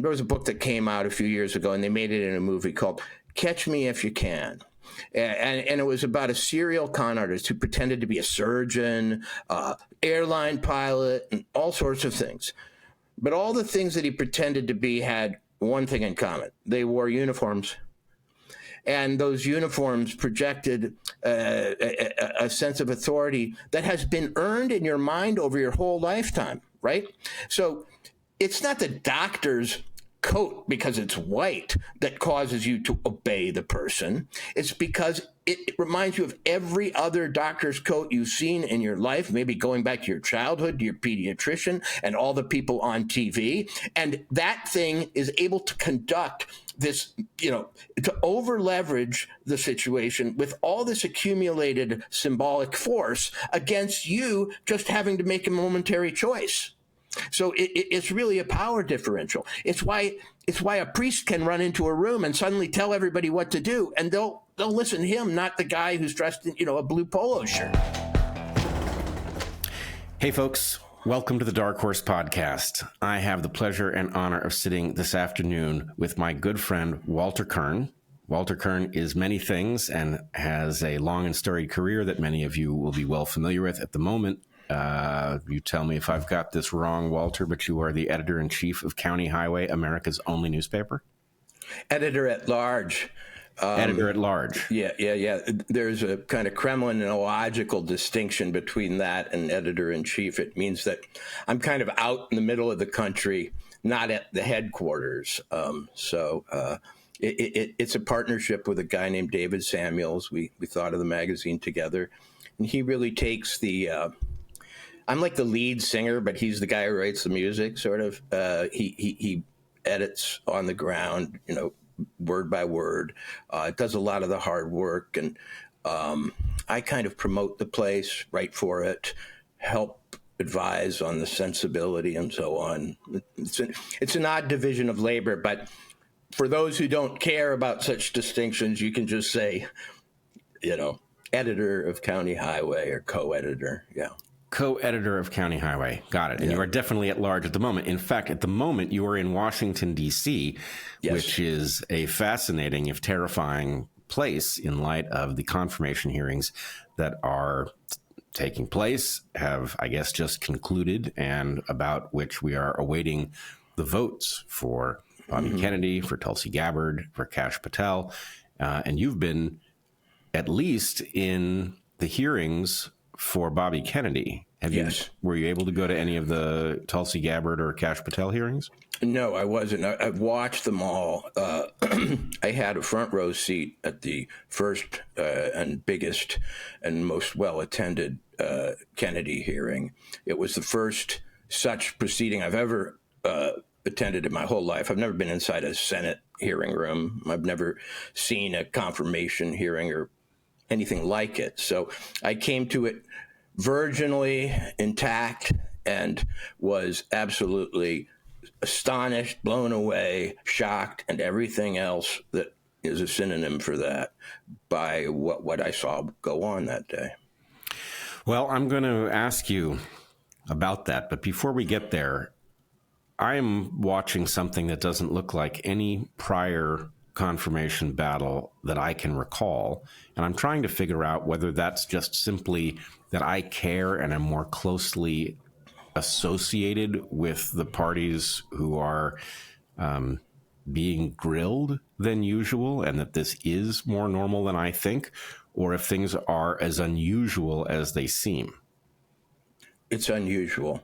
there was a book that came out a few years ago, and they made it in a movie called Catch Me If You Can. And it was about a serial con artist who pretended to be a surgeon, airline pilot, and all sorts of things. But all the things that he pretended to be had one thing in common. They wore uniforms. And those uniforms projected a sense of authority that has been earned in your mind over your whole lifetime, right? So it's not the doctor's coat because it's white that causes you to obey the person. It's because it reminds you of every other doctor's coat you've seen in your life, maybe going back to your childhood, to your pediatrician, and all the people on TV. And that thing is able to conduct this, to over leverage the situation with all this accumulated symbolic force against you just having to make a momentary choice. So it's really a power differential. It's why a priest can run into a room and suddenly tell everybody what to do, and they'll listen to him, not the guy who's dressed in a blue polo shirt. Hey folks, welcome to the Dark Horse Podcast. I have the pleasure and honor of sitting this afternoon with my good friend Walter Kern. Walter Kern is many things and has a long and storied career that many of you will be well familiar with at the moment. You tell me if I've got this wrong, Walter, but you are the editor-in-chief of County Highway, America's only newspaper? Editor-at-large. Editor-at-large. Yeah. There's a kind of Kremlinological distinction between that and editor-in-chief. It means that I'm kind of out in the middle of the country, not at the headquarters. It's a partnership with a guy named David Samuels. We thought of the magazine together, and he really takes the... I'm like the lead singer, but he's the guy who writes the music, sort of. He edits on the ground, word by word. Does a lot of the hard work, and I kind of promote the place, write for it, help advise on the sensibility and so on. It's an odd division of labor, but for those who don't care about such distinctions, you can just say, editor of County Highway or co-editor, yeah. Co-editor of County Highway. Got it. And you are definitely at large at the moment. In fact, at the moment, you are in Washington, D.C., yes, which is a fascinating, if terrifying, place in light of the confirmation hearings that are taking place, have, I guess, just concluded, and about which we are awaiting the votes for Bobby Kennedy, for Tulsi Gabbard, for Kash Patel. And you've been at least in the hearings for Bobby Kennedy. Were you able to go to any of the Tulsi Gabbard or Kash Patel hearings? No, I wasn't. I've watched them all. I had a front row seat at the first and biggest and most well-attended Kennedy hearing. It was the first such proceeding I've ever attended in my whole life. I've never been inside a Senate hearing room. I've never seen a confirmation hearing or anything like it. So I came to it virginally intact and was absolutely astonished, blown away, shocked, and everything else that is a synonym for that by what I saw go on that day. Well, I'm going to ask you about that. But before we get there, I'm watching something that doesn't look like any prior confirmation battle that I can recall. And I'm trying to figure out whether that's just simply that I care and am more closely associated with the parties who are being grilled than usual, and that this is more normal than I think, or if things are as unusual as they seem. It's unusual.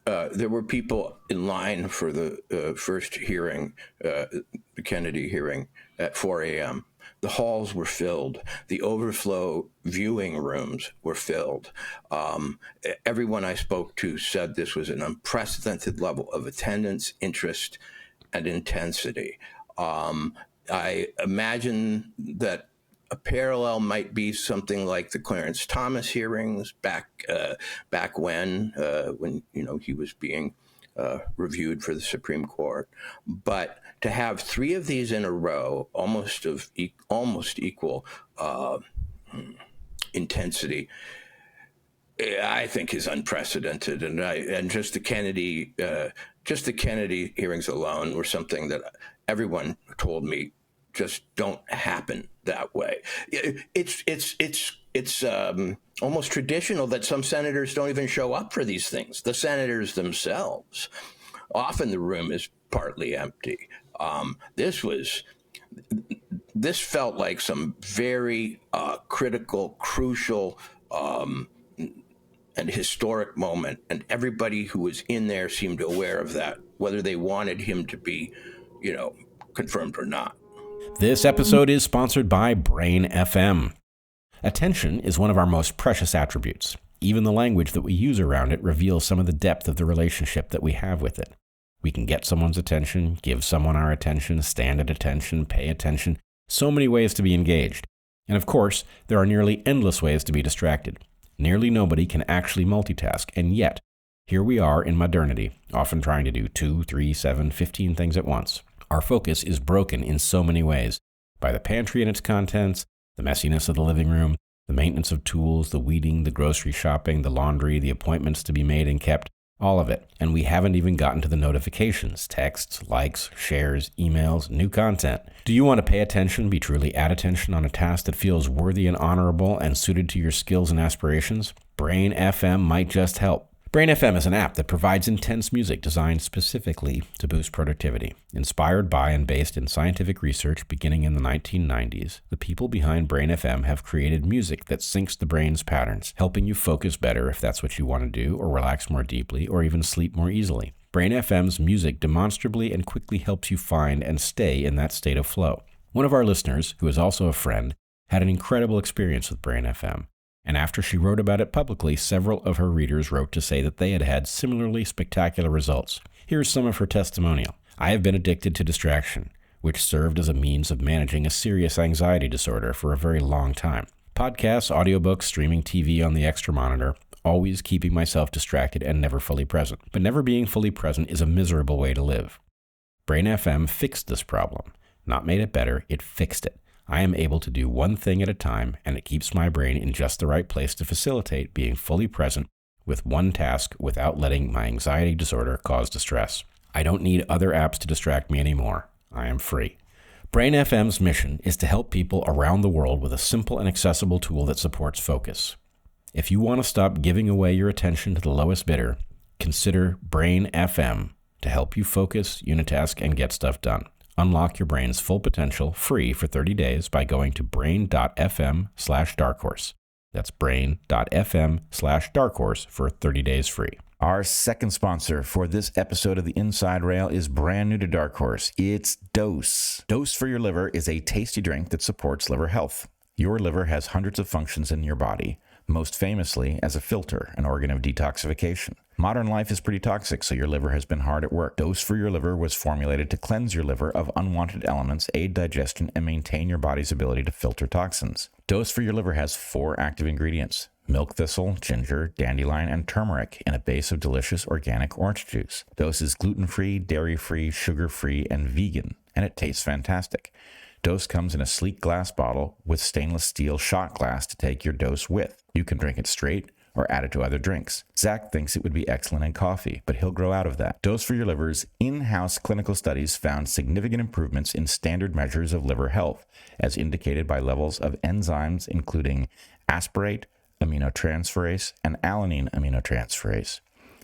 There were people in line for the first hearing, the Kennedy hearing, at 4 a.m. The halls were filled. The overflow viewing rooms were filled. Everyone I spoke to said this was an unprecedented level of attendance, interest, and intensity. I imagine that a parallel might be something like the Clarence Thomas hearings back when he was being reviewed for the Supreme Court. But to have three of these in a row, almost equal intensity, I think is unprecedented. And just the Kennedy just the Kennedy hearings alone were something that everyone told me just don't happen that way. It's almost traditional that some senators don't even show up for these things. The senators themselves, often the room is partly empty. This felt like some very critical, crucial, and historic moment, and everybody who was in there seemed aware of that, whether they wanted him to be, confirmed or not. This episode is sponsored by Brain FM. Attention is one of our most precious attributes. Even the language that we use around it reveals some of the depth of the relationship that we have with it. We can get someone's attention, give someone our attention, stand at attention, pay attention. So many ways to be engaged. And of course, there are nearly endless ways to be distracted. Nearly nobody can actually multitask, and yet, here we are in modernity, often trying to do 2, 3, 7, 15 things at once. Our focus is broken in so many ways, by the pantry and its contents, the messiness of the living room, the maintenance of tools, the weeding, the grocery shopping, the laundry, the appointments to be made and kept, all of it. And we haven't even gotten to the notifications, texts, likes, shares, emails, new content. Do you want to pay attention, be truly at attention on a task that feels worthy and honorable and suited to your skills and aspirations? Brain FM might just help. Brain FM is an app that provides intense music designed specifically to boost productivity. Inspired by and based in scientific research beginning in the 1990s, the people behind Brain FM have created music that syncs the brain's patterns, helping you focus better if that's what you want to do, or relax more deeply, or even sleep more easily. Brain FM's music demonstrably and quickly helps you find and stay in that state of flow. One of our listeners, who is also a friend, had an incredible experience with Brain FM. And after she wrote about it publicly, several of her readers wrote to say that they had had similarly spectacular results. Here's some of her testimonial. I have been addicted to distraction, which served as a means of managing a serious anxiety disorder for a very long time. Podcasts, audiobooks, streaming TV on the extra monitor, always keeping myself distracted and never fully present. But never being fully present is a miserable way to live. Brain FM fixed this problem. Not made it better, it fixed it. I am able to do one thing at a time, and it keeps my brain in just the right place to facilitate being fully present with one task without letting my anxiety disorder cause distress. I don't need other apps to distract me anymore. I am free. Brain FM's mission is to help people around the world with a simple and accessible tool that supports focus. If you want to stop giving away your attention to the lowest bidder, consider Brain FM to help you focus, unitask, and get stuff done. Unlock your brain's full potential free for 30 days by going to brain.fm/darkhorse. That's brain.fm/darkhorse for 30 days free. Our second sponsor for this episode of the Inside Rail is brand new to Dark Horse. It's Dose. Dose for Your Liver is a tasty drink that supports liver health. Your liver has hundreds of functions in your body, most famously as a filter, an organ of detoxification. Modern life is pretty toxic, so your liver has been hard at work. Dose for Your Liver was formulated to cleanse your liver of unwanted elements, aid digestion, and maintain your body's ability to filter toxins. Dose for Your Liver has 4 active ingredients: milk thistle, ginger, dandelion, and turmeric in a base of delicious organic orange juice. Dose is gluten-free, dairy-free, sugar-free, and vegan, and it tastes fantastic. Dose comes in a sleek glass bottle with stainless steel shot glass to take your dose with. You can drink it straight or add it to other drinks. Zach thinks it would be excellent in coffee, but he'll grow out of that. Dose for Your Liver's in-house clinical studies found significant improvements in standard measures of liver health, as indicated by levels of enzymes including aspartate aminotransferase and alanine aminotransferase,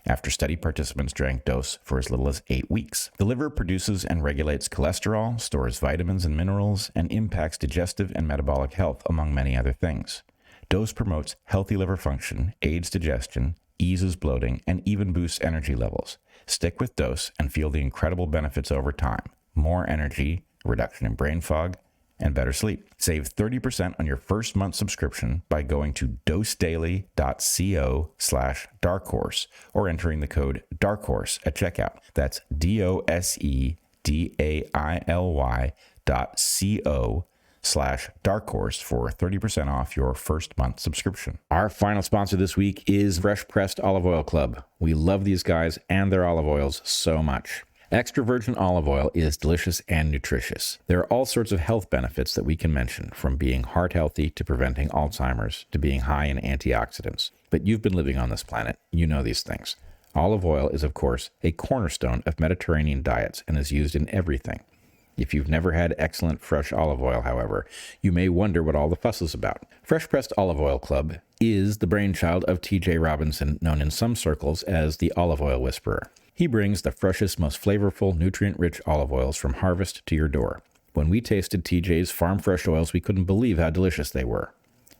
after study participants drank Dose for as little as 8 weeks. The liver produces and regulates cholesterol, stores vitamins and minerals, and impacts digestive and metabolic health, among many other things. Dose promotes healthy liver function, aids digestion, eases bloating, and even boosts energy levels. Stick with Dose and feel the incredible benefits over time. More energy, reduction in brain fog, and better sleep. Save 30% on your first month subscription by going to dosedaily.co/darkhorse or entering the code DARKHORSE at checkout. That's dosedaily.co/darkhorse for 30% off your first month subscription. Our final sponsor this week is Fresh Pressed Olive Oil Club. We love these guys and their olive oils so much. Extra virgin olive oil is delicious and nutritious. There are all sorts of health benefits that we can mention, from being heart healthy to preventing Alzheimer's to being high in antioxidants. But you've been living on this planet. You know these things. Olive oil is, of course, a cornerstone of Mediterranean diets and is used in everything. If you've never had excellent fresh olive oil, however, you may wonder what all the fuss is about. Fresh Pressed Olive Oil Club is the brainchild of T.J. Robinson, known in some circles as the Olive Oil Whisperer. He brings the freshest, most flavorful, nutrient-rich olive oils from harvest to your door. When we tasted TJ's farm fresh oils, we couldn't believe how delicious they were.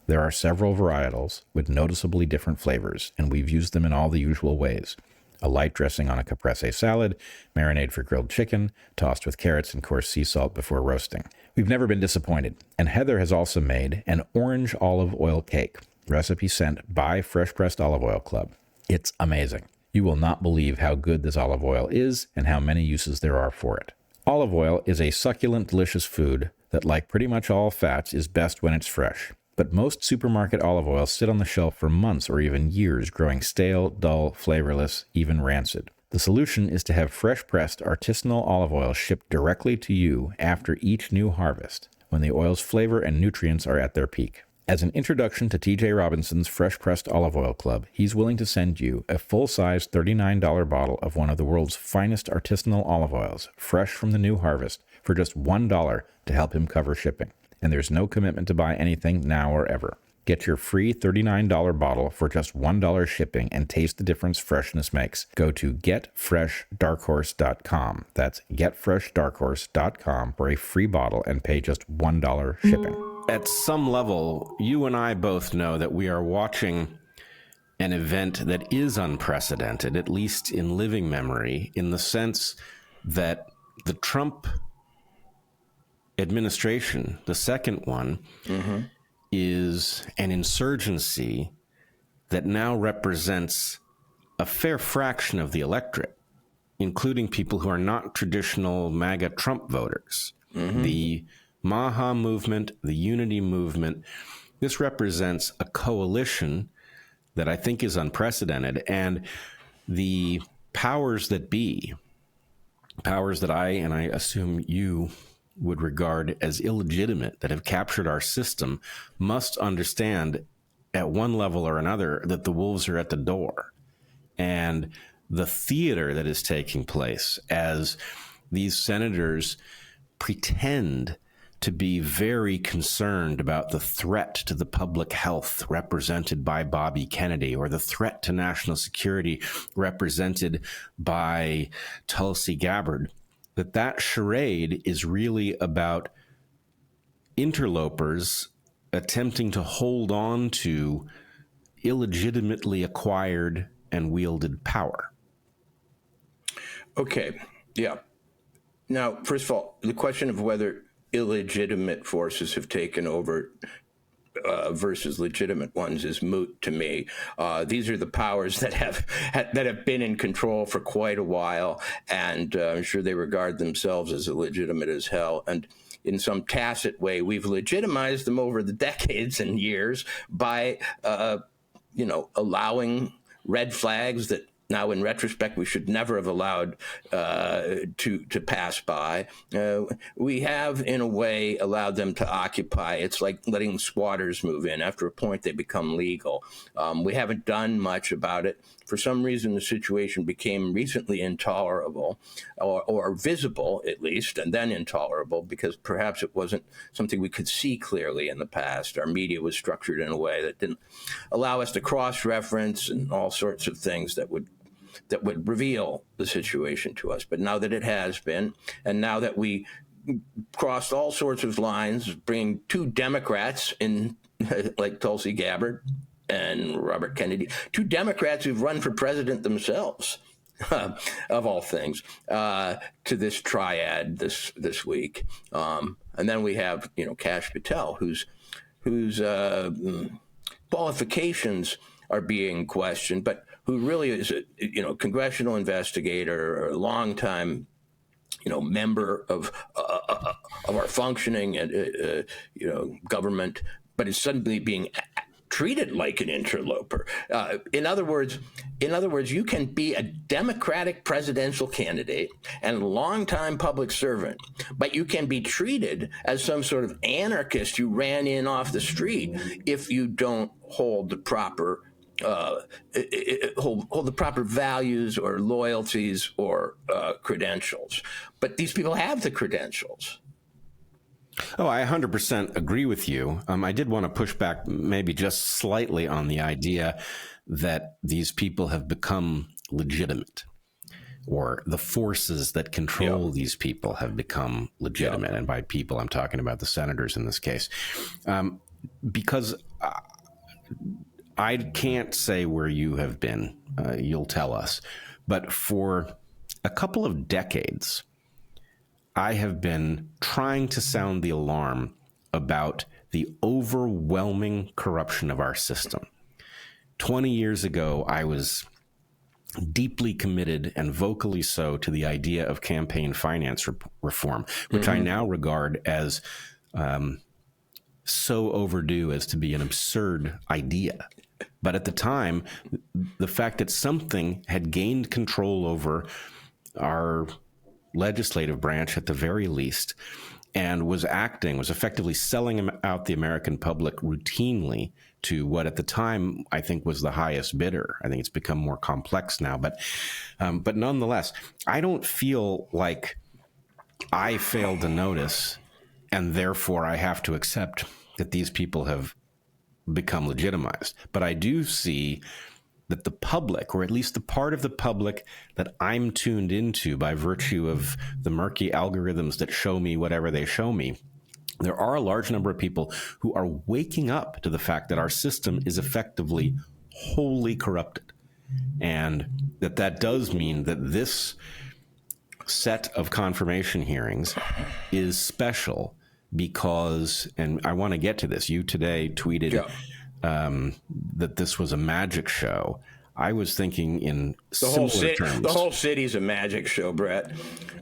There are several varietals with noticeably different flavors, and we've used them in all the usual ways. A light dressing on a caprese salad, marinade for grilled chicken, tossed with carrots and coarse sea salt before roasting. We've never been disappointed. And Heather has also made an orange olive oil cake, recipe sent by Fresh Pressed Olive Oil Club. It's amazing. You will not believe how good this olive oil is and how many uses there are for it. Olive oil is a succulent, delicious food that, like pretty much all fats, is best when it's fresh. But most supermarket olive oils sit on the shelf for months or even years, growing stale, dull, flavorless, even rancid. The solution is to have fresh-pressed artisanal olive oil shipped directly to you after each new harvest, when the oil's flavor and nutrients are at their peak. As an introduction to T.J. Robinson's Fresh Pressed Olive Oil Club, he's willing to send you a full-size $39 bottle of one of the world's finest artisanal olive oils, fresh from the new harvest, for just $1 to help him cover shipping. And there's no commitment to buy anything now or ever. Get your free $39 bottle for just $1 shipping and taste the difference freshness makes. Go to getfreshdarkhorse.com. That's getfreshdarkhorse.com for a free bottle and pay just $1 shipping. At some level, you and I both know that we are watching an event that is unprecedented, at least in living memory, in the sense that the Trump administration, the second one, is an insurgency that now represents a fair fraction of the electorate, including people who are not traditional MAGA Trump voters. The Maha movement, the Unity movement, this represents a coalition that I think is unprecedented. And the powers that be, powers that I assume you would regard as illegitimate, that have captured our system, must understand at one level or another that the wolves are at the door. And the theater that is taking place as these senators pretend to be very concerned about the threat to the public health represented by Bobby Kennedy, or the threat to national security represented by Tulsi Gabbard, that charade is really about interlopers attempting to hold on to illegitimately acquired and wielded power. Okay, yeah. Now, first of all, the question of whether illegitimate forces have taken over versus legitimate ones is moot to me. These are the powers that have been in control for quite a while, and I'm sure they regard themselves as illegitimate as hell. And in some tacit way, we've legitimized them over the decades and years by, allowing red flags that now, in retrospect, we should never have allowed to pass by. We have, in a way, allowed them to occupy. It's like letting squatters move in. After a point, they become legal. We haven't done much about it. For some reason, the situation became recently intolerable, or visible, at least, and then intolerable, because perhaps it wasn't something we could see clearly in the past. Our media was structured in a way that didn't allow us to cross-reference and all sorts of things that would reveal the situation to us. But now that it has been, and now that we crossed all sorts of lines, bringing two Democrats in, like Tulsi Gabbard and Robert Kennedy, two Democrats who've run for president themselves, of all things, to this triad this week. And then we have, Kash Patel, whose qualifications are being questioned, but who really is a congressional investigator, or a longtime member of our functioning government, but is suddenly being treated like an interloper. In other words, you can be a Democratic presidential candidate and longtime public servant, but you can be treated as some sort of anarchist who ran in off the street if you don't hold the proper hold the proper values or loyalties or credentials. But these people have the credentials. Oh, I 100% agree with you. I did want to push back maybe just slightly on the idea that these people have become legitimate, or the forces that control these people have become legitimate. And by people, I'm talking about the senators in this case. Because I can't say where you have been. You'll tell us. But for a couple of decades, I have been trying to sound the alarm about the overwhelming corruption of our system. 20 years ago, I was deeply committed, and vocally so, to the idea of campaign finance reform, which I now regard as so overdue as to be an absurd idea. But at the time, the fact that something had gained control over our legislative branch at the very least, and was effectively selling out the American public routinely to what at the time I think was the highest bidder. I think it's become more complex now, but nonetheless, I don't feel like I failed to notice, and therefore I have to accept that these people have become legitimized. But I do see that the public, or at least the part of the public that I'm tuned into by virtue of the murky algorithms that show me whatever they show me, there are a large number of people who are waking up to the fact that our system is effectively wholly corrupted. And that does mean that this set of confirmation hearings is special because, and I want to get to this, you today tweeted that this was a magic show. I was thinking in similar terms. The whole city's a magic show, Brett.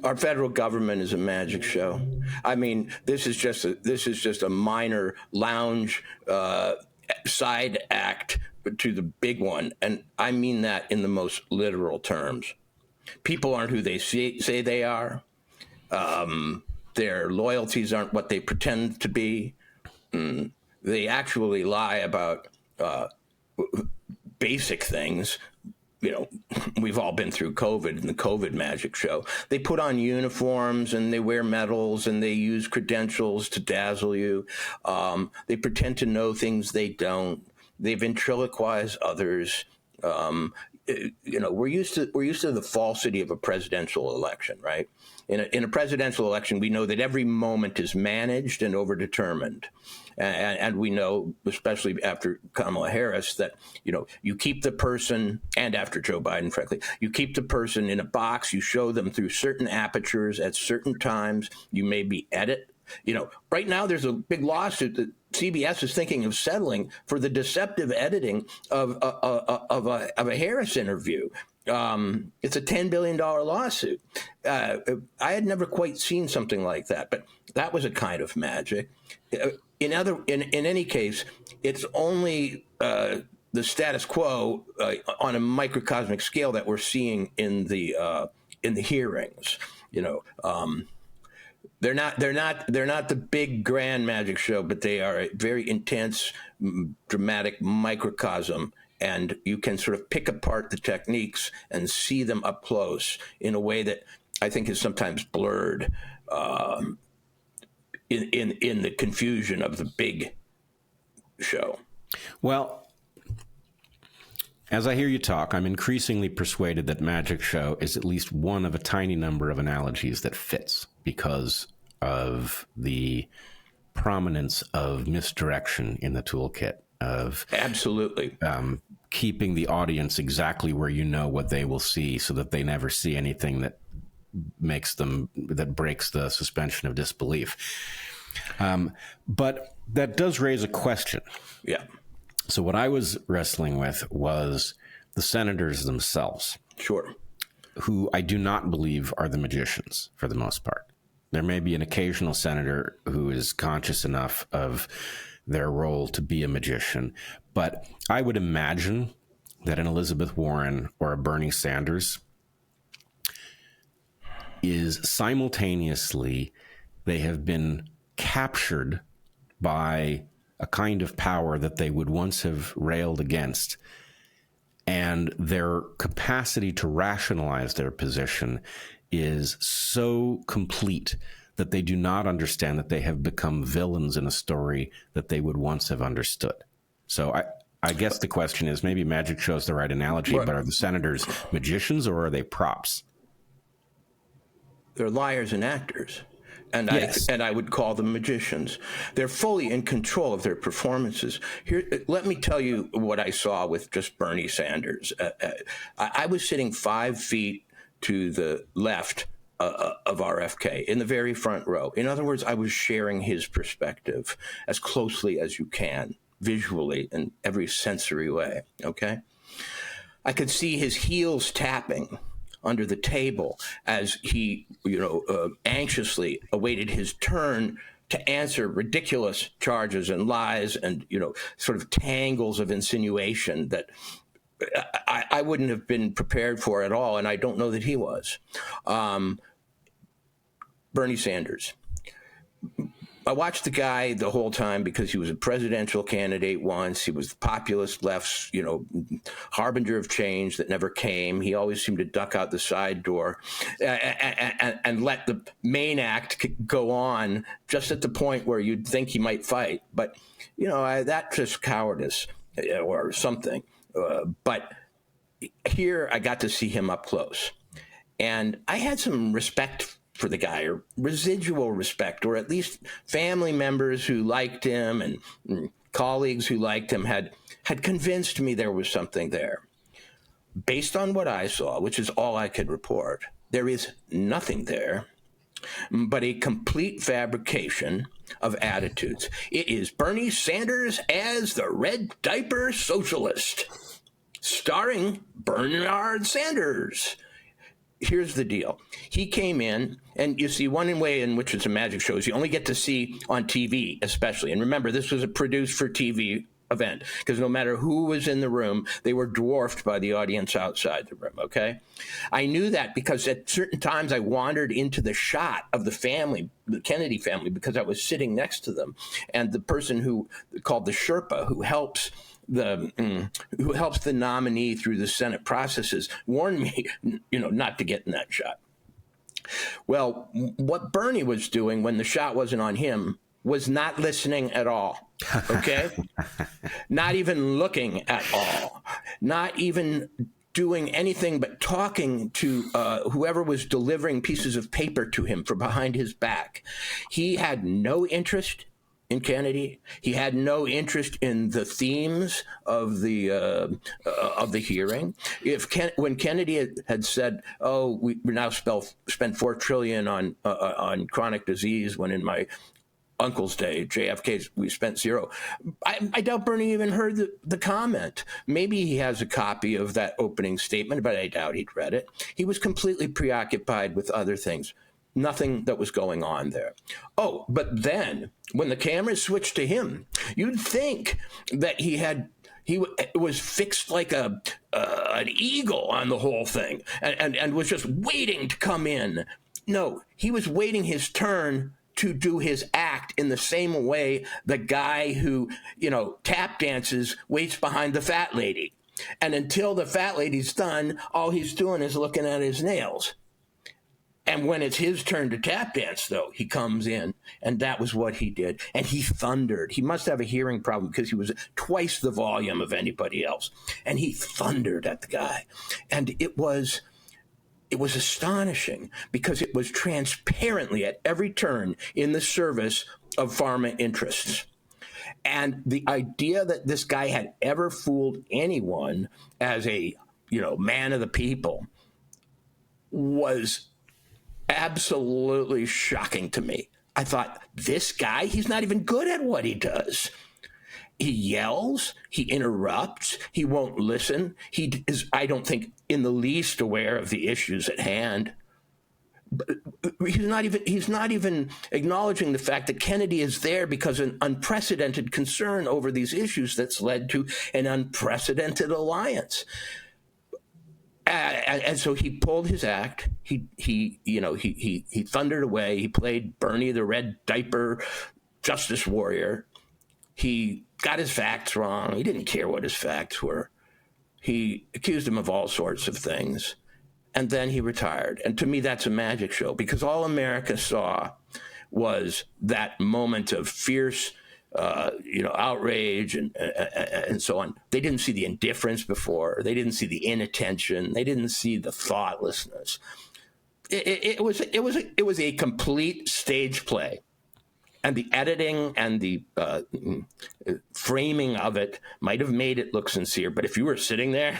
Our federal government is a magic show. I mean, this is just a minor lounge side act to the big one, and I mean that in the most literal terms. People aren't who they say they are. Their loyalties aren't what they pretend to be. They actually lie about basic things. You know, we've all been through COVID and the COVID magic show. They put on uniforms and they wear medals and they use credentials to dazzle you. They pretend to know things they don't. They ventriloquize others. You know, we're used to the falsity of a presidential election, right? In a presidential election, we know that every moment is managed and overdetermined. And we know, especially after Kamala Harris, that, you know, you keep the person, and after Joe Biden, frankly, you keep the person in a box, you show them through certain apertures at certain times, you maybe edit. You know, right now there's a big lawsuit that CBS is thinking of settling for the deceptive editing of a Harris interview. It's a $10 billion lawsuit. I had never quite seen something like that, but that was a kind of magic. In any case, it's only the status quo on a microcosmic scale that we're seeing in the hearings. You know, they're not the big grand magic show, but they are a very intense, dramatic microcosm. And you can sort of pick apart the techniques and see them up close in a way that I think is sometimes blurred in the confusion of the big show. Well, as I hear you talk, I'm increasingly persuaded that magic show is at least one of a tiny number of analogies that fits because of the prominence of misdirection in the toolkit. Of absolutely keeping the audience exactly where you know what they will see, so that they never see anything that breaks the suspension of disbelief. But that does raise a question. Yeah. So what I was wrestling with was the senators themselves. Sure. Who I do not believe are the magicians for the most part. There may be an occasional senator who is conscious enough of their role to be a magician. But I would imagine that an Elizabeth Warren or a Bernie Sanders is simultaneously, they have been captured by a kind of power that they would once have railed against. and their capacity to rationalize their position is so complete that they do not understand that they have become villains in a story that they would once have understood. So I guess the question is, maybe magic show's the right analogy, but are the senators magicians or are they props? They're liars and actors. And yes. I would call them magicians. They're fully in control of their performances. Here, let me tell you what I saw with just Bernie Sanders. I was sitting 5 feet to the left of RFK in the very front row. In other words, I was sharing his perspective as closely as you can, visually in every sensory way. Okay, I could see his heels tapping under the table as he, anxiously awaited his turn to answer ridiculous charges and lies and, sort of tangles of insinuation that I wouldn't have been prepared for at all, and I don't know that he was. Bernie Sanders. I watched the guy the whole time because he was a presidential candidate once. He was the populist left's, harbinger of change that never came. He always seemed to duck out the side door and let the main act go on just at the point where you'd think he might fight. But, that's just cowardice or something. But here I got to see him up close. And I had some respect for the guy, or residual respect, or at least family members who liked him and colleagues who liked him had convinced me there was something there. Based on what I saw, which is all I could report, there is nothing there but a complete fabrication of attitudes. It is Bernie Sanders as the red diaper socialist, starring Bernard Sanders. Here's the deal. He came in, and you see, one way in which it's a magic show is you only get to see on TV, especially. And remember, this was a produced for TV event, because no matter who was in the room, they were dwarfed by the audience outside the room, okay? I knew that because at certain times I wandered into the shot of the family, the Kennedy family, because I was sitting next to them. And the person who called the Sherpa, who helps the nominee through the Senate processes, warned me, not to get in that shot. Well, what Bernie was doing when the shot wasn't on him was not listening at all, okay? Not even looking at all, not even doing anything but talking to whoever was delivering pieces of paper to him from behind his back. He had no interest in Kennedy. He had no interest in the themes of the hearing. When Kennedy had said, "Oh, we now spent $4 trillion on chronic disease," when in my uncle's day, JFK's, we spent zero. I doubt Bernie even heard the comment. Maybe he has a copy of that opening statement, but I doubt he'd read it. He was completely preoccupied with other things. Nothing that was going on there. Oh, but then when the cameras switched to him, you'd think that he was fixed like an eagle on the whole thing and was just waiting to come in. No, he was waiting his turn to do his act in the same way the guy who, tap dances waits behind the fat lady. And until the fat lady's done, all he's doing is looking at his nails. And when it's his turn to tap dance, though, he comes in, and that was what he did. And he thundered. He must have a hearing problem because he was twice the volume of anybody else. And he thundered at the guy. And it was astonishing because it was transparently at every turn in the service of pharma interests. And the idea that this guy had ever fooled anyone as a, man of the people was absolutely shocking to me. I thought, this guy, he's not even good at what he does. He yells, he interrupts, he won't listen. He is, I don't think, in the least aware of the issues at hand. He's not even acknowledging the fact that Kennedy is there because of an unprecedented concern over these issues that's led to an unprecedented alliance. And so he pulled his act. He thundered away. He played Bernie the red diaper justice warrior. He got his facts wrong. He didn't care what his facts were. He accused him of all sorts of things. And then he retired. And to me, that's a magic show, because all America saw was that moment of fierce, outrage and so on. They didn't see the indifference before. They didn't see the inattention. They didn't see the thoughtlessness. It was a complete stage play. And the editing and the framing of it might have made it look sincere. But if you were sitting there,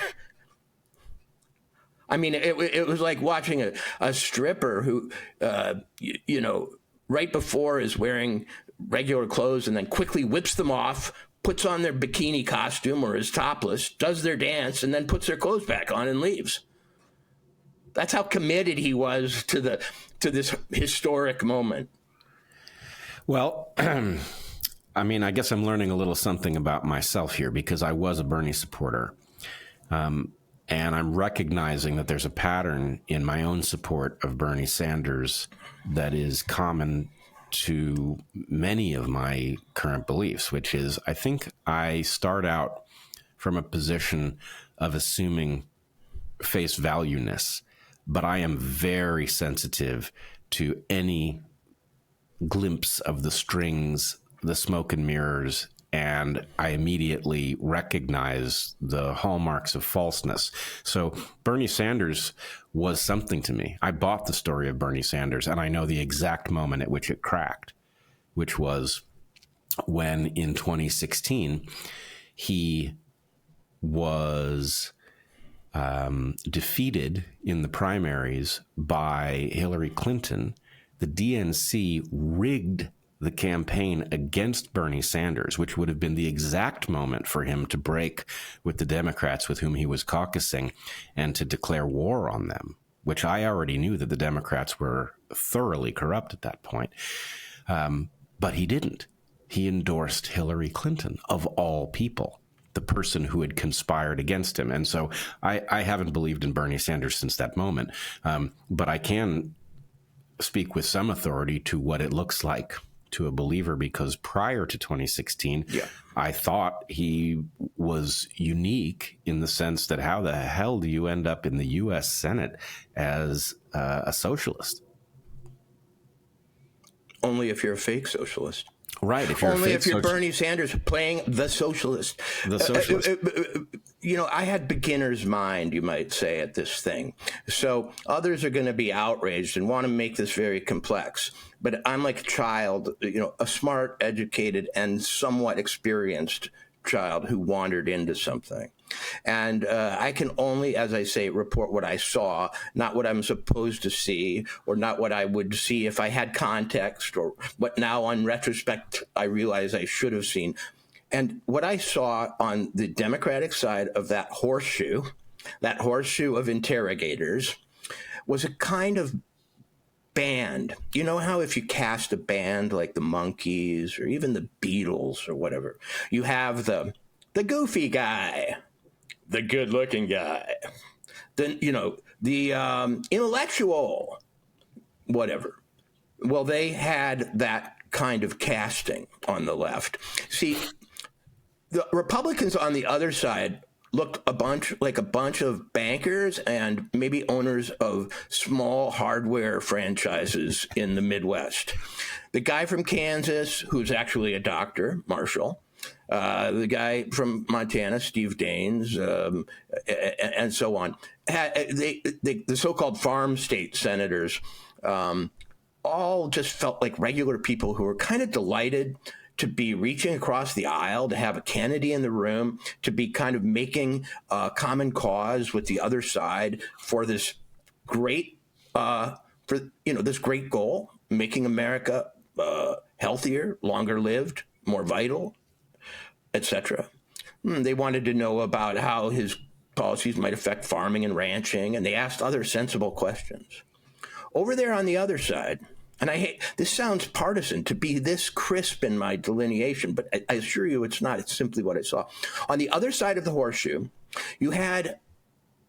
I mean, it was like watching a stripper who, right before is wearing regular clothes and then quickly whips them off, puts on their bikini costume or is topless, does their dance, and then puts their clothes back on and leaves. That's how committed he was to this historic moment. Well, I mean, I guess I'm learning a little something about myself here, because I was a Bernie supporter. And I'm recognizing that there's a pattern in my own support of Bernie Sanders that is common to many of my current beliefs, which is I think I start out from a position of assuming face value-ness, but I am very sensitive to any glimpse of the strings, the smoke and mirrors, and I immediately recognize the hallmarks of falseness. So Bernie Sanders was something to me. I bought the story of Bernie Sanders, and I know the exact moment at which it cracked, which was when in 2016, he was defeated in the primaries by Hillary Clinton. The DNC rigged the campaign against Bernie Sanders, which would have been the exact moment for him to break with the Democrats with whom he was caucusing and to declare war on them, which I already knew that the Democrats were thoroughly corrupt at that point. But he didn't. He endorsed Hillary Clinton, of all people, the person who had conspired against him. And so I haven't believed in Bernie Sanders since that moment. But I can speak with some authority to what it looks like to a believer, because prior to 2016, I thought he was unique in the sense that how the hell do you end up in the U.S. Senate as a socialist? Only if you're a fake socialist. Right. If you're only if you're Bernie Sanders playing the socialist. The socialist. I had beginner's mind, you might say, at this thing. So others are going to be outraged and want to make this very complex. But I'm like a child, a smart, educated, and somewhat experienced child who wandered into something. And I can only, as I say, report what I saw, not what I'm supposed to see, or not what I would see if I had context, or what now, in retrospect, I realize I should have seen. And what I saw on the Democratic side of that horseshoe of interrogators, was a kind of band. You know how if you cast a band like the Monkees or even the Beatles or whatever, you have the goofy guy, the good-looking guy, then the intellectual, whatever. Well, they had that kind of casting on the left. See, the Republicans on the other side looked a bunch of bankers and maybe owners of small hardware franchises in the Midwest. The guy from Kansas, who's actually a doctor, Marshall, the guy from Montana, Steve Daines, and so on. The so-called farm state senators all just felt like regular people who were kind of delighted to be reaching across the aisle, to have a Kennedy in the room, to be kind of making common cause with the other side for this great, this great goal, making America healthier, longer lived, more vital, etc. They wanted to know about how his policies might affect farming and ranching, and they asked other sensible questions. Over there on the other side, and I hate, this sounds partisan to be this crisp in my delineation, but I assure you it's not. It's simply what I saw. On the other side of the horseshoe, you had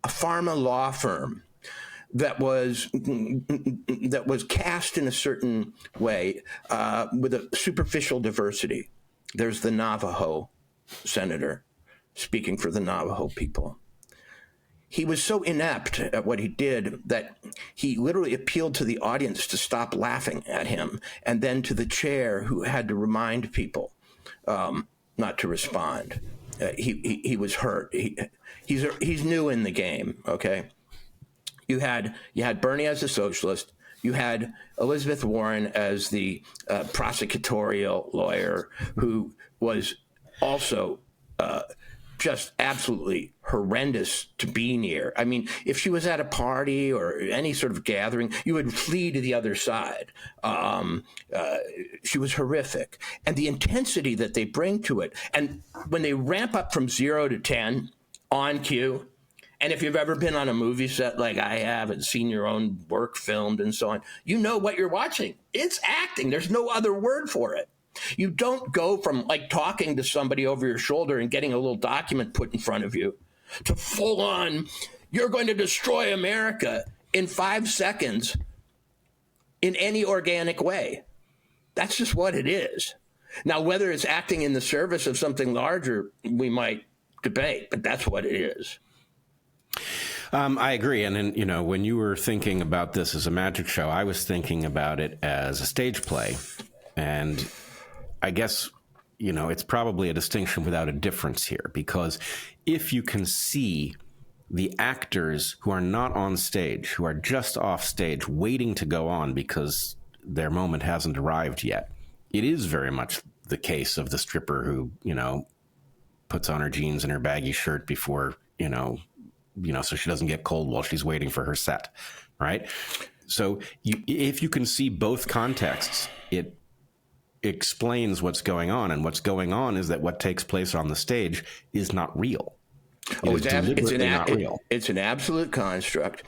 a pharma law firm that was cast in a certain way with a superficial diversity. There's the Navajo senator speaking for the Navajo people. he was so inept at what he did that he literally appealed to the audience to stop laughing at him, and then to the chair who had to remind people not to respond. He was hurt. He's new in the game. Okay, you had Bernie as a socialist. You had Elizabeth Warren as the prosecutorial lawyer, who was also just absolutely horrendous to be near. I mean, if she was at a party or any sort of gathering, you would flee to the other side. She was horrific. And the intensity that they bring to it, and when they ramp up from 0 to 10 on cue, and if you've ever been on a movie set like I have and seen your own work filmed and so on, you know what you're watching. It's acting. There's no other word for it. You don't go from like talking to somebody over your shoulder and getting a little document put in front of you to full on, you're going to destroy America in 5 seconds in any organic way. That's just what it is. Now, whether it's acting in the service of something larger, we might debate, but that's what it is. I agree. And then, you know, when you were thinking about this as a magic show, I was thinking about it as a stage play. And I guess, you know, it's probably a distinction without a difference here, because if you can see the actors who are not on stage, who are just off stage waiting to go on because their moment hasn't arrived yet, it is very much the case of the stripper who, you know, puts on her jeans and her baggy shirt before, you know, so she doesn't get cold while she's waiting for her set, right? So if you can see both contexts, it explains what's going on. And what's going on is that what takes place on the stage is not real. It's an absolute construct.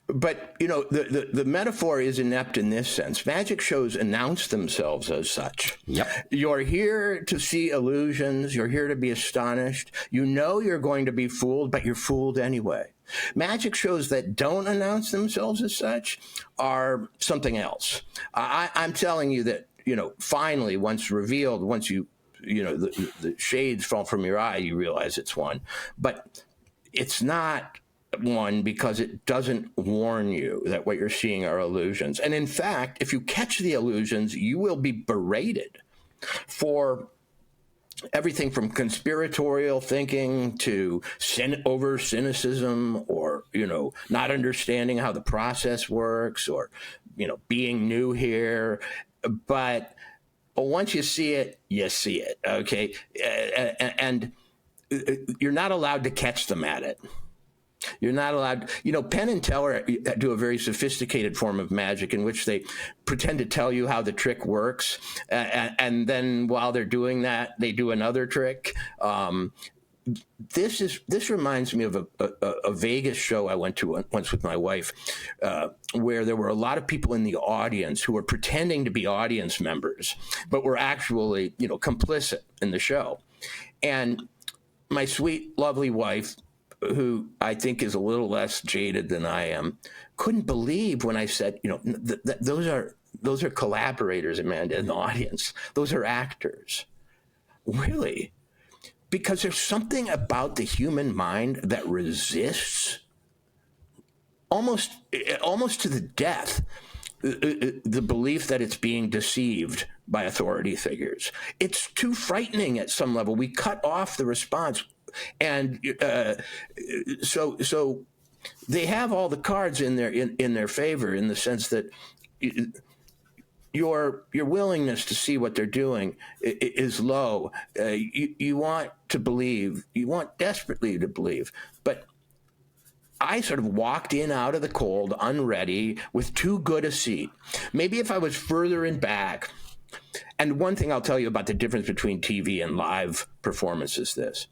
But, you know, the metaphor is inept in this sense. Magic shows announce themselves as such. Yep. You're here to see illusions. You're here to be astonished. You know you're going to be fooled, but you're fooled anyway. Magic shows that don't announce themselves as such are something else. I'm telling you that, you know, finally, once revealed, once you know, the shades fall from your eye, you realize it's one. But it's not one because it doesn't warn you that what you're seeing are illusions. And in fact, if you catch the illusions, you will be berated for everything from conspiratorial thinking to over cynicism, or, you know, not understanding how the process works, or, you know, being new here. But once you see it, you see it, okay? And you're not allowed to catch them at it. You're not allowed, you know, Penn and Teller do a very sophisticated form of magic in which they pretend to tell you how the trick works. And then while they're doing that, they do another trick. This reminds me of a Vegas show I went to once with my wife, where there were a lot of people in the audience who were pretending to be audience members, but were actually, you know, complicit in the show. And my sweet, lovely wife, who I think is a little less jaded than I am, couldn't believe when I said, you know, those are collaborators, Amanda, in the audience. Those are actors. Really? Because there's something about the human mind that resists almost to the death the belief that it's being deceived by authority figures. It's too frightening at some level. We cut off the response. And so they have all the cards in their favor, in the sense that your willingness to see what they're doing is low. You want to believe, you want desperately to believe, but I sort of walked in out of the cold, unready, with too good a seat. Maybe if I was further in back. And one thing I'll tell you about the difference between TV and live performance is this.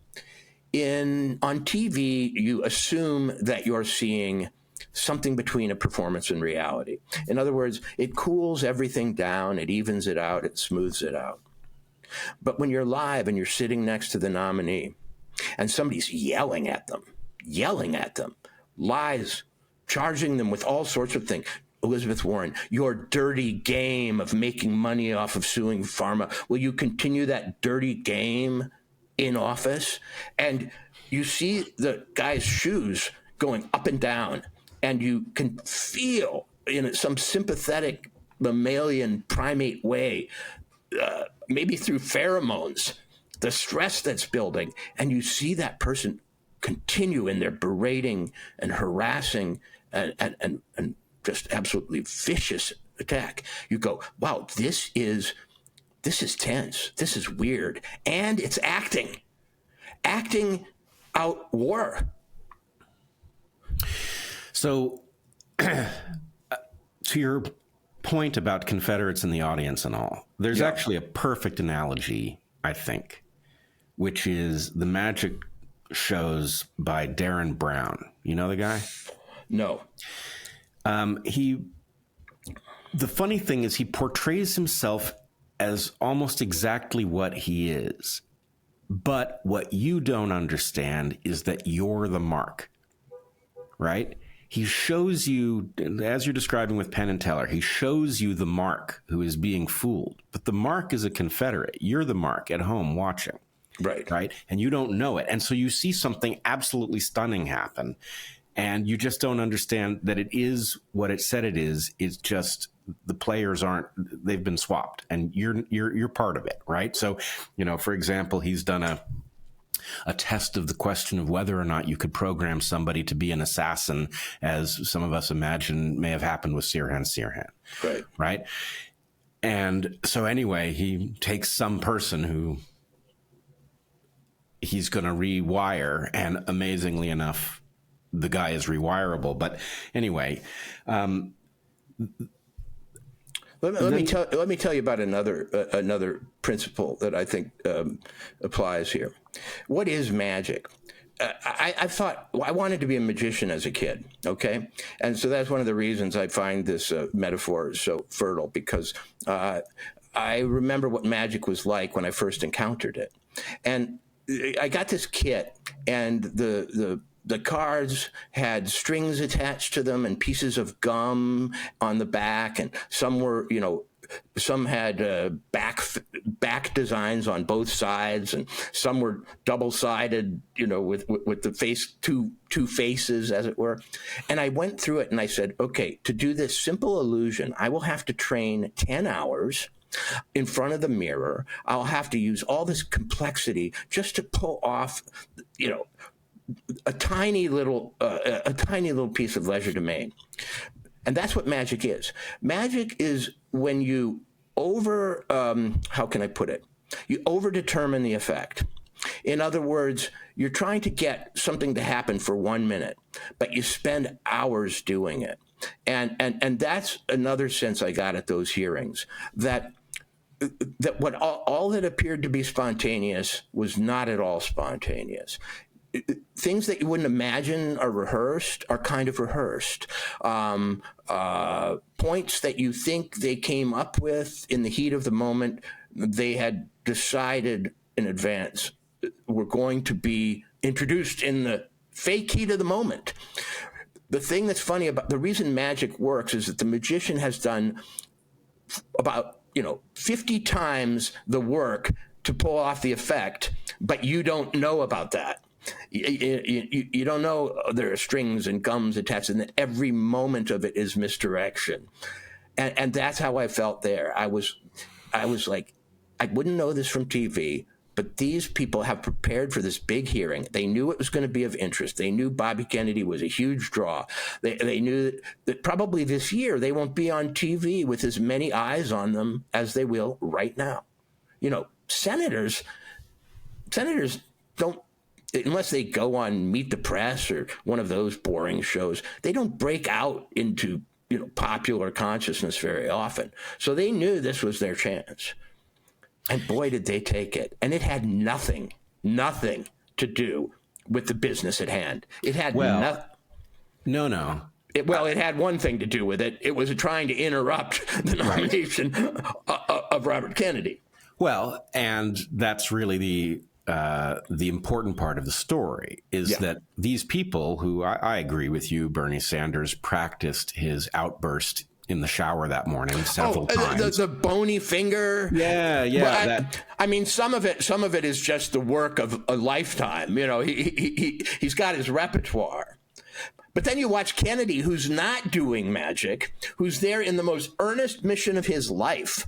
On TV, you assume that you're seeing something between a performance and reality. In other words, it cools everything down, it evens it out, it smooths it out. But when you're live and you're sitting next to the nominee and somebody's yelling at them, lies, charging them with all sorts of things. Elizabeth Warren, your dirty game of making money off of suing Pharma, will you continue that dirty game in office? And you see the guy's shoes going up and down, and you can feel in some sympathetic mammalian primate way, maybe through pheromones, the stress that's building, and you see that person continue in their berating and harassing and just absolutely vicious attack. You go, wow, this is tense. This is weird. And it's acting out war. So to your point about Confederates in the audience and all, there's actually a perfect analogy, I think, which is the magic shows by Darren Brown. You know the guy? No. The funny thing is he portrays himself as almost exactly what he is. But what you don't understand is that you're the mark, right? He shows you, as you're describing with Penn and Teller, he shows you the mark who is being fooled. But the mark is a Confederate. You're the mark at home watching. Right. And you don't know it. And so you see something absolutely stunning happen. And you just don't understand that it is what it said it is. It's just the players they've been swapped and you're part of it. Right. So, for example, he's done a test of the question of whether or not you could program somebody to be an assassin, as some of us imagine may have happened with Sirhan. Right. And so anyway, he takes some person who he's going to rewire, and amazingly enough, the guy is rewirable. But anyway, let me tell you about another principle that I think applies here. What is magic? I thought I wanted to be a magician as a kid, okay? And so that's one of the reasons I find this metaphor so fertile, because I remember what magic was like when I first encountered it. And I got this kit, and the cards had strings attached to them and pieces of gum on the back, and some were, some had back designs on both sides, and some were double-sided, with the face two faces, as it were. And I went through it and I said, okay, to do this simple illusion, I will have to train 10 hours in front of the mirror. I'll have to use all this complexity just to pull off, a tiny little piece of legerdemain. And that's what magic is. Magic is when you how can I put it? You overdetermine the effect. In other words, you're trying to get something to happen for 1 minute, but you spend hours doing it. And that's another sense I got at those hearings, that what all that appeared to be spontaneous was not at all spontaneous. Things that you wouldn't imagine are rehearsed are kind of rehearsed. Points that you think they came up with in the heat of the moment, they had decided in advance were going to be introduced in the fake heat of the moment. The thing that's funny about the reason magic works is that the magician has done about 50 times the work to pull off the effect, but you don't know about that. You don't know there are strings and gums attached, and that every moment of it is misdirection. And that's how I felt there. I was like, I wouldn't know this from TV, but these people have prepared for this big hearing. They knew it was going to be of interest. They knew Bobby Kennedy was a huge draw. They knew that probably this year they won't be on TV with as many eyes on them as they will right now. Senators don't, unless they go on Meet the Press or one of those boring shows, they don't break out into popular consciousness very often. So they knew this was their chance. And boy, did they take it. And it had nothing to do with the business at hand. It had No. It had one thing to do with it. It was trying to interrupt the nomination of Robert Kennedy. Well, and that's really the important part of the story is that these people who I agree with you, Bernie Sanders practiced his outburst in the shower that morning several times. The bony finger. Yeah. I mean, some of it is just the work of a lifetime. He's got his repertoire. But then you watch Kennedy, who's not doing magic, who's there in the most earnest mission of his life.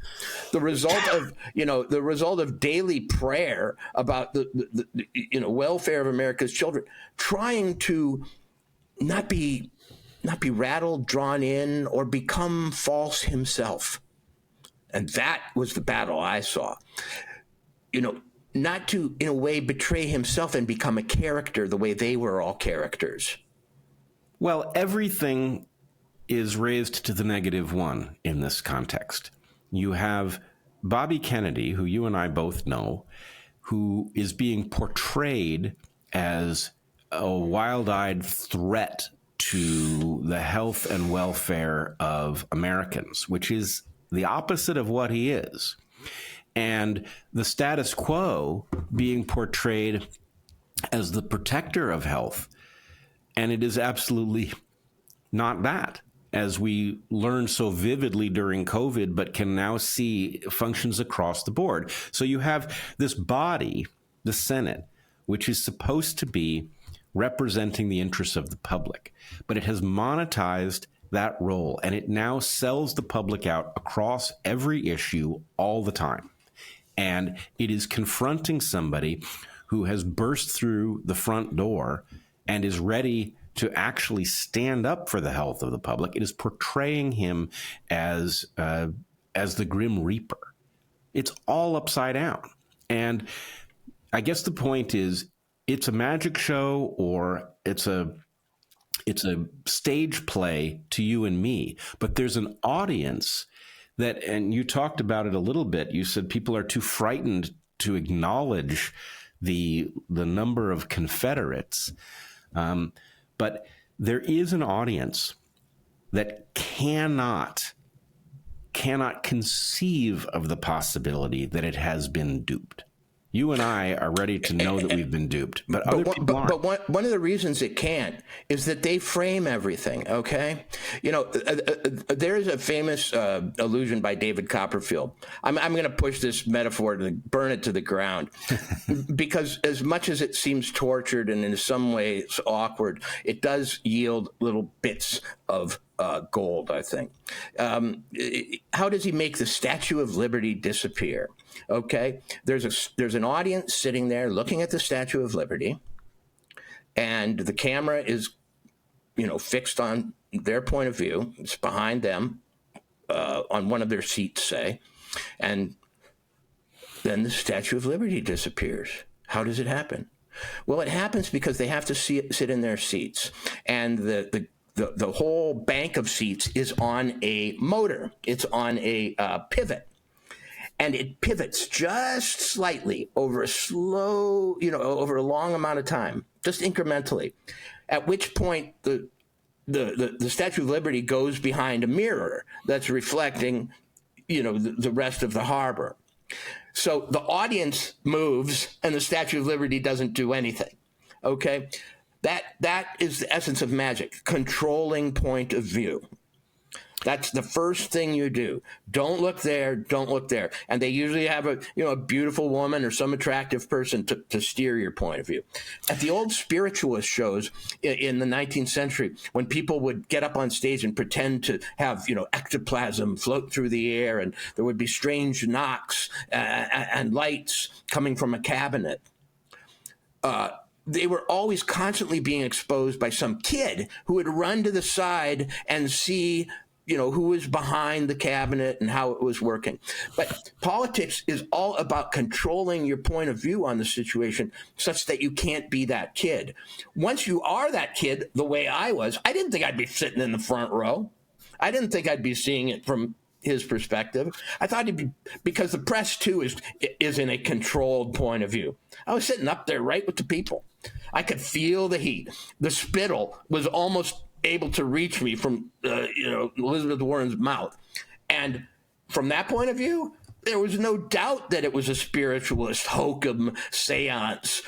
The result of daily prayer about the welfare of America's children, trying to not be rattled, drawn in, or become false himself. And that was the battle I saw. Not to, in a way, betray himself and become a character the way they were all characters. Well, everything is raised to the -1 in this context. You have Bobby Kennedy, who you and I both know, who is being portrayed as a wild-eyed threat to the health and welfare of Americans, which is the opposite of what he is. And the status quo being portrayed as the protector of health. And it is absolutely not that, as we learned so vividly during COVID, but can now see functions across the board. So you have this body, the Senate, which is supposed to be representing the interests of the public, but it has monetized that role, and it now sells the public out across every issue all the time. And it is confronting somebody who has burst through the front door and is ready to actually stand up for the health of the public. It is portraying him as the Grim Reaper. It's all upside down. And I guess the point is, it's a magic show, or it's a stage play to you and me, but there's an audience that, and you talked about it a little bit. You said people are too frightened to acknowledge the number of Confederates. But there is an audience that cannot conceive of the possibility that it has been duped. You and I are ready to know that we've been duped, but other people aren't. But one of the reasons it can't is that they frame everything, okay? There is a famous allusion by David Copperfield. I'm going to push this metaphor to burn it to the ground, because as much as it seems tortured and in some ways awkward, it does yield little bits of gold, I think. How does he make the Statue of Liberty disappear? Okay, there's an audience sitting there looking at the Statue of Liberty, and the camera is, fixed on their point of view. It's behind them, on one of their seats, say, and then the Statue of Liberty disappears. How does it happen? Well, it happens because they have to sit in their seats, and the whole bank of seats is on a motor. It's on a pivot. And it pivots just slightly over over a long amount of time, just incrementally, at which point the Statue of Liberty goes behind a mirror that's reflecting, the rest of the harbor. So the audience moves and the Statue of Liberty doesn't do anything. Okay? That is the essence of magic, controlling point of view. That's the first thing you do. Don't look there. Don't look there. And they usually have a beautiful woman or some attractive person to steer your point of view. At the old spiritualist shows in the 19th century, when people would get up on stage and pretend to have, ectoplasm float through the air, and there would be strange knocks and lights coming from a cabinet, they were always constantly being exposed by some kid who would run to the side and see who was behind the cabinet and how it was working. But politics is all about controlling your point of view on the situation such that you can't be that kid. Once you are that kid, the way I was, I didn't think I'd be sitting in the front row. I didn't think I'd be seeing it from his perspective. I thought he'd be, because the press too is in a controlled point of view. I was sitting up there right with the people. I could feel the heat. The spittle was almost able to reach me from Elizabeth Warren's mouth. And from that point of view, there was no doubt that it was a spiritualist hokum seance.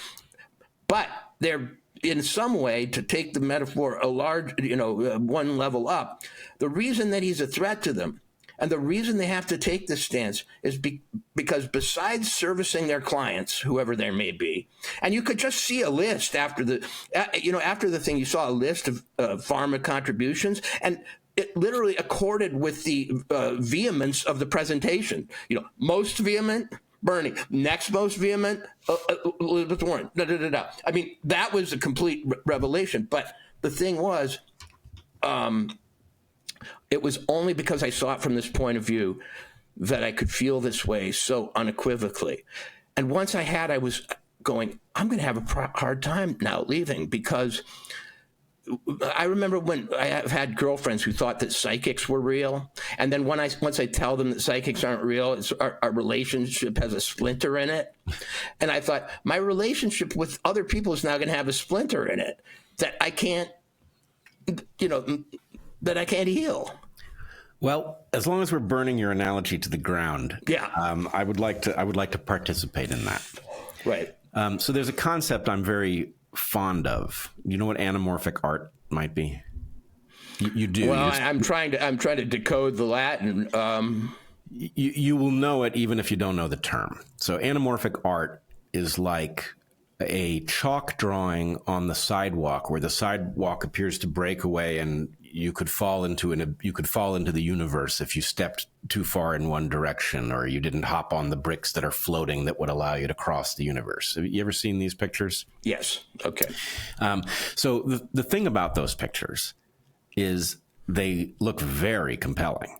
But there, in some way, to take the metaphor a large, one level up, the reason that he's a threat to them And the reason they have to take this stance is because besides servicing their clients, whoever they may be, and you could just see a list after the thing, you saw a list of pharma contributions, and it literally accorded with the vehemence of the presentation. Most vehement, Bernie. Next most vehement, Elizabeth Warren. I mean, that was a complete revelation. But the thing was, it was only because I saw it from this point of view that I could feel this way so unequivocally. And once I was going, I'm going to have a hard time now leaving, because I remember when I have had girlfriends who thought that psychics were real. And then once I tell them that psychics aren't real, our relationship has a splinter in it. And I thought, my relationship with other people is now going to have a splinter in it that I can't, that I can't heal. Well, as long as we're burning your analogy to the ground, yeah, I would like to participate in that. Right. So there's a concept I'm very fond of. You know what anamorphic art might be? You do. Well, I'm trying to decode the Latin. You will know it even if you don't know the term. So anamorphic art is like a chalk drawing on the sidewalk where the sidewalk appears to break away, and you could fall into the universe if you stepped too far in one direction, or you didn't hop on the bricks that are floating that would allow you to cross the universe. Have you ever seen these pictures? Yes. Okay. So the thing about those pictures is they look very compelling,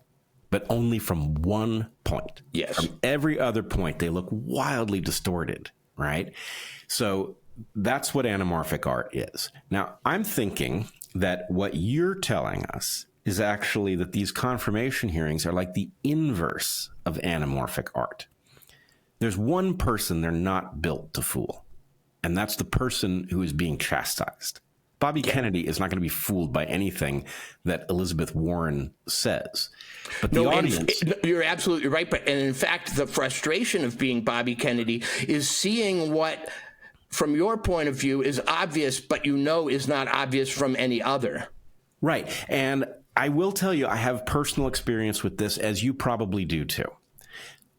but only from one point. Yes. From every other point, they look wildly distorted, right? So that's what anamorphic art is. Now, I'm thinking that what you're telling us is actually that these confirmation hearings are like the inverse of anamorphic art. There's one person they're not built to fool, and that's the person who is being chastised. Bobby Kennedy is not going to be fooled by anything that Elizabeth Warren says. But the audience... You're absolutely right. And in fact, the frustration of being Bobby Kennedy is seeing what, from your point of view, is obvious, but is not obvious from any other. Right. And I will tell you, I have personal experience with this, as you probably do too.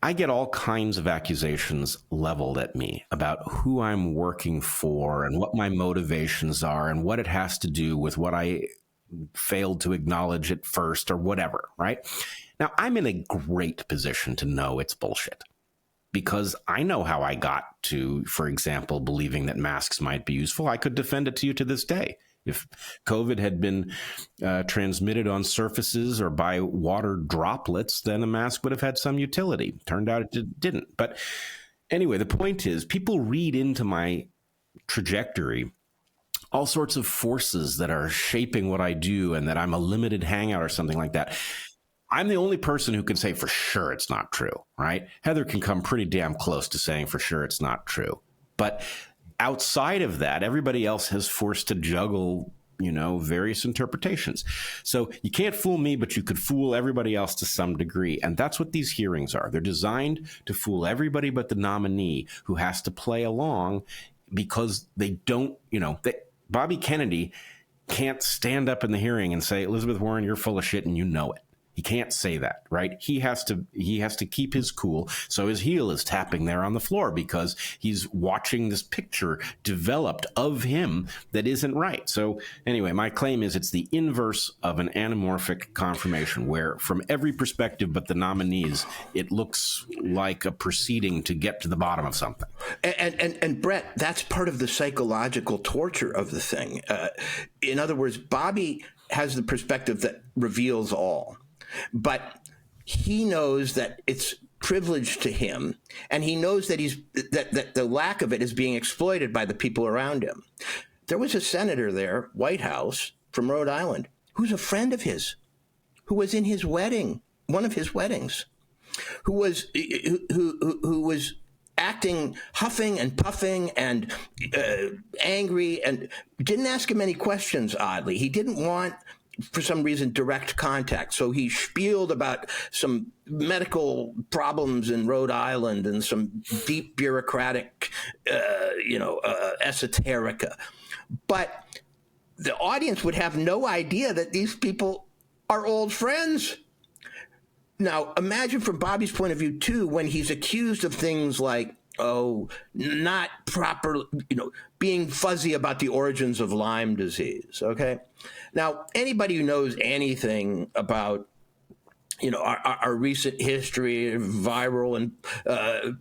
I get all kinds of accusations leveled at me about who I'm working for and what my motivations are and what it has to do with what I failed to acknowledge at first or whatever, right? Now, I'm in a great position to know it's bullshit, because I know how I got to, for example, believing that masks might be useful. I could defend it to you to this day. If COVID had been transmitted on surfaces or by water droplets, then a mask would have had some utility. Turned out it didn't. But anyway, the point is, people read into my trajectory all sorts of forces that are shaping what I do, and that I'm a limited hangout or something like that. I'm the only person who can say for sure it's not true, right? Heather can come pretty damn close to saying for sure it's not true. But outside of that, everybody else has forced to juggle, various interpretations. So you can't fool me, but you could fool everybody else to some degree. And that's what these hearings are. They're designed to fool everybody but the nominee, who has to play along, because they don't, Bobby Kennedy can't stand up in the hearing and say, Elizabeth Warren, you're full of shit and you know it. He can't say that, right? He has to keep his cool. So his heel is tapping there on the floor because he's watching this picture developed of him that isn't right. So anyway, my claim is it's the inverse of an anamorphic confirmation, where from every perspective but the nominees, it looks like a proceeding to get to the bottom of something. And Brett, that's part of the psychological torture of the thing. In other words, Bobby has the perspective that reveals all. But he knows that it's privilege to him, and he knows that that the lack of it is being exploited by the people around him. There was a senator there, White House, from Rhode Island, who's a friend of his, who was in his wedding, one of his weddings, who was acting, huffing and puffing and angry, and didn't ask him any questions, oddly. He didn't want, for some reason, direct contact. So he spieled about some medical problems in Rhode Island and some deep bureaucratic, esoterica. But the audience would have no idea that these people are old friends. Now, imagine from Bobby's point of view, too, when he's accused of things like, not proper, being fuzzy about the origins of Lyme disease, okay? Now, anybody who knows anything about, our recent history, viral and,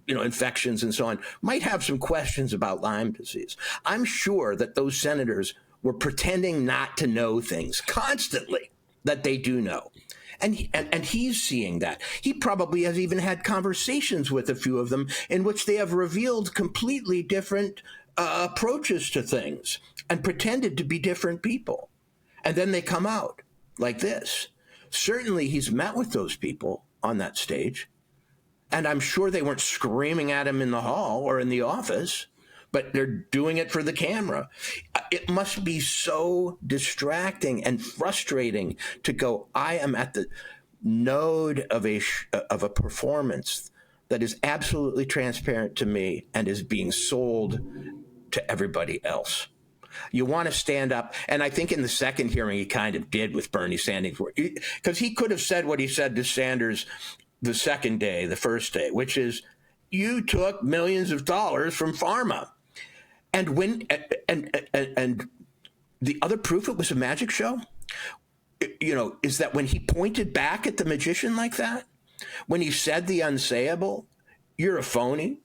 infections and so on, might have some questions about Lyme disease. I'm sure that those senators were pretending not to know things constantly that they do know. And he's seeing that. He probably has even had conversations with a few of them in which they have revealed completely different approaches to things and pretended to be different people. And then they come out like this. Certainly he's met with those people on that stage. And I'm sure they weren't screaming at him in the hall or in the office, but they're doing it for the camera. It must be so distracting and frustrating to go, I am at the node of a performance that is absolutely transparent to me and is being sold to everybody else. You want to stand up, and I think in the second hearing he kind of did with Bernie standing for it, because he could have said what he said to Sanders the second day, the first day, which is, you took millions of dollars from Pharma. And and the other proof it was a magic show, is that when he pointed back at the magician like that, when he said the unsayable, you're a phony,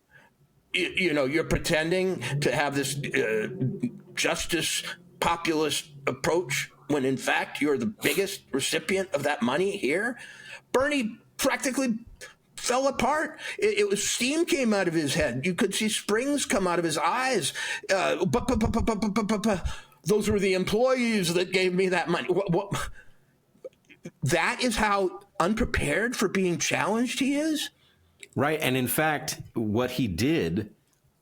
you're pretending to have this justice populist approach when in fact you're the biggest recipient of that money here. Bernie practically fell apart. It was steam came out of his head. You could see springs come out of his eyes. Those were the employees that gave me that money. That is how unprepared for being challenged he is. Right. And in fact, what he did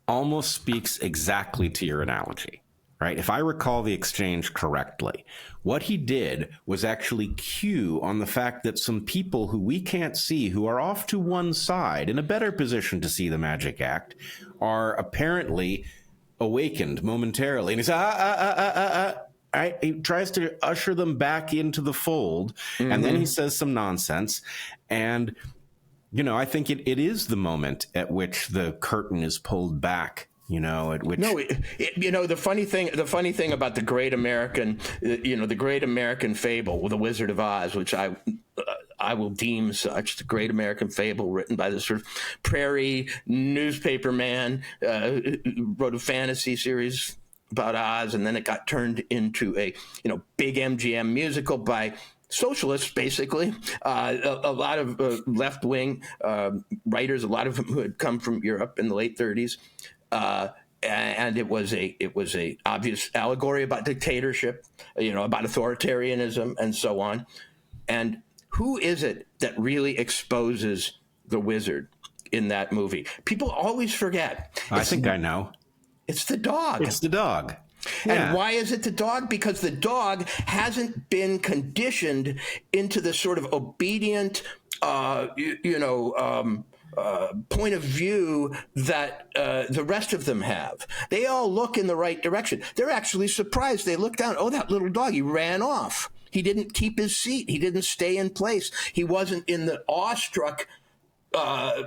almost speaks exactly to your analogy. Right. If I recall the exchange correctly, what he did was actually cue on the fact that some people who we can't see, who are off to one side in a better position to see the magic act, are apparently awakened momentarily. And he says, he tries to usher them back into the fold. Mm-hmm. And then he says some nonsense. And, I think it is the moment at which the curtain is pulled back. At which the funny thing about the great American, the great American fable, The Wizard of Oz, which I will deem such, the great American fable written by this sort of prairie newspaper man, who wrote a fantasy series about Oz, and then it got turned into a big MGM musical by socialists, basically, a lot of left-wing writers, a lot of them who had come from Europe in the late 30s. And it was a obvious allegory about dictatorship, about authoritarianism and so on. And who is it that really exposes the wizard in that movie? People always forget. I think I know. It's the dog. It's the dog. Yeah. And why is it the dog? Because the dog hasn't been conditioned into the sort of obedient, point of view that the rest of them have. They all look in the right direction. They're actually surprised. They look down. Oh, that little dog, he ran off. He didn't keep his seat. He didn't stay in place. He wasn't in the awestruck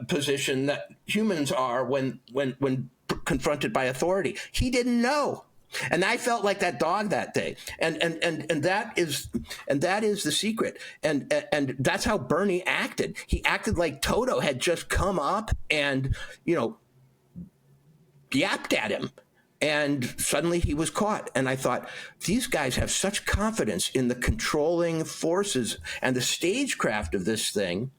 position that humans are when confronted by authority. He didn't know. And I felt like that dog that day, and that is the secret, and that's how Bernie acted. He acted like Toto had just come up and yapped at him, and suddenly he was caught. And I thought, these guys have such confidence in the controlling forces and the stagecraft of this thing,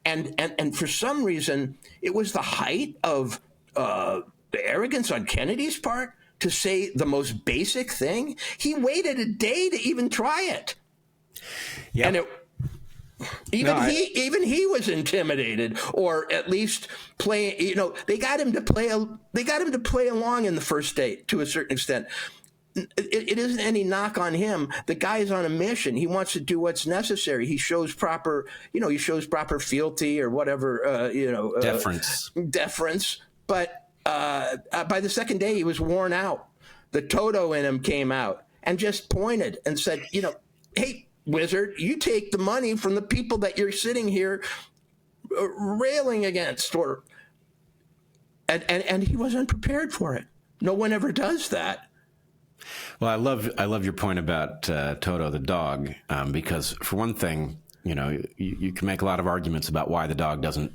and for some reason it was the height of the arrogance on Kennedy's part to say the most basic thing. He waited a day to even try it. Yeah. And even he was intimidated, or at least playing, they got him to play along in the first date to a certain extent. It isn't any knock on him. The guy is on a mission. He wants to do what's necessary. He shows proper fealty or whatever, deference. But by the second day, he was worn out. The Toto in him came out and just pointed and said, hey, wizard. You take the money from the people that you're sitting here railing against, and he wasn't prepared for it. No one ever does that. Well, I love your point about Toto the dog, because for one thing, you can make a lot of arguments about why the dog doesn't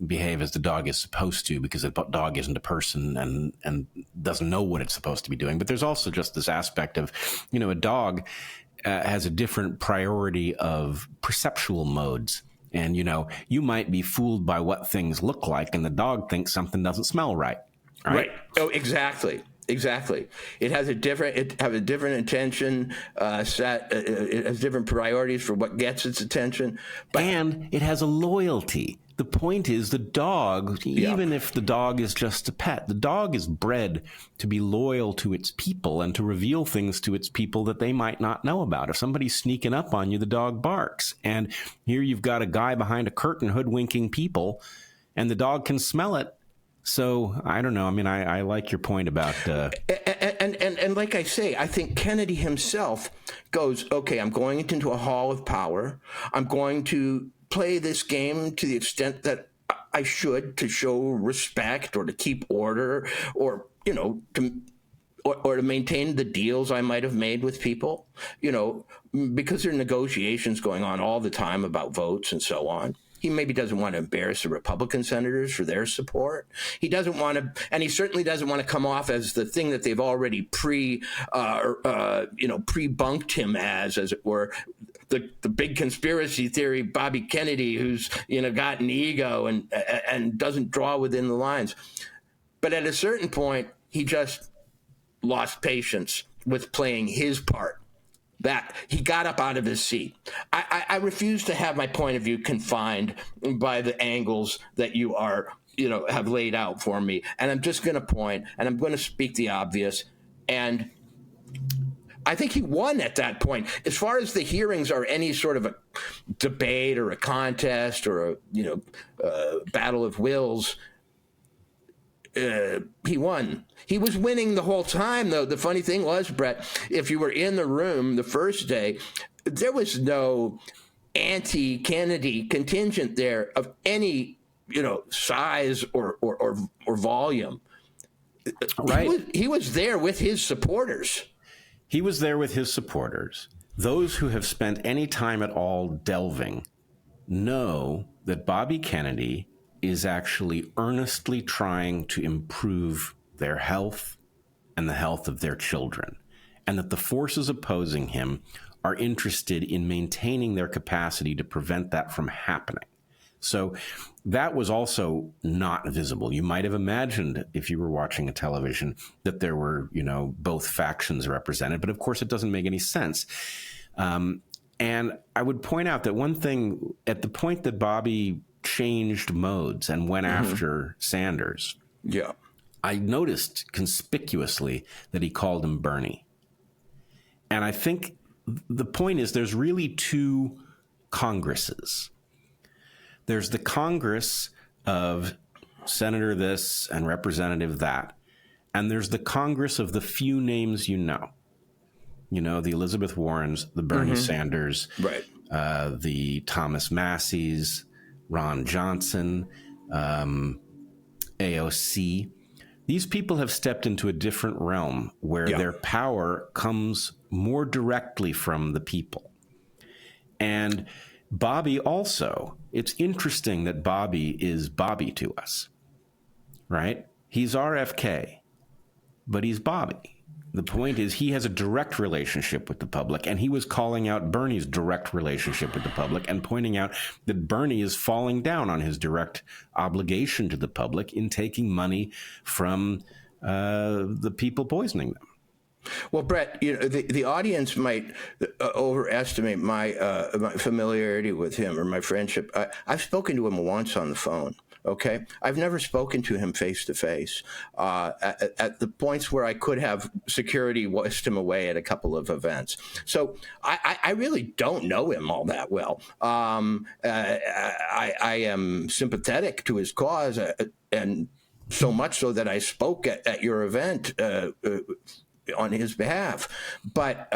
behave as the dog is supposed to, because the dog isn't a person and doesn't know what it's supposed to be doing. But there's also just this aspect of, a dog has a different priority of perceptual modes. And, you might be fooled by what things look like, and the dog thinks something doesn't smell right. Right. Oh, exactly. It has a different attention set. It has different priorities for what gets its attention. And it has a loyalty. The point is the dog, even if the dog is just a pet, the dog is bred to be loyal to its people and to reveal things to its people that they might not know about. If somebody's sneaking up on you, the dog barks. And here you've got a guy behind a curtain hoodwinking people, and the dog can smell it. So I don't know. I mean, I like your point about and like I say, I think Kennedy himself goes, okay, I'm going into a hall of power. I'm going to play this game to the extent that I should, to show respect or to keep order, or to maintain the deals I might have made with people, because there are negotiations going on all the time about votes and so on. He maybe doesn't want to embarrass the Republican senators for their support. He doesn't want to, and he certainly doesn't want to come off as the thing that they've already pre-bunked him as it were, the big conspiracy theory Bobby Kennedy, who's got an ego and doesn't draw within the lines. But at a certain point, he just lost patience with playing his part. That he got up out of his seat. I refuse to have my point of view confined by the angles that you are, have laid out for me. And I'm just going to point, and I'm going to speak the obvious. And I think he won at that point. As far as the hearings are any sort of a debate or a contest or a battle of wills, he won. He was winning the whole time, though. The funny thing was, Brett, if you were in the room the first day, there was no anti-Kennedy contingent there of any, size or volume. Right. He was there with his supporters. He was there with his supporters. Those who have spent any time at all delving know that Bobby Kennedy is actually earnestly trying to improve their health and the health of their children, and that the forces opposing him are interested in maintaining their capacity to prevent that from happening. So that was also not visible. You might have imagined, if you were watching a television, that there were, both factions represented, but of course it doesn't make any sense. And I would point out that one thing, at the point that Bobby changed modes and went after Sanders, I noticed conspicuously that he called him Bernie. And I think the point is there's really two Congresses. There's the Congress of Senator this and Representative that, and there's the Congress of the few names the Elizabeth Warrens, the Bernie Sanders, right, the Thomas Masseys, Ron Johnson, AOC. These people have stepped into a different realm where their power comes more directly from the people. And Bobby also, it's interesting that Bobby is Bobby to us, right? He's RFK, but he's Bobby. The point is he has a direct relationship with the public, and he was calling out Bernie's direct relationship with the public and pointing out that Bernie is falling down on his direct obligation to the public in taking money from the people poisoning them. Well, Brett, the audience might overestimate my familiarity with him or my friendship. I've spoken to him once on the phone. Okay, I've never spoken to him face to face. At the points where I could have security whisked him away at a couple of events. So I really don't know him all that well. I am sympathetic to his cause, and so much so that I spoke at your event on his behalf. But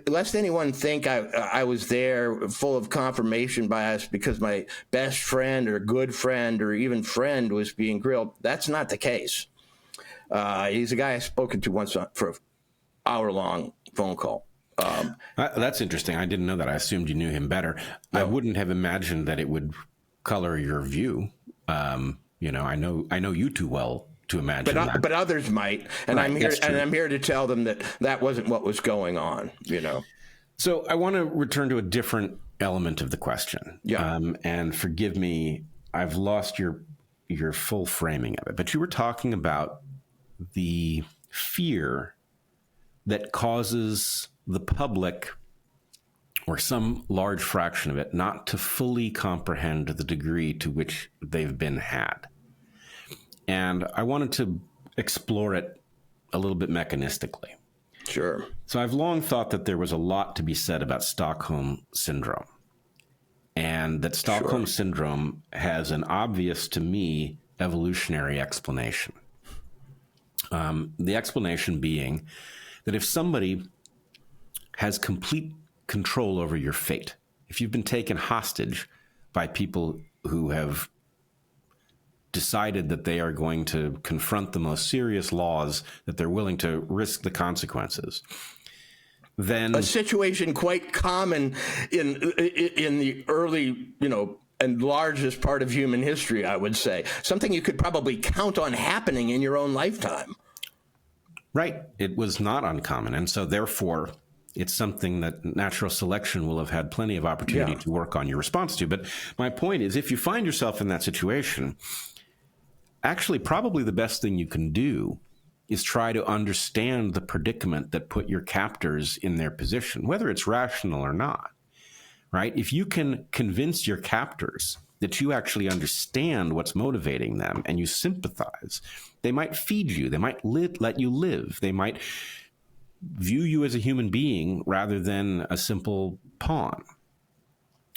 lest anyone think I was there full of confirmation bias because my best friend or good friend or even friend was being grilled. That's not the case. He's a guy I've spoken to once for an hour-long phone call. That's interesting. I didn't know that. I assumed you knew him better. No. I wouldn't have imagined that it would color your view. You know, I know you too well to imagine that. But others might, and right, I'm here to tell them that wasn't what was going on. You know. So I want to return to a different element of the question. Yeah. And forgive me, I've lost your full framing of it. But you were talking about the fear that causes the public, or some large fraction of it, not to fully comprehend the degree to which they've been had. And I wanted to explore it a little bit mechanistically. Sure. So I've long thought that there was a lot to be said about Stockholm Syndrome, and that Stockholm Syndrome has an obvious, to me, evolutionary explanation. The explanation being that if somebody has complete control over your fate, if you've been taken hostage by people who have decided that they are going to confront the most serious laws, that they're willing to risk the consequences, then a situation quite common in the early, and largest part of human history, I would say, something you could probably count on happening in your own lifetime. Right. It was not uncommon. And so therefore, it's something that natural selection will have had plenty of opportunity to work on your response to. But my point is, if you find yourself in that situation, actually, probably the best thing you can do is try to understand the predicament that put your captors in their position, whether it's rational or not, right? If you can convince your captors that you actually understand what's motivating them and you sympathize, they might feed you, they might let you live, they might view you as a human being rather than a simple pawn,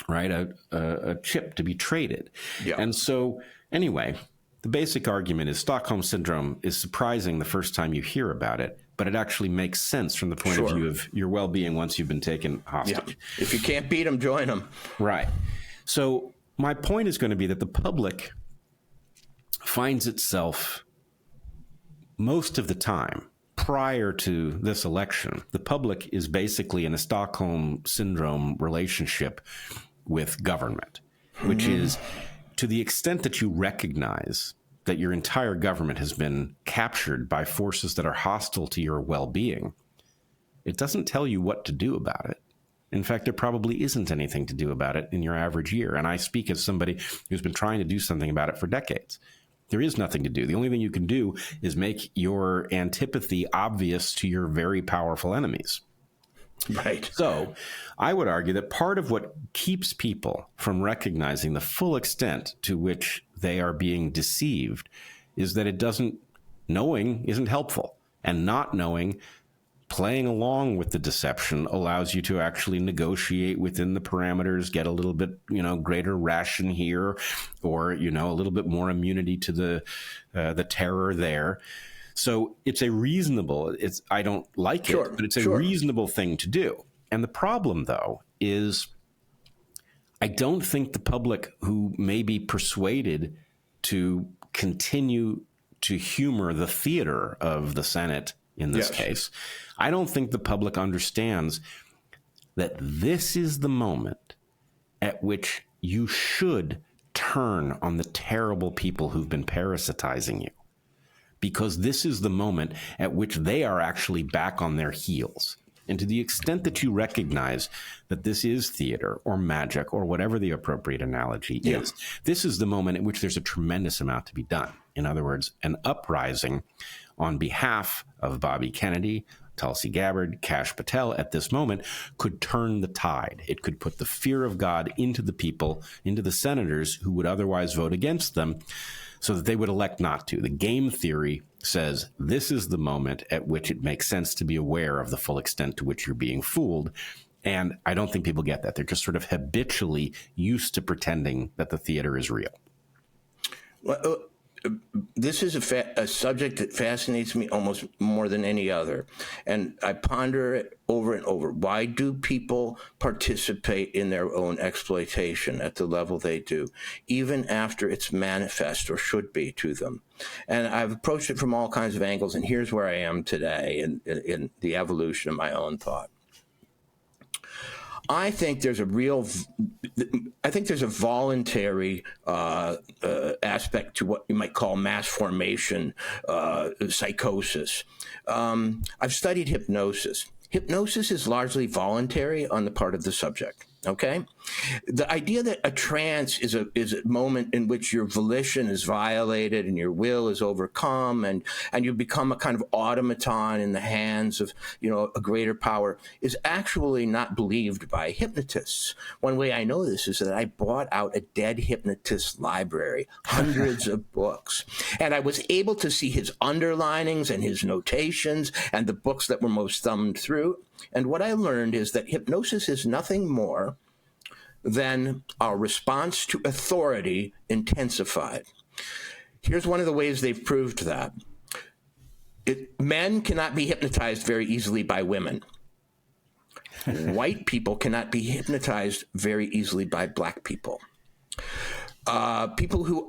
right? A chip to be traded. Yeah. And so anyway, the basic argument is Stockholm Syndrome is surprising the first time you hear about it, but it actually makes sense from the point of view of your well-being once you've been taken hostage. Yeah. If you can't beat them, join them. Right. So my point is going to be that the public finds itself most of the time prior to this election, the public is basically in a Stockholm Syndrome relationship with government, which is to the extent that you recognize that your entire government has been captured by forces that are hostile to your well-being, it doesn't tell you what to do about it. In fact, there probably isn't anything to do about it in your average year. And I speak as somebody who's been trying to do something about it for decades. There is nothing to do. The only thing you can do is make your antipathy obvious to your very powerful enemies. Right. So I would argue that part of what keeps people from recognizing the full extent to which they are being deceived is that knowing isn't helpful, and not knowing, playing along with the deception allows you to actually negotiate within the parameters, get a little bit, greater ration here, or, a little bit more immunity to the terror there. So it's a reasonable, I don't like it, but it's a reasonable thing to do. And the problem, though, is I don't think the public who may be persuaded to continue to humor the theater of the Senate in this case, I don't think the public understands that this is the moment at which you should turn on the terrible people who've been parasitizing you, because this is the moment at which they are actually back on their heels. And to the extent that you recognize that this is theater or magic or whatever the appropriate analogy is, this is the moment at which there's a tremendous amount to be done. In other words, an uprising on behalf of Bobby Kennedy, Tulsi Gabbard, Kash Patel at this moment could turn the tide. It could put the fear of God into the people, into the senators who would otherwise vote against them, so that they would elect not to. The game theory says this is the moment at which it makes sense to be aware of the full extent to which you're being fooled. And I don't think people get that. They're just sort of habitually used to pretending that the theater is real. Well, this is a subject that fascinates me almost more than any other. And I ponder it over and over. Why do people participate in their own exploitation at the level they do, even after it's manifest or should be to them? And I've approached it from all kinds of angles. And here's where I am today in the evolution of my own thought. I think there's a voluntary aspect to what you might call mass formation psychosis. I've studied hypnosis. Hypnosis is largely voluntary on the part of the subject. Okay, the idea that a trance is a moment in which your volition is violated and your will is overcome, and you become a kind of automaton in the hands of a greater power is actually not believed by hypnotists. One way I know this is that I bought out a dead hypnotist library, hundreds of books, and I was able to see his underlinings and his notations and the books that were most thumbed through. And what I learned is that hypnosis is nothing more than our response to authority intensified. Here's one of the ways they've proved that. Men cannot be hypnotized very easily by women. White people cannot be hypnotized very easily by black people. People who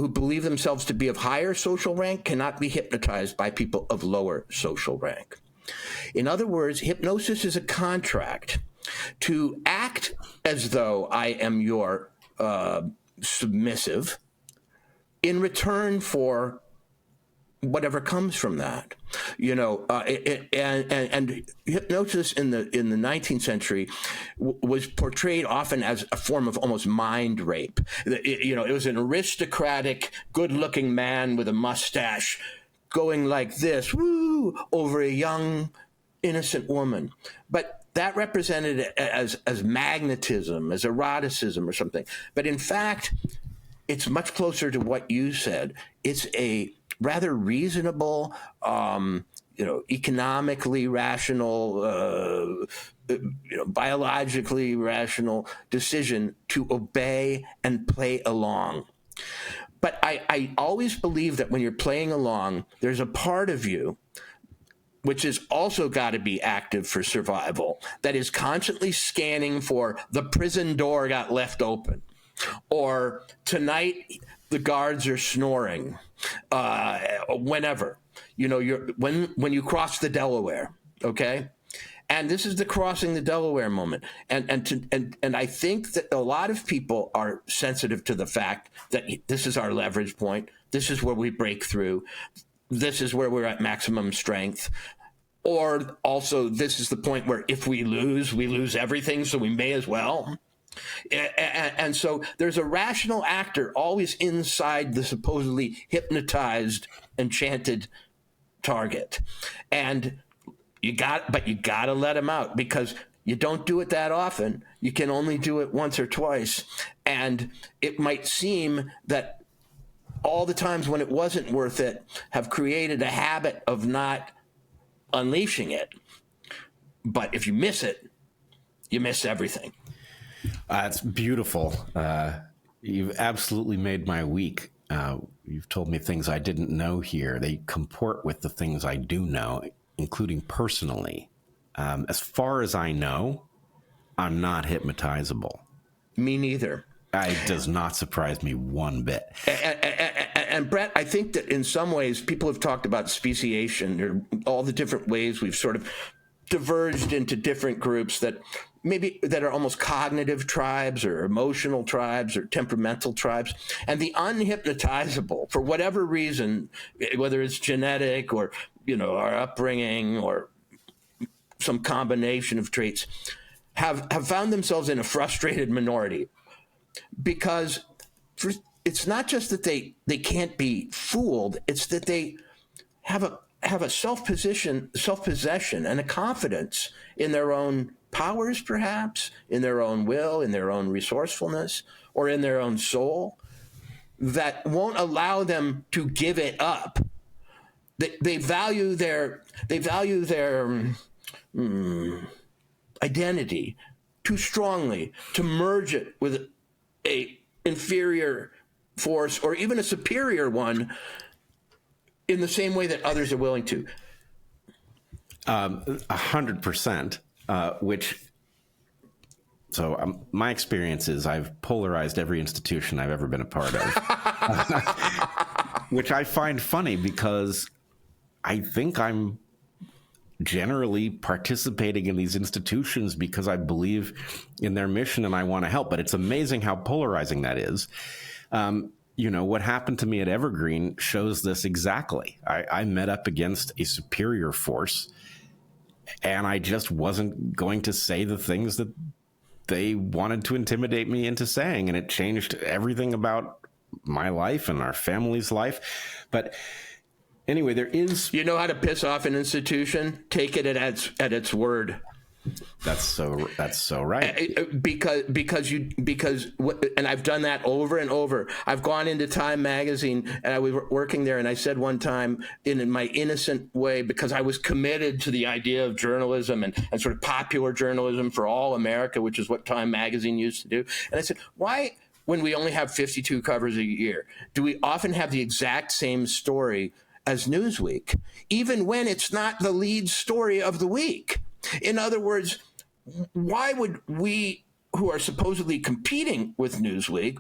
believe themselves to be of higher social rank cannot be hypnotized by people of lower social rank. In other words, hypnosis is a contract to act as though I am your submissive in return for whatever comes from that. And hypnosis in the 19th century was portrayed often as a form of almost mind rape. It was an aristocratic, good-looking man with a mustache going like this, woo, over a young, innocent woman. But that represented it as magnetism, as eroticism or something. But in fact, it's much closer to what you said. It's a rather reasonable, economically rational, biologically rational decision to obey and play along. But I always believe that when you're playing along, there's a part of you which has also got to be active for survival, that is constantly scanning for the prison door got left open, or tonight the guards are snoring, whenever, when you cross the Delaware, okay? And this is the crossing the Delaware moment. And I think that a lot of people are sensitive to the fact that this is our leverage point. This is where we break through. This is where we're at maximum strength. Or also, this is the point where if we lose everything, so we may as well. And so there's a rational actor always inside the supposedly hypnotized, enchanted target. And you got to let him out, because you don't do it that often. You can only do it once or twice. And it might seem that all the times when it wasn't worth it have created a habit of not unleashing it. But if you miss it, you miss everything. It's beautiful. You've absolutely made my week. You've told me things I didn't know here. They comport with the things I do know, including personally. As far as I know, I'm not hypnotizable. Me neither. It does not surprise me one bit. And Brett, I think that in some ways people have talked about speciation, or all the different ways we've sort of diverged into different groups that are almost cognitive tribes or emotional tribes or temperamental tribes. And the unhypnotizable, for whatever reason, whether it's genetic or, our upbringing or some combination of traits, have found themselves in a frustrated minority. Because it's not just that they can't be fooled, it's that they have a self-possession and a confidence in their own powers, perhaps, in their own will, in their own resourcefulness, or in their own soul, that won't allow them to give it up. They value their identity too strongly to merge it with a inferior force or even a superior one in the same way that others are willing to? 100%, my experience is I've polarized every institution I've ever been a part of, which I find funny because I think I'm generally participating in these institutions because I believe in their mission and I want to help. But it's amazing how polarizing that is. What happened to me at Evergreen shows this exactly. I met up against a superior force, and I just wasn't going to say the things that they wanted to intimidate me into saying, and it changed everything about my life and our family's life. But anyway, there is... You know how to piss off an institution? Take it at its word. That's so right. Because and I've done that over and over. I've gone into Time magazine, and I was working there, and I said one time in my innocent way, because I was committed to the idea of journalism and sort of popular journalism for all America, which is what Time magazine used to do. And I said, why, when we only have 52 covers a year, do we often have the exact same story as Newsweek, even when it's not the lead story of the week? In other words, why would we, who are supposedly competing with Newsweek,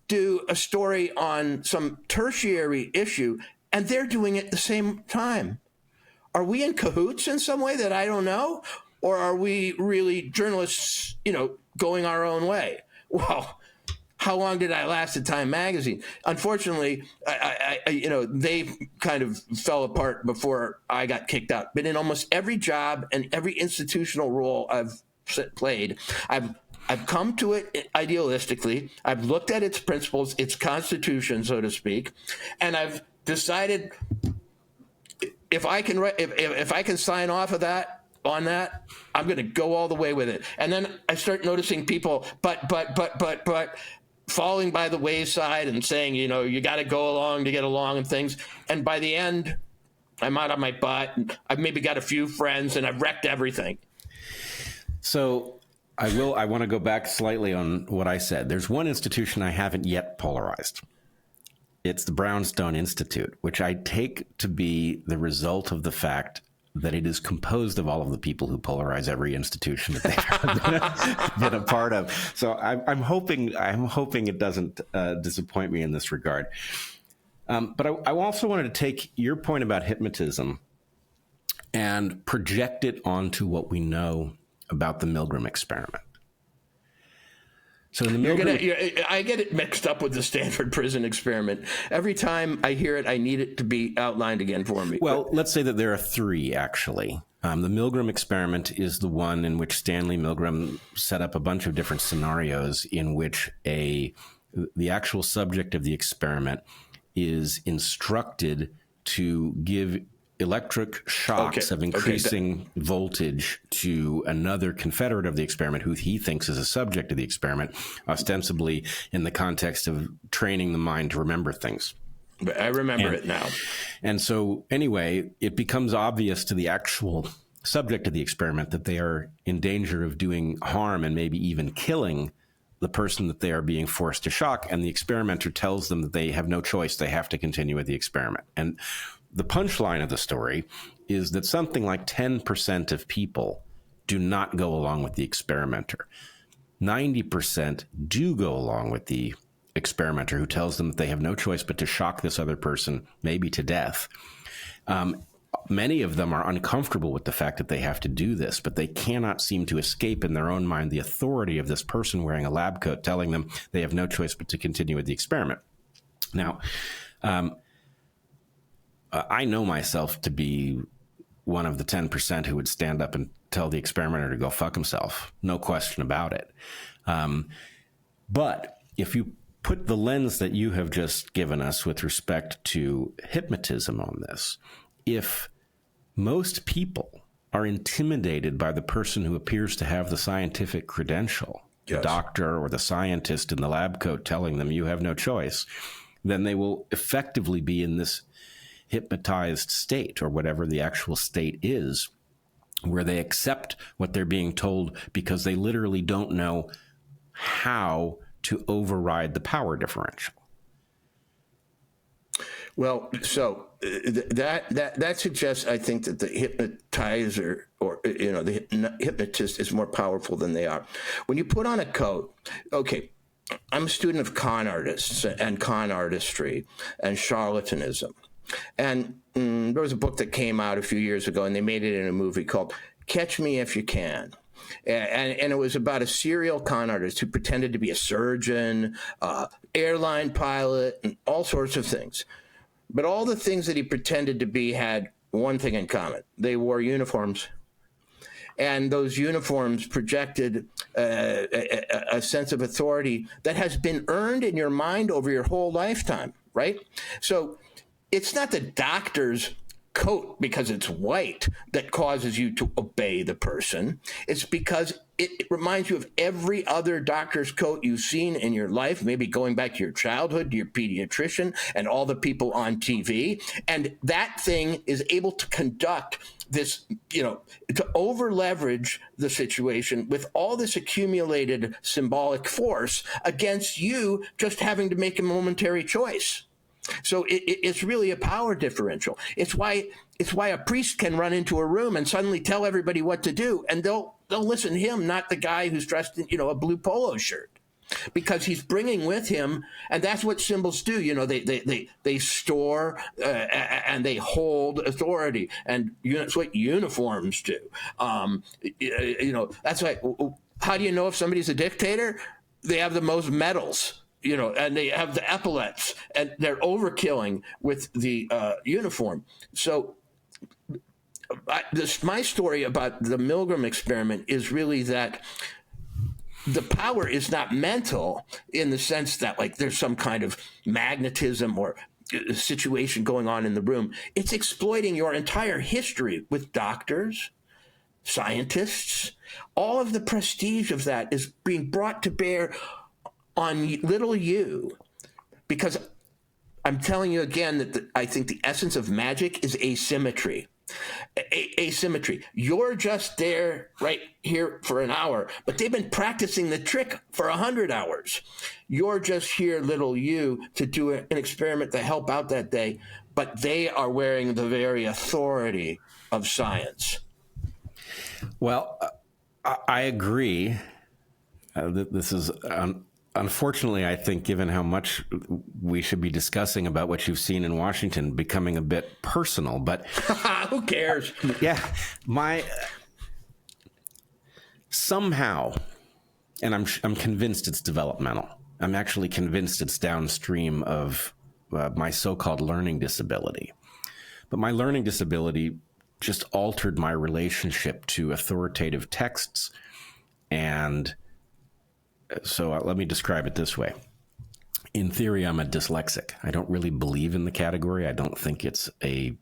do a story on some tertiary issue, and they're doing it at the same time? Are we in cahoots in some way that I don't know? Or are we really journalists, going our own way? Well, how long did I last at Time magazine? Unfortunately, they kind of fell apart before I got kicked out. But in almost every job and every institutional role I've played, I've come to it idealistically. I've looked at its principles, its constitution, so to speak, and I've decided if I can sign off of that, on that, I'm going to go all the way with it. And then I start noticing people, but falling by the wayside and saying, you got to go along to get along and things. And by the end, I'm out on my butt. And I've maybe got a few friends, and I've wrecked everything. So I want to go back slightly on what I said. There's one institution I haven't yet polarized. It's the Brownstone Institute, which I take to be the result of the fact that it is composed of all of the people who polarize every institution that they've been a part of. So I'm hoping it doesn't disappoint me in this regard. But I also wanted to take your point about hypnotism and project it onto what we know about the Milgram experiment. So in the I get it mixed up with the Stanford prison experiment. Every time I hear it, I need it to be outlined again for me. Well, let's say that there are three, actually. The Milgram experiment is the one in which Stanley Milgram set up a bunch of different scenarios in which the actual subject of the experiment is instructed to give electric shocks of increasing voltage to another confederate of the experiment who he thinks is a subject of the experiment, ostensibly in the context of training the mind to remember things. I remember it now. And so anyway, it becomes obvious to the actual subject of the experiment that they are in danger of doing harm and maybe even killing the person that they are being forced to shock. And the experimenter tells them that they have no choice. They have to continue with the experiment. And the punchline of the story is that something like 10% of people do not go along with the experimenter. 90% do go along with the experimenter who tells them that they have no choice but to shock this other person, maybe to death. Many of them are uncomfortable with the fact that they have to do this, but they cannot seem to escape in their own mind the authority of this person wearing a lab coat telling them they have no choice but to continue with the experiment. Now, I know myself to be one of the 10% who would stand up and tell the experimenter to go fuck himself. No question about it. But if you put the lens that you have just given us with respect to hypnotism on this, if most people are intimidated by the person who appears to have the scientific credential, the doctor or the scientist in the lab coat telling them you have no choice, then they will effectively be in this hypnotized state, or whatever the actual state is, where they accept what they're being told because they literally don't know how to override the power differential. Well, so that suggests, I think, that the hypnotizer or the hypnotist is more powerful than they are. When you put on a coat, okay, I'm a student of con artists and con artistry and charlatanism, and there was a book that came out a few years ago, and they made it in a movie called "Catch Me If You Can." And it was about a serial con artist who pretended to be a surgeon, airline pilot, and all sorts of things. But all the things that he pretended to be had one thing in common. They wore uniforms. And those uniforms projected a sense of authority that has been earned in your mind over your whole lifetime, right? So it's not the doctor's coat because it's white that causes you to obey the person. It's because it reminds you of every other doctor's coat you've seen in your life, maybe going back to your childhood, to your pediatrician, and all the people on TV. And that thing is able to conduct this, to over leverage the situation with all this accumulated symbolic force against you just having to make a momentary choice. So it's really a power differential. It's why a priest can run into a room and suddenly tell everybody what to do, and they'll listen to him, not the guy who's dressed in a blue polo shirt, because he's bringing with him, and that's what symbols do. They store and they hold authority, and that's what uniforms do. That's why. How do you know if somebody's a dictator? They have the most medals. And they have the epaulets, and they're overkilling with the uniform. So my story about the Milgram experiment is really that the power is not mental in the sense that, like, there's some kind of magnetism or situation going on in the room. It's exploiting your entire history with doctors, scientists. All of the prestige of that is being brought to bear on little you, because I'm telling you again that I think the essence of magic is asymmetry. Asymmetry. You're just there right here for an hour, but they've been practicing the trick for 100 hours. You're just here, little you, to do an experiment to help out that day, but they are wearing the very authority of science. Well, I agree. This is unfortunately, I think, given how much we should be discussing about what you've seen in Washington, becoming a bit personal, but who cares? Yeah, somehow, and I'm convinced it's developmental. I'm actually convinced it's downstream of my so-called learning disability. But my learning disability just altered my relationship to authoritative texts. And so let me describe it this way. In theory, I'm a dyslexic. I don't really believe in the category. I don't think it's a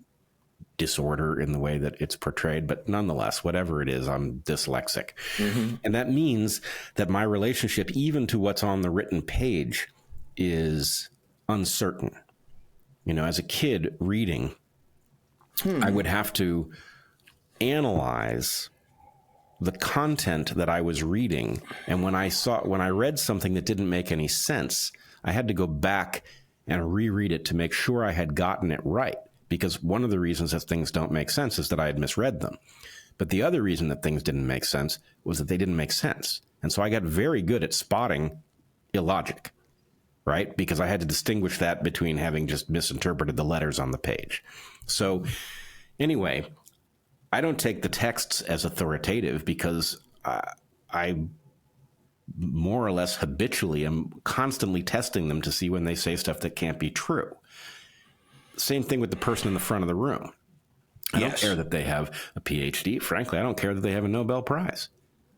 disorder in the way that it's portrayed, but nonetheless, whatever it is, I'm dyslexic. Mm-hmm. And that means that my relationship, even to what's on the written page, is uncertain. As a kid reading, I would have to analyze the content that I was reading. And when I read something that didn't make any sense, I had to go back and reread it to make sure I had gotten it right. Because one of the reasons that things don't make sense is that I had misread them. But the other reason that things didn't make sense was that they didn't make sense. And so I got very good at spotting illogic, right? Because I had to distinguish that between having just misinterpreted the letters on the page. So anyway, I don't take the texts as authoritative because I more or less habitually am constantly testing them to see when they say stuff that can't be true. Same thing with the person in the front of the room. I don't care that they have a PhD. Frankly, I don't care that they have a Nobel Prize.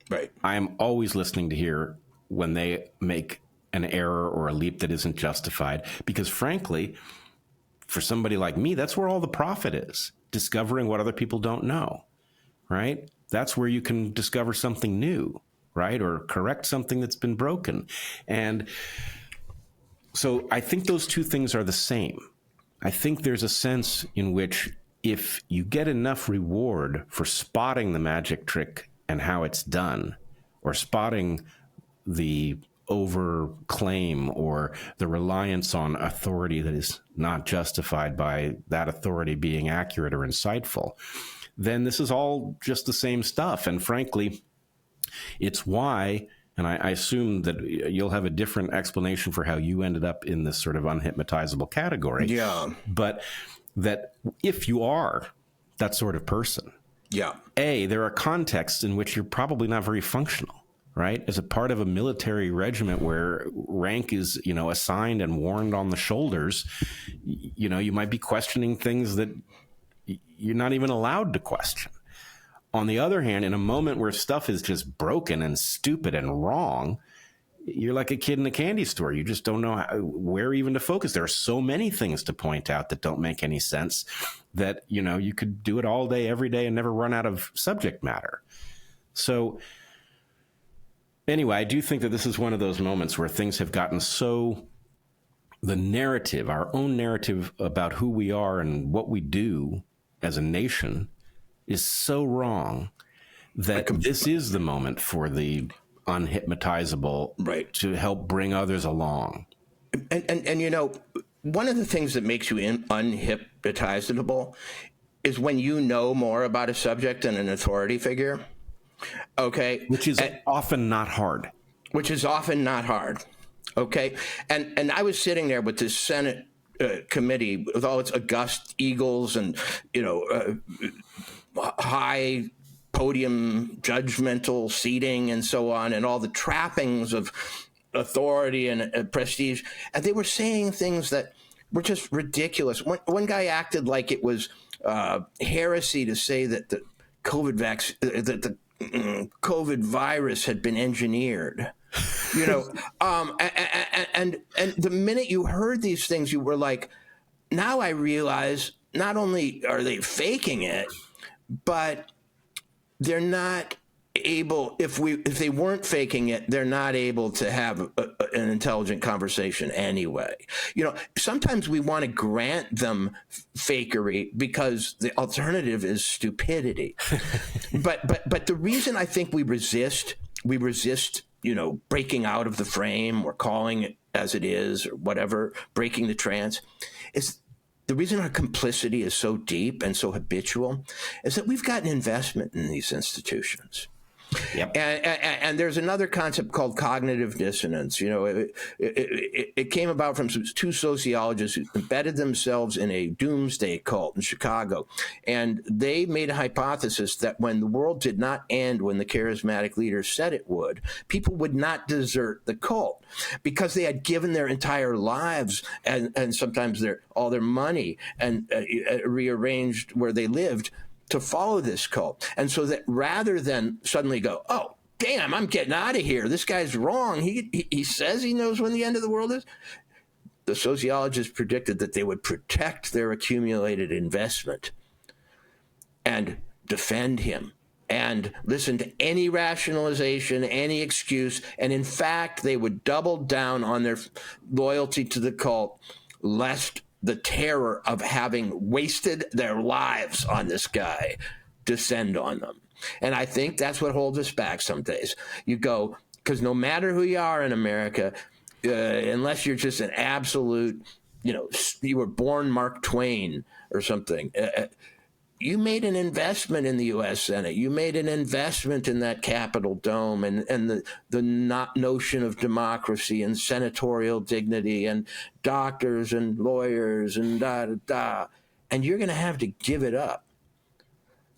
Right. I am always listening to hear when they make an error or a leap that isn't justified, because frankly, for somebody like me, that's where all the profit is. Discovering what other people don't know, right? That's where you can discover something new, right? Or correct something that's been broken. And so I think those two things are the same. I think there's a sense in which if you get enough reward for spotting the magic trick and how it's done, or spotting the overclaim or the reliance on authority that is not justified by that authority being accurate or insightful, then this is all just the same stuff. And frankly, it's why, and I assume that you'll have a different explanation for how you ended up in this sort of unhypnotizable category. Yeah. But that if you are that sort of person, yeah, there are contexts in which you're probably not very functional. Right? As a part of a military regiment where rank is, assigned and worn on the shoulders, you might be questioning things that you're not even allowed to question. On the other hand, in a moment where stuff is just broken and stupid and wrong, you're like a kid in a candy store. You just don't know where even to focus. There are so many things to point out that don't make any sense that, you could do it all day, every day, and never run out of subject matter. So anyway, I do think that this is one of those moments where things have gotten so, the narrative, our own narrative about who we are and what we do as a nation is so wrong that this is the moment for the unhypnotizable, right, to help bring others along. And one of the things that makes you unhypnotizable is when you know more about a subject than an authority figure. Okay. Which is often not hard. Okay. And I was sitting there with this Senate committee with all its august eagles and, high podium judgmental seating and so on, and all the trappings of authority and prestige. And they were saying things that were just ridiculous. One guy acted like it was heresy to say that the COVID virus had been engineered, and the minute you heard these things, you were like, now I realize not only are they faking it, but they're not able, if they weren't faking it, they're not able to have an intelligent conversation anyway. Sometimes we want to grant them fakery because the alternative is stupidity. but the reason I think we resist, breaking out of the frame or calling it as it is or whatever, breaking the trance, is the reason our complicity is so deep and so habitual is that we've got an investment in these institutions. Yep. And there's another concept called cognitive dissonance. It came about from two sociologists who embedded themselves in a doomsday cult in Chicago. And they made a hypothesis that when the world did not end when the charismatic leader said it would, people would not desert the cult because they had given their entire lives and sometimes all their money and rearranged where they lived to follow this cult. And so that rather than suddenly go, oh, damn, I'm getting out of here, this guy's wrong, he says he knows when the end of the world is, the sociologists predicted that they would protect their accumulated investment and defend him and listen to any rationalization, any excuse. And in fact, they would double down on their loyalty to the cult, lest the terror of having wasted their lives on this guy descend on them. And I think that's what holds us back some days. You go, because no matter who you are in America, unless you're just an absolute, you were born Mark Twain or something, you made an investment in the U.S. Senate. You made an investment in that Capitol dome and the notion of democracy and senatorial dignity and doctors and lawyers and da-da-da. And you're going to have to give it up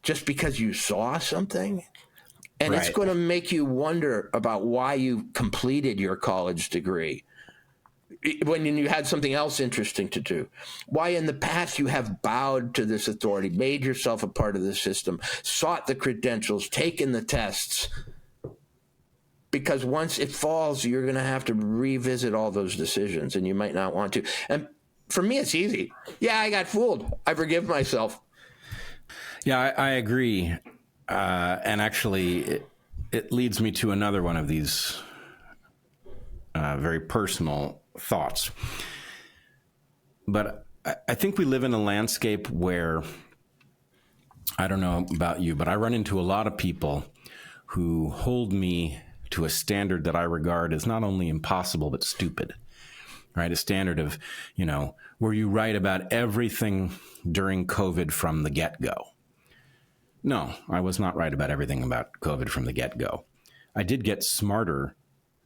just because you saw something. And right. It's going to make you wonder about why you completed your college degree when you had something else interesting to do, why in the past you have bowed to this authority, made yourself a part of the system, sought the credentials, taken the tests, because once it falls, you're going to have to revisit all those decisions and you might not want to. And for me, it's easy. Yeah, I got fooled. I forgive myself. Yeah, I agree. And actually, it leads me to another one of these very personal thoughts. But I think we live in a landscape where, I don't know about you, but I run into a lot of people who hold me to a standard that I regard as not only impossible, but stupid, right? A standard of, were you right about everything during COVID from the get-go? No, I was not right about everything about COVID from the get-go. I did get smarter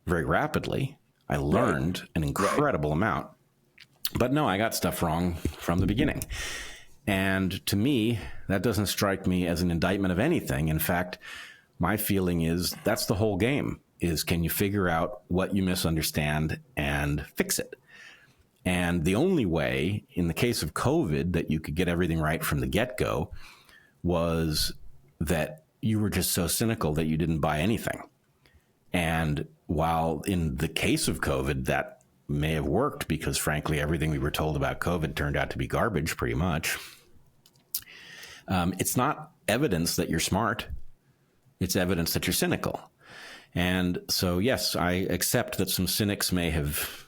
very rapidly. I learned an incredible amount. But no, I got stuff wrong from the beginning. And to me, that doesn't strike me as an indictment of anything. In fact, my feeling is that's the whole game, is can you figure out what you misunderstand and fix it? And the only way, in the case of COVID, that you could get everything right from the get-go was that you were just so cynical that you didn't buy anything. And while in the case of COVID, that may have worked because, frankly, everything we were told about COVID turned out to be garbage pretty much, it's not evidence that you're smart. It's evidence that you're cynical. And so, yes, I accept that some cynics may have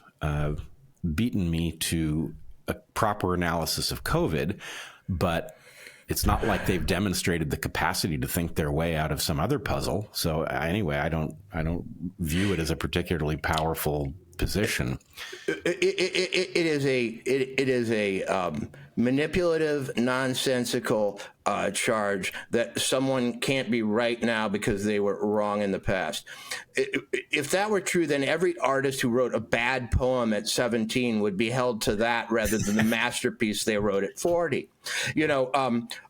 beaten me to a proper analysis of COVID, but it's not like they've demonstrated the capacity to think their way out of some other puzzle. So anyway, I don't view it as a particularly powerful position. It is a manipulative, nonsensical charge that someone can't be right now because they were wrong in the past. If that were true, then every artist who wrote a bad poem at 17 would be held to that rather than the masterpiece they wrote at 40.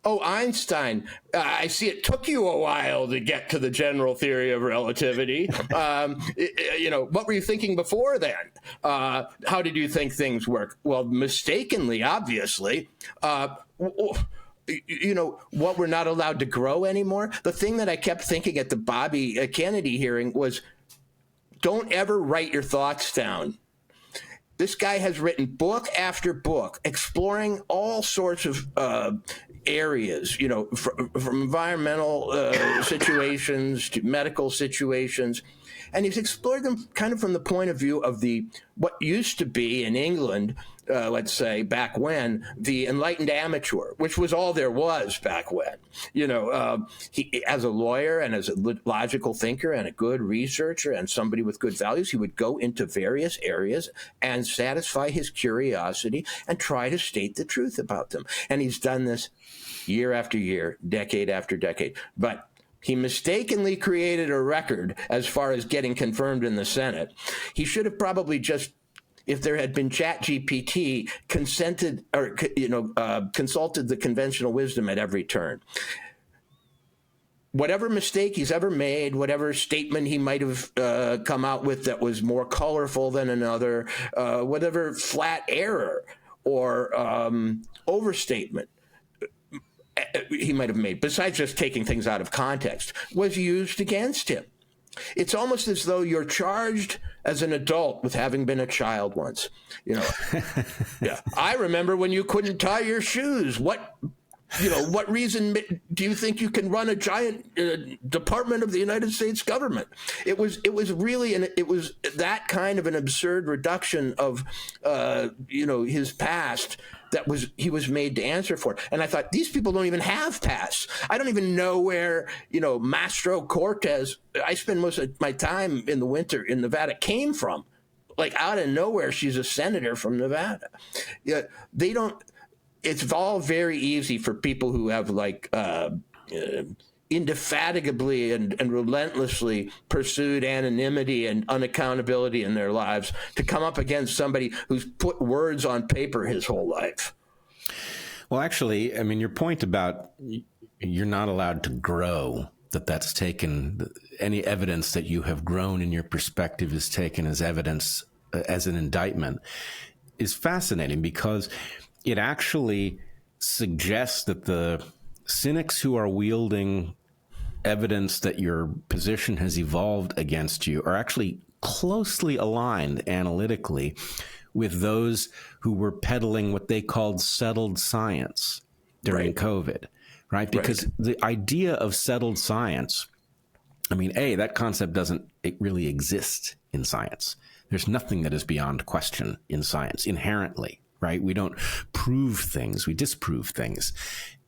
Einstein, I see it took you a while to get to the general theory of relativity. What were you thinking before then? How did you think things work? Well, mistakenly, obviously. What, we're not allowed to grow anymore? The thing that I kept thinking at the Bobby Kennedy hearing was, don't ever write your thoughts down. This guy has written book after book exploring all sorts of areas, from environmental situations to medical situations. And he's explored them kind of from the point of view of what used to be in England, let's say back when, the enlightened amateur, which was all there was back when. He, as a lawyer and as a logical thinker and a good researcher and somebody with good values, he would go into various areas and satisfy his curiosity and try to state the truth about them. And he's done this year after year, decade after decade. But he mistakenly created a record as far as getting confirmed in the Senate. He should have probably just, if there had been ChatGPT, consulted the conventional wisdom at every turn. Whatever mistake he's ever made, whatever statement he might have come out with that was more colorful than another, whatever flat error or overstatement he might have made, besides just taking things out of context, was used against him. It's almost as though you're charged as an adult with having been a child once. Yeah. I remember when you couldn't tie your shoes. What reason do you think you can run a giant department of the United States government? It was really, it was that kind of an absurd reduction of, his past that he was made to answer for. And I thought, these people don't even have pasts. I don't even know where, Mastro Cortez, I spend most of my time in the winter in Nevada, came from. Like out of nowhere, she's a senator from Nevada. Yeah, they don't. It's all very easy for people who have indefatigably and relentlessly pursued anonymity and unaccountability in their lives to come up against somebody who's put words on paper his whole life. Well, actually, I mean, your point about you're not allowed to grow, that's taken, any evidence that you have grown in your perspective is taken as evidence, as an indictment, is fascinating because it actually suggests that the cynics who are wielding evidence that your position has evolved against you are actually closely aligned analytically with those who were peddling what they called settled science during COVID, right? Because the idea of settled science, I mean, that concept doesn't really exist in science. There's nothing that is beyond question in science inherently, right? We don't prove things, we disprove things.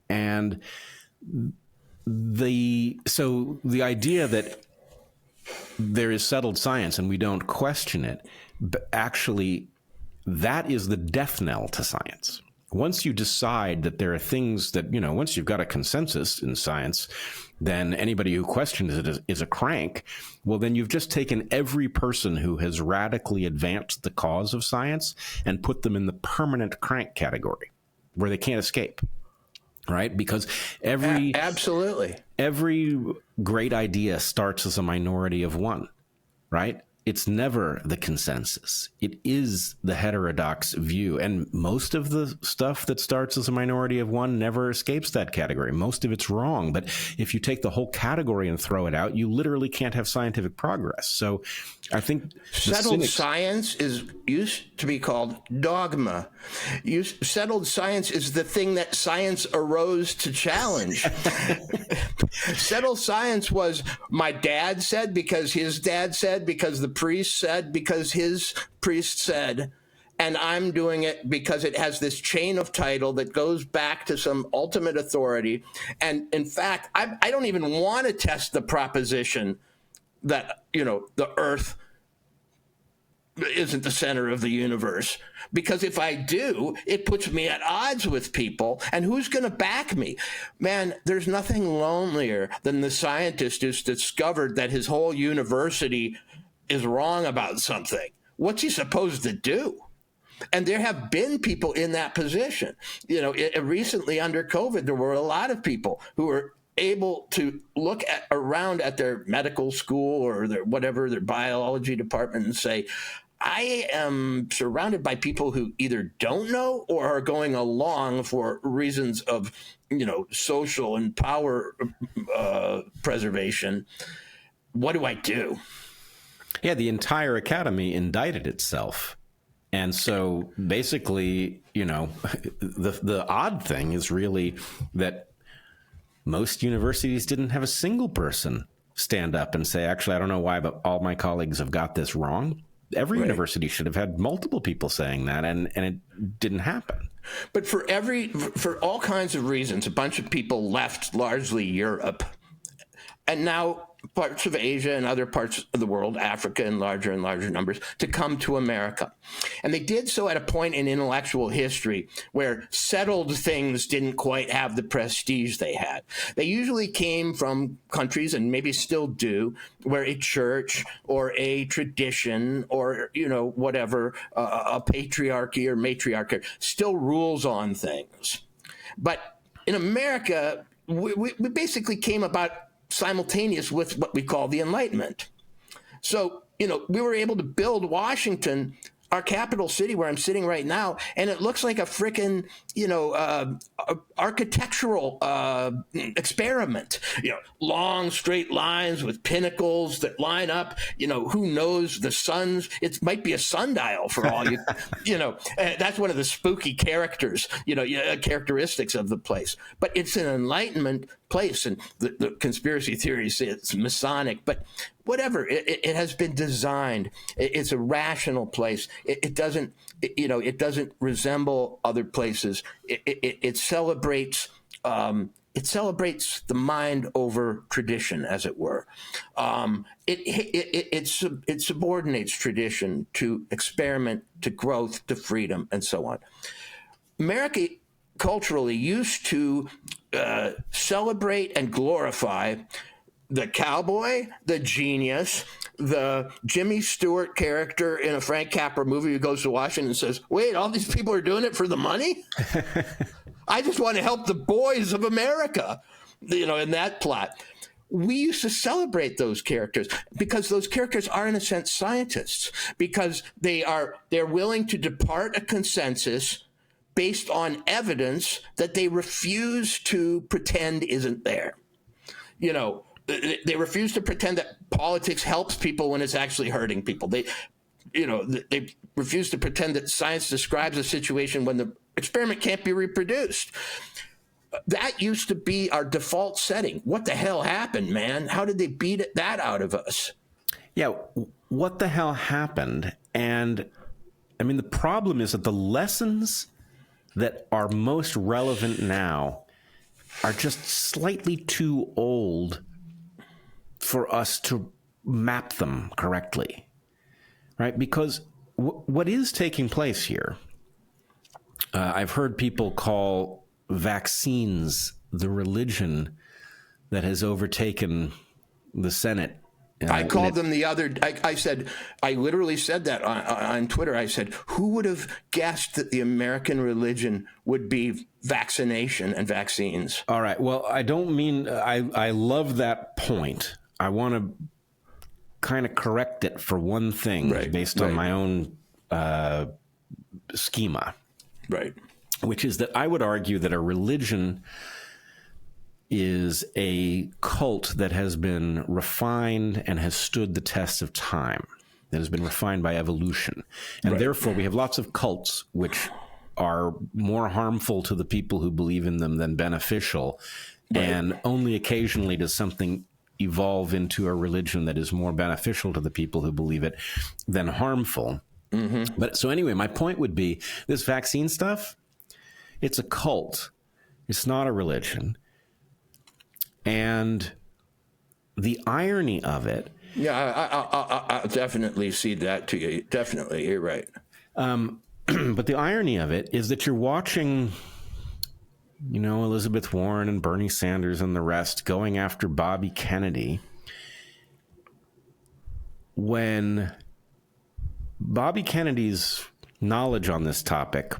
And the idea that there is settled science and we don't question it, but actually that is the death knell to science. Once you decide that there are things that, once you've got a consensus in science, then anybody who questions it is a crank. Well, then you've just taken every person who has radically advanced the cause of science and put them in the permanent crank category where they can't escape. Right? Because absolutely every great idea starts as a minority of one, right? It's never the consensus. It is the heterodox view. And most of the stuff that starts as a minority of one never escapes that category. Most of it's wrong. But if you take the whole category and throw it out, you literally can't have scientific progress. So I think settled science used to be called dogma. Settled science is the thing that science arose to challenge. Settled science was my dad said, because his dad said, because the priest said, because his priest said, and I'm doing it because it has this chain of title that goes back to some ultimate authority. And in fact, I don't even want to test the proposition that, the earth isn't the center of the universe, because if I do, it puts me at odds with people, and who's going to back me? Man, there's nothing lonelier than the scientist who's discovered that his whole university is wrong about something. What's he supposed to do? And there have been people in that position. Recently under COVID, there were a lot of people who were able to look around at their medical school or their biology department and say, I am surrounded by people who either don't know or are going along for reasons of, social and power preservation. What do I do? Yeah, the entire academy indicted itself. And so basically, the odd thing is really that most universities didn't have a single person stand up and say, actually, I don't know why, but all my colleagues have got this wrong. Every university should have had multiple people saying that, and it didn't happen. But for all kinds of reasons, a bunch of people left largely Europe, and now parts of Asia and other parts of the world, Africa in larger and larger numbers, to come to America. And they did so at a point in intellectual history where settled things didn't quite have the prestige they had. They usually came from countries, and maybe still do, where a church or a tradition or, whatever, a patriarchy or matriarchy still rules on things. But in America, we basically came about simultaneous with what we call the Enlightenment. So, we were able to build Washington, our capital city where I'm sitting right now, and it looks like a frickin', architectural experiment. Long straight lines with pinnacles that line up. Who knows, the suns? It might be a sundial for all you. That's one of the spooky characteristics of the place. But it's an Enlightenment place, and the conspiracy theories say it's Masonic, but whatever, it has been designed. It's a rational place. It doesn't resemble other places. It celebrates the mind over tradition, as it were. It subordinates tradition to experiment, to growth, to freedom, and so on. America culturally used to celebrate and glorify the cowboy, the genius, the Jimmy Stewart character in a Frank Capra movie who goes to Washington and says, wait, all these people are doing it for the money? I just want to help the boys of America, in that plot. We used to celebrate those characters because those characters are, in a sense, scientists, because they're willing to depart a consensus based on evidence that they refuse to pretend isn't there. They refuse to pretend that politics helps people when it's actually hurting people. They refuse to pretend that science describes a situation when the experiment can't be reproduced. That used to be our default setting. What the hell happened, man? How did they beat that out of us? Yeah, what the hell happened? And I mean, the problem is that the lessons that are most relevant now are just slightly too old for us to map them correctly, right? Because what is taking place here, I've heard people call vaccines the religion that has overtaken the Senate. I called them I said, I literally said that on Twitter. I said, who would have guessed that the American religion would be vaccination and vaccines? All right. Well, I don't mean, I love that point. I want to kind of correct it for one thing based on my own schema. Right. Which is that I would argue that a religion is a cult that has been refined and has stood the test of time, that has been refined by evolution. And therefore, we have lots of cults which are more harmful to the people who believe in them than beneficial. And only occasionally does something evolve into a religion that is more beneficial to the people who believe it than harmful. Mm-hmm. But so anyway, my point would be this vaccine stuff, it's a cult. It's not a religion. And the irony of it. Yeah, I'll definitely see that to you. Definitely, you're right. But the irony of it is that you're watching, Elizabeth Warren and Bernie Sanders and the rest going after Bobby Kennedy when Bobby Kennedy's knowledge on this topic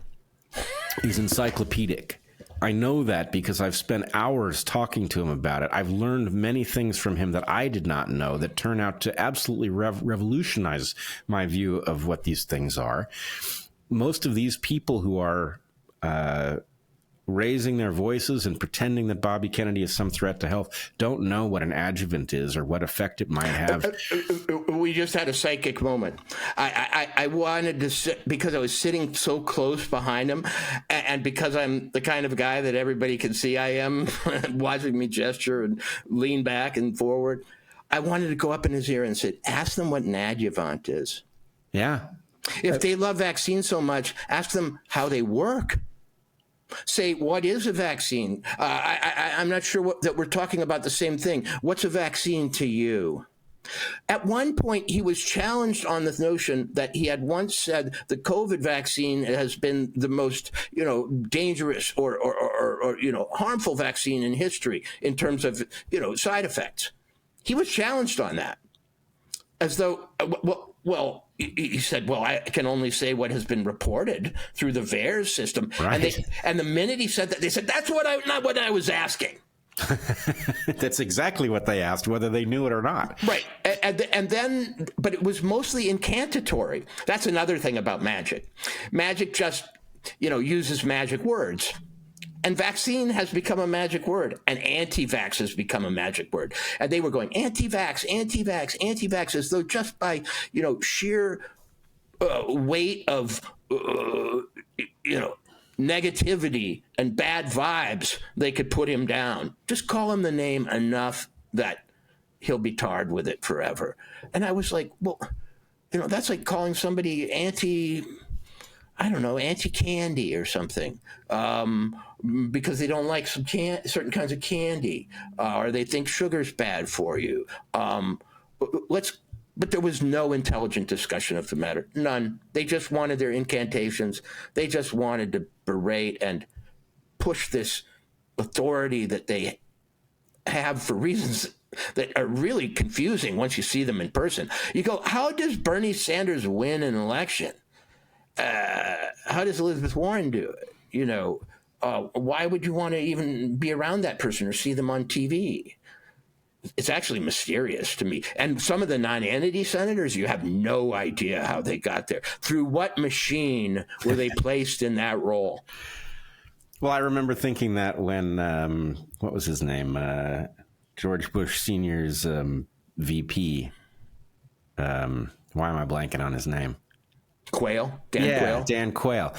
is encyclopedic. I know that because I've spent hours talking to him about it. I've learned many things from him that I did not know that turn out to absolutely revolutionize my view of what these things are. Most of these people who are raising their voices and pretending that Bobby Kennedy is some threat to health don't know what an adjuvant is or what effect it might have. We just had a psychic moment. I wanted to sit because I was sitting so close behind him, and because I'm the kind of guy that everybody can see I am, watching me gesture and lean back and forward. I wanted to go up in his ear and say, ask them what an adjuvant is. Yeah. If they love vaccines so much, ask them how they work. Say, what is a vaccine? I'm not sure that we're talking about the same thing. What's a vaccine to you? At one point, he was challenged on the notion that he had once said the COVID vaccine has been the most, dangerous or harmful vaccine in history in terms of, side effects. He was challenged on that as though, well, he said, well, I can only say what has been reported through the VAERS system. Right. And the minute he said that, they said, that's not what I was asking. That's exactly what they asked, whether they knew it or not. Right. And then, but it was mostly incantatory. That's another thing about magic. Magic just, uses magic words. And vaccine has become a magic word, and anti-vax has become a magic word. And they were going anti-vax, anti-vax, anti-vax, as though just by, sheer weight of, negativity and bad vibes, they could put him down. Just call him the name enough that he'll be tarred with it forever. And I was like, well, that's like calling somebody anti-candy or something, because they don't like certain kinds of candy, or they think sugar's bad for you. But there was no intelligent discussion of the matter. None. They just wanted their incantations. They just wanted to berate and push this authority that they have for reasons that are really confusing once you see them in person. You go, how does Bernie Sanders win an election? How does Elizabeth Warren do it? Why would you want to even be around that person or see them on TV? It's actually mysterious to me. And some of the non-entity senators, you have no idea how they got there. Through what machine were they placed in that role? Well, I remember thinking that when, what was his name? George Bush Sr.'s VP. Why am I blanking on his name? Quayle? Dan Quayle.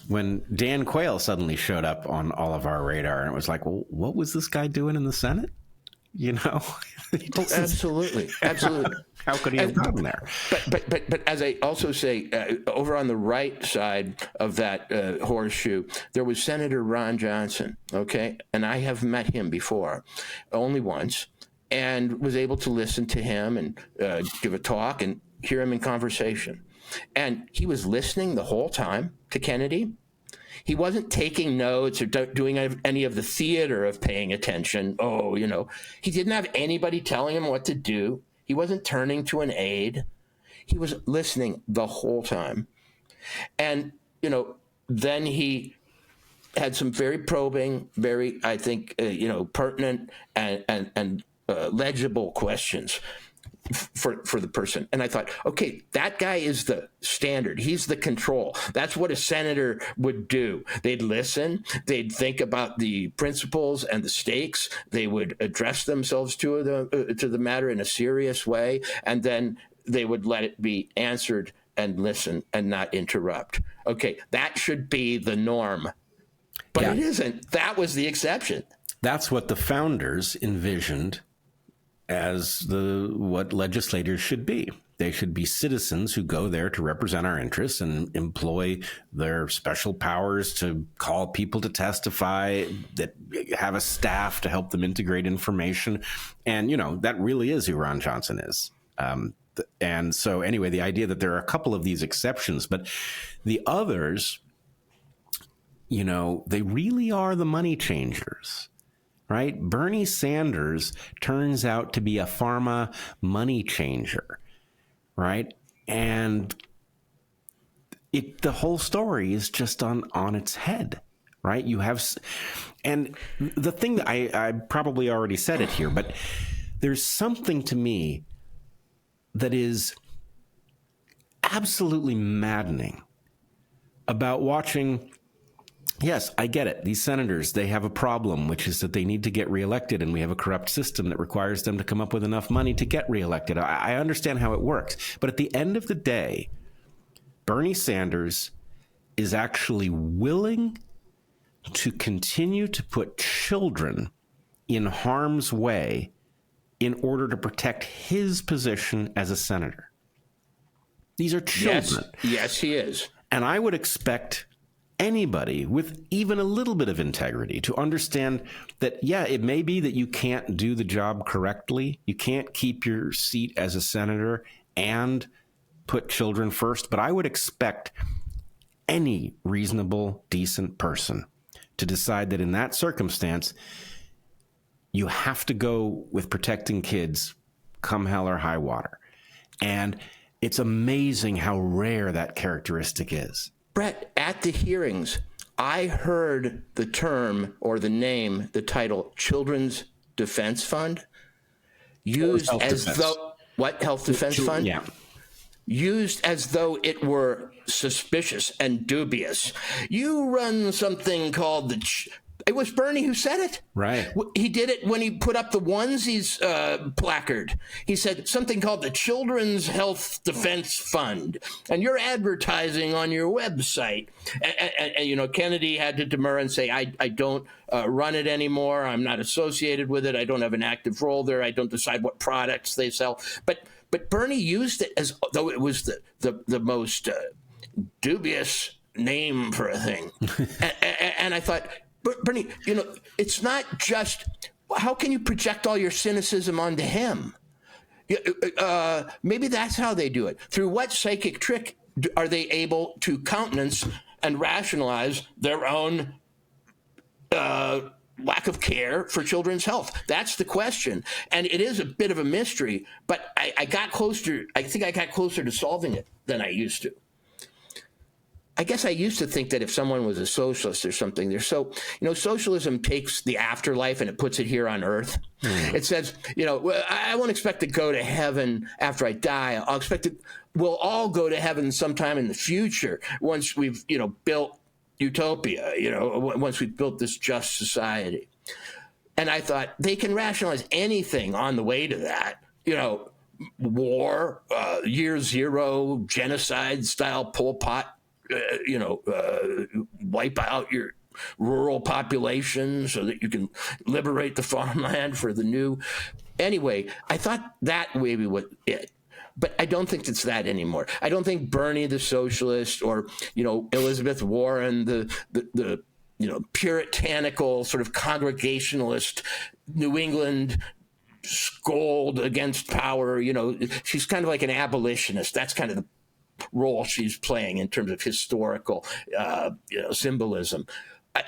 When Dan Quayle suddenly showed up on all of our radar, and it was like, well, what was this guy doing in the Senate? Absolutely. How could he have gotten there? But as I also say, over on the right side of that horseshoe, there was Senator Ron Johnson, okay? And I have met him before, only once. and was able to listen to him and give a talk and hear him in conversation. And he was listening the whole time to Kennedy. He wasn't taking notes or doing any of the theater of paying attention. He didn't have anybody telling him what to do. He wasn't turning to an aide. He was listening the whole time. And, then he had some very probing, very, I think, pertinent and legible questions for the person. And I thought, okay, that guy is the standard. He's the control. That's what a senator would do. They'd listen. They'd think about the principles and the stakes. They would address themselves to the matter in a serious way. And then they would let it be answered and listen and not interrupt. Okay, that should be the norm. But it isn't. That was the exception. That's what the founders envisioned as what legislators should be. They should be citizens who go there to represent our interests and employ their special powers to call people to testify, that have a staff to help them integrate information. And, that really is who Ron Johnson is. And so anyway, the idea that there are a couple of these exceptions, but the others, they really are the money changers, right? Bernie Sanders turns out to be a pharma money changer, right? And the whole story is just on its head, right? And the thing that I probably already said it here, but there's something to me that is absolutely maddening about watching. Yes, I get it. These senators, they have a problem, which is that they need to get reelected, and we have a corrupt system that requires them to come up with enough money to get reelected. I understand how it works. But at the end of the day, Bernie Sanders is actually willing to continue to put children in harm's way in order to protect his position as a senator. These are children. Yes, he is. And I would expect anybody with even a little bit of integrity to understand that, it may be that you can't do the job correctly. You can't keep your seat as a senator and put children first. But I would expect any reasonable, decent person to decide that in that circumstance, you have to go with protecting kids come hell or high water. And it's amazing how rare that characteristic is. Brett, at the hearings, I heard the term or the name, the title, Children's Defense Fund, used as though, what, Health Defense Fund? Yeah. Used as though it were suspicious and dubious. You run something called it was Bernie who said it. Right. He did it when he put up the onesies placard. He said something called the Children's Health Defense Fund, and you're advertising on your website. And Kennedy had to demur and say, I don't run it anymore. I'm not associated with it. I don't have an active role there. I don't decide what products they sell. But Bernie used it as though it was the most dubious name for a thing. And I thought, Bernie, it's not just, how can you project all your cynicism onto him? Maybe that's how they do it. Through what psychic trick are they able to countenance and rationalize their own lack of care for children's health? That's the question. And it is a bit of a mystery, but I think I got closer to solving it than I used to. I guess I used to think that if someone was a socialist or something, they're so, socialism takes the afterlife and it puts it here on earth. It says, I won't expect to go to heaven after I die. I'll expect we'll all go to heaven sometime in the future once we've, built utopia, once we've built this just society. And I thought they can rationalize anything on the way to that, war, year zero, genocide style Pol Pot, wipe out your rural population so that you can liberate the farmland for the new. Anyway, I thought that maybe was it. But I don't think it's that anymore. I don't think Bernie the socialist or, Elizabeth Warren, the puritanical sort of congregationalist New England scold against power. She's kind of like an abolitionist. That's kind of the role she's playing in terms of historical symbolism.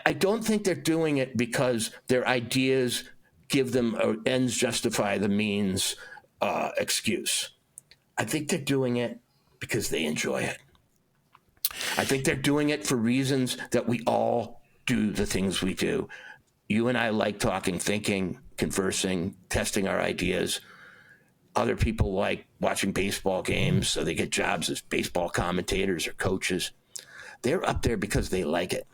I don't think they're doing it because their ideas give them ends justify the means excuse. I think they're doing it because they enjoy it. I think they're doing it for reasons that we all do the things we do. You and I like talking, thinking, conversing, testing our ideas. Other people like watching baseball games, so they get jobs as baseball commentators or coaches. They're up there because they like it.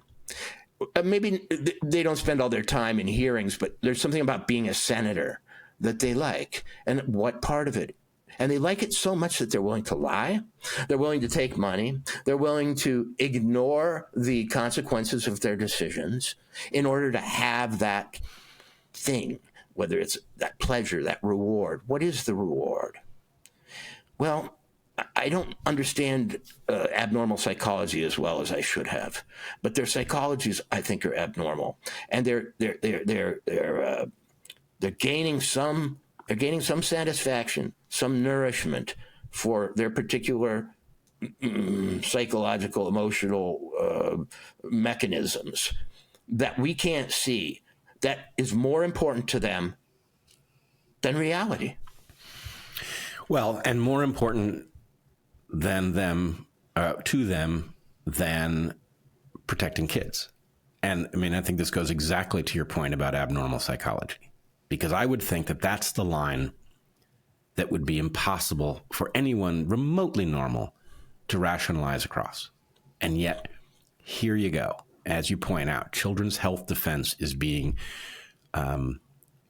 Maybe they don't spend all their time in hearings, but there's something about being a senator that they like. And what part of it? And they like it so much that they're willing to lie. They're willing to take money. They're willing to ignore the consequences of their decisions in order to have that thing, whether it's that pleasure, that reward. What is the reward? Well, I don't understand abnormal psychology as well as I should have, but their psychologies I think are abnormal, and they're gaining some satisfaction, some nourishment for their particular psychological, emotional mechanisms that we can't see. That is more important to them than reality. Well, and more important than to them than protecting kids. And I mean, I think this goes exactly to your point about abnormal psychology, because I would think that that's the line that would be impossible for anyone remotely normal to rationalize across. And yet, here you go. As you point out, children's health defense is being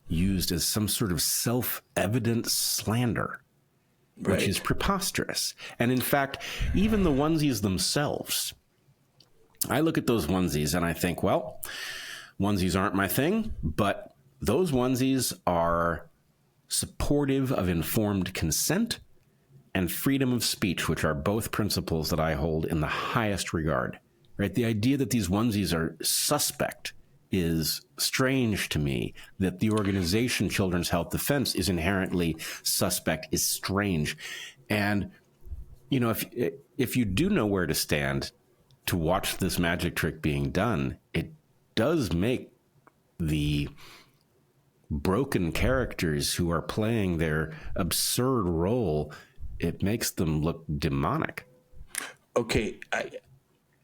used as some sort of self-evident slander, which is preposterous. And in fact, even the onesies themselves, I look at those onesies and I think, well, onesies aren't my thing, but those onesies are supportive of informed consent and freedom of speech, which are both principles that I hold in the highest regard. Right? The idea that these onesies are suspect is strange to me. That the organization Children's Health Defense is inherently suspect is strange. And, you know, if you do know where to stand to watch this magic trick being done, it does make the broken characters who are playing their absurd role, it makes them look demonic. Okay,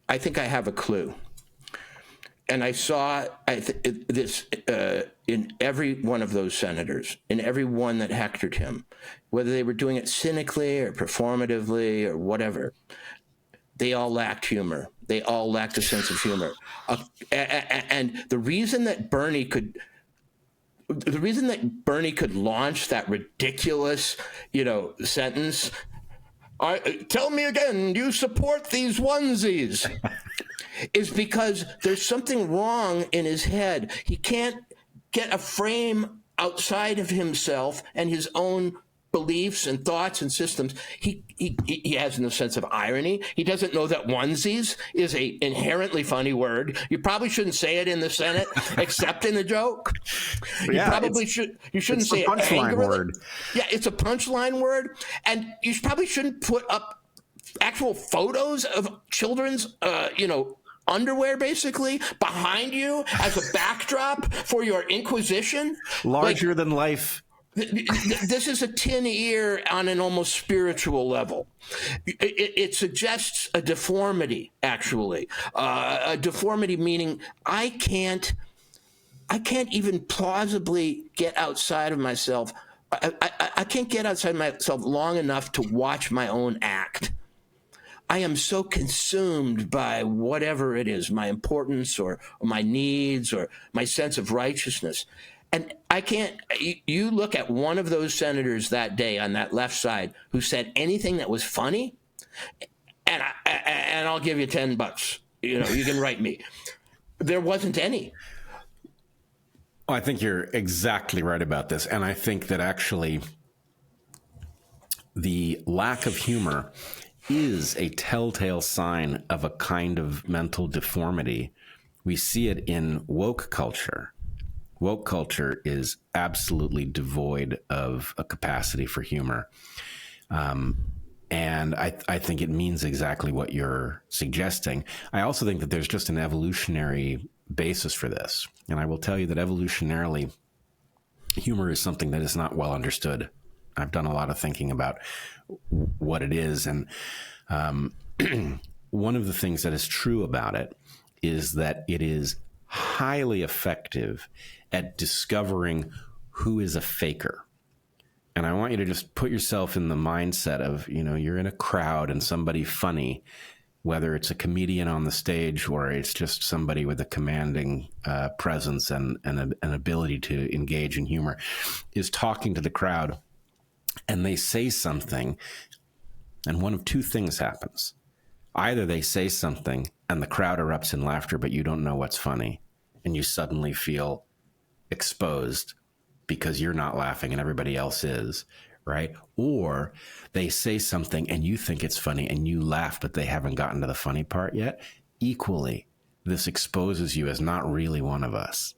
I think I have a clue. And I saw this in every one of those senators, in every one that hectored him, whether they were doing it cynically or performatively or whatever. They all lacked humor. They all lacked a sense of humor. And the reason that Bernie could launch that ridiculous, sentence, tell me again, do you support these onesies? Is because there's something wrong in his head. He can't get a frame outside of himself and his own beliefs and thoughts and systems. He has no sense of irony. He doesn't know that onesies is a inherently funny word. You probably shouldn't say it in the Senate, except in a joke. You shouldn't say a punchline word. Yeah, it's a punchline word, and you probably shouldn't put up actual photos of children's, underwear basically behind you as a backdrop for your inquisition. Larger than life. This is a tin ear on an almost spiritual level. It suggests a deformity, actually. A deformity meaning I can't even plausibly get outside of myself. I can't get outside myself long enough to watch my own act. I am so consumed by whatever it is, my importance or my needs or my sense of righteousness. And I can't, you look at one of those senators that day on that left side who said anything that was funny, and I'll give you $10. You can write me. There wasn't any. I think you're exactly right about this. And I think that actually the lack of humor is a telltale sign of a kind of mental deformity. We see it in woke culture, woke culture is absolutely devoid of a capacity for humor. And I think it means exactly what you're suggesting. I also think that there's just an evolutionary basis for this. And I will tell you that evolutionarily, humor is something that is not well understood. I've done a lot of thinking about what it is. And one of the things that is true about it is that it is highly effective at discovering who is a faker. And I want you to just put yourself in the mindset of, you're in a crowd and somebody funny, whether it's a comedian on the stage or it's just somebody with a commanding presence and an ability to engage in humor, is talking to the crowd, and they say something, and one of two things happens. Either they say something and the crowd erupts in laughter, but you don't know what's funny, and you suddenly feel exposed because you're not laughing and everybody else is, right? Or they say something and you think it's funny and you laugh, but they haven't gotten to the funny part yet. Equally, this exposes you as not really one of us.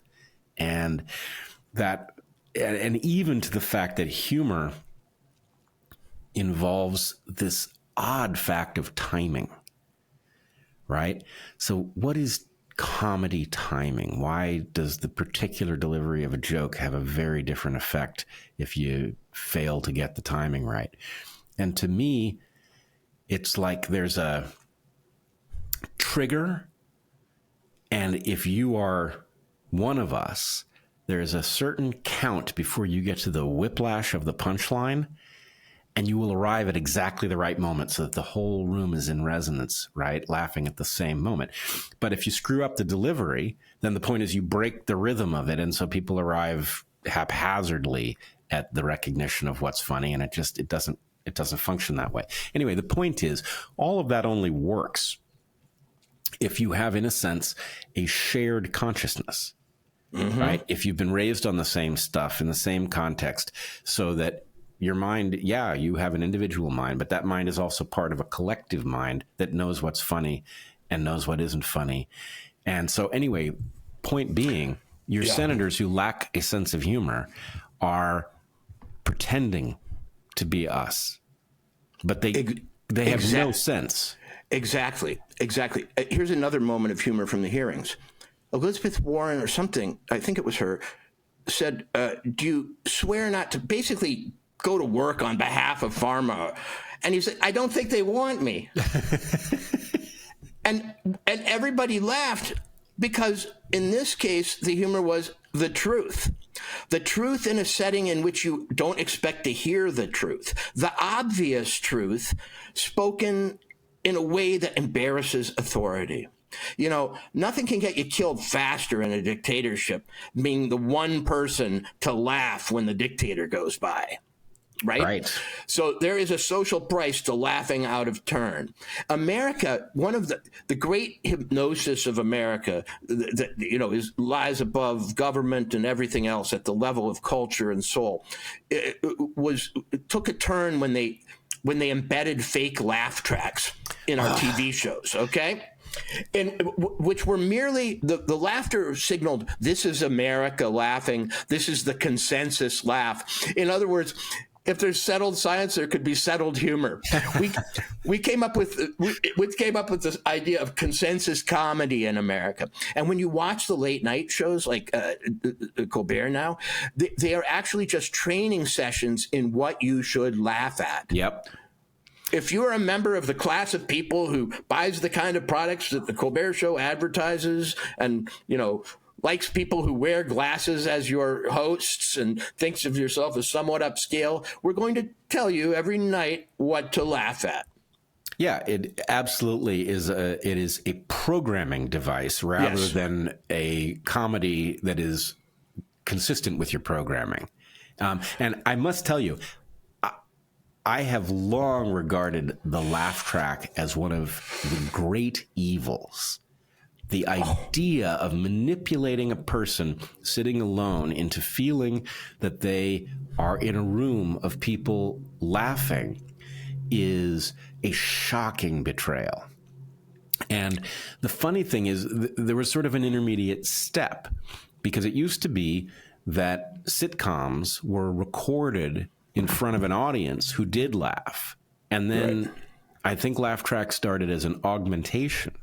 And even to the fact that humor involves this odd fact of timing, right? So what is comedy timing? Why does the particular delivery of a joke have a very different effect if you fail to get the timing right? And to me, it's like there's a trigger, and if you are one of us, there's a certain count before you get to the whiplash of the punchline, and you will arrive at exactly the right moment so that the whole room is in resonance, right? Laughing at the same moment. But if you screw up the delivery, then the point is you break the rhythm of it. And so people arrive haphazardly at the recognition of what's funny. And it doesn't function that way. Anyway, the point is all of that only works if you have, in a sense, a shared consciousness, right? If you've been raised on the same stuff in the same context, so that your mind, you have an individual mind, but that mind is also part of a collective mind that knows what's funny and knows what isn't funny. And so anyway, point being, your senators who lack a sense of humor are pretending to be us, but they have no sense. Exactly. Here's another moment of humor from the hearings. Elizabeth Warren or something, I think it was her, said, do you swear not to basically go to work on behalf of Pharma? And he said, I don't think they want me. and everybody laughed, because in this case, the humor was the truth. The truth in a setting in which you don't expect to hear the truth. The obvious truth spoken in a way that embarrasses authority. Nothing can get you killed faster in a dictatorship, being the one person to laugh when the dictator goes by. Right? So there is a social price to laughing out of turn. America, one of the great hypnosis of America, that lies above government and everything else at the level of culture and soul, it took a turn when they embedded fake laugh tracks in our TV shows. Okay. And which were merely the laughter signaled, this is America laughing. This is the consensus laugh. In other words, if there's settled science, there could be settled humor. We came up with this idea of consensus comedy in America. And when you watch the late night shows like Colbert now, they are actually just training sessions in what you should laugh at. Yep. If you're a member of the class of people who buys the kind of products that the Colbert Show advertises and, likes people who wear glasses as your hosts and thinks of yourself as somewhat upscale, we're going to tell you every night what to laugh at. Yeah, it absolutely is. It is a programming device rather than a comedy that is consistent with your programming. And I must tell you, I have long regarded the laugh track as one of the great evils. The idea of manipulating a person sitting alone into feeling that they are in a room of people laughing is a shocking betrayal. And the funny thing is, there was sort of an intermediate step because it used to be that sitcoms were recorded in front of an audience who did laugh. And then I think laugh track started as an augmentation,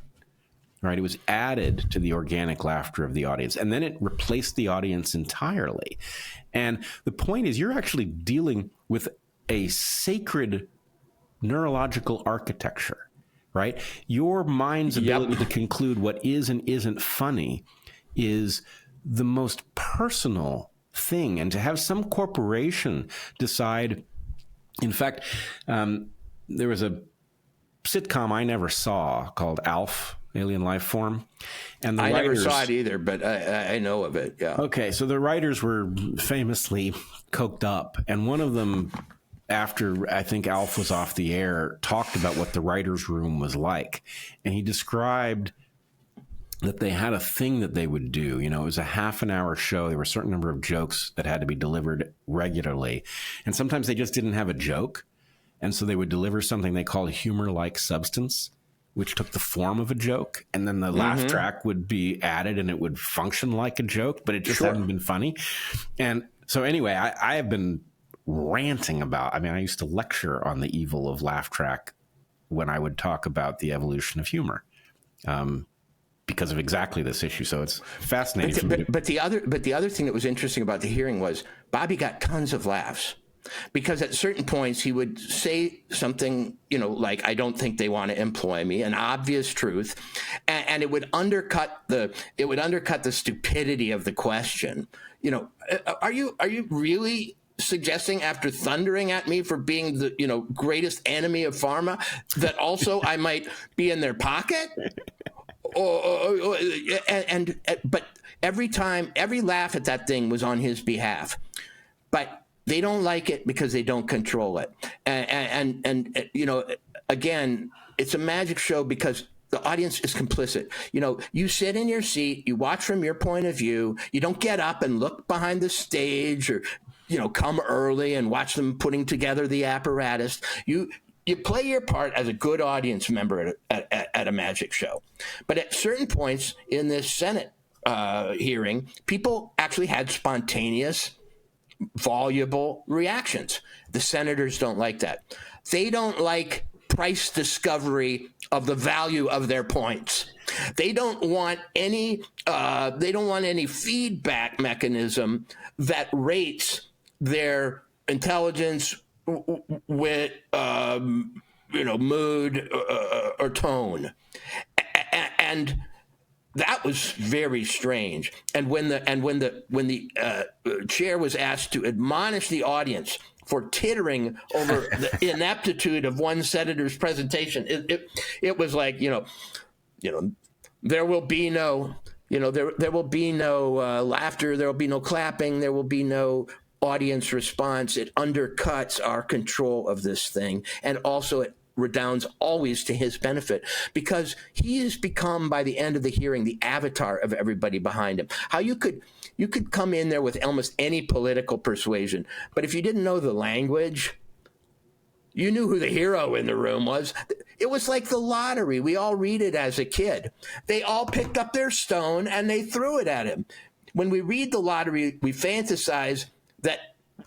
right? It was added to the organic laughter of the audience, and then it replaced the audience entirely. And the point is, you're actually dealing with a sacred neurological architecture, right? Your mind's ability to conclude what is and isn't funny is the most personal thing. And to have some corporation decide, in fact, there was a sitcom I never saw called ALF, Alien Life Form. And the writers, never saw it either, but I know of it. Yeah. Okay. So the writers were famously coked up, and one of them, after I think ALF was off the air, talked about what the writer's room was like. And he described that they had a thing that they would do. You know, it was a half an hour show. There were a certain number of jokes that had to be delivered regularly. And sometimes they just didn't have a joke. And so they would deliver something they called humor-like substance, which took the form of a joke. And then the laugh track would be added and it would function like a joke, but it just hadn't been funny. And so anyway, I have been ranting about, I mean, I used to lecture on the evil of laugh track when I would talk about the evolution of humor. Because of exactly this issue. So it's fascinating. But the other thing that was interesting about the hearing was Bobby got tons of laughs, because at certain points he would say something, you know, like, I don't think they want to employ me, an obvious truth, and it would undercut the stupidity of the question. You know, are you really suggesting, after thundering at me for being the, you know, greatest enemy of pharma, that also I might be in their pocket? But every laugh at that thing was on his behalf, but they don't like it because they don't control it. And you know, again, it's a magic show because the audience is complicit. You know, you sit in your seat, you watch from your point of view, you don't get up and look behind the stage, or, you know, come early and watch them putting together the apparatus. You play your part as a good audience member at a magic show. But at certain points in this Senate hearing, people actually had spontaneous, voluble reactions. The senators don't like that. They don't like price discovery of the value of their points. They don't want any feedback mechanism that rates their intelligence, with you know, mood or tone, and that was very strange. And when the chair was asked to admonish the audience for tittering over the ineptitude of one senator's presentation, it was like, you know, there will be no, you know, there will be no laughter, there will be no clapping, there will be no audience response. It undercuts our control of this thing, and also it redounds always to his benefit, because he has become, by the end of the hearing, the avatar of everybody behind him. How you could come in there with almost any political persuasion, but if you didn't know the language, you knew who the hero in the room was. It was like the lottery. We all read it as a kid. They all picked up their stone and they threw it at him. When we read the lottery, we fantasize that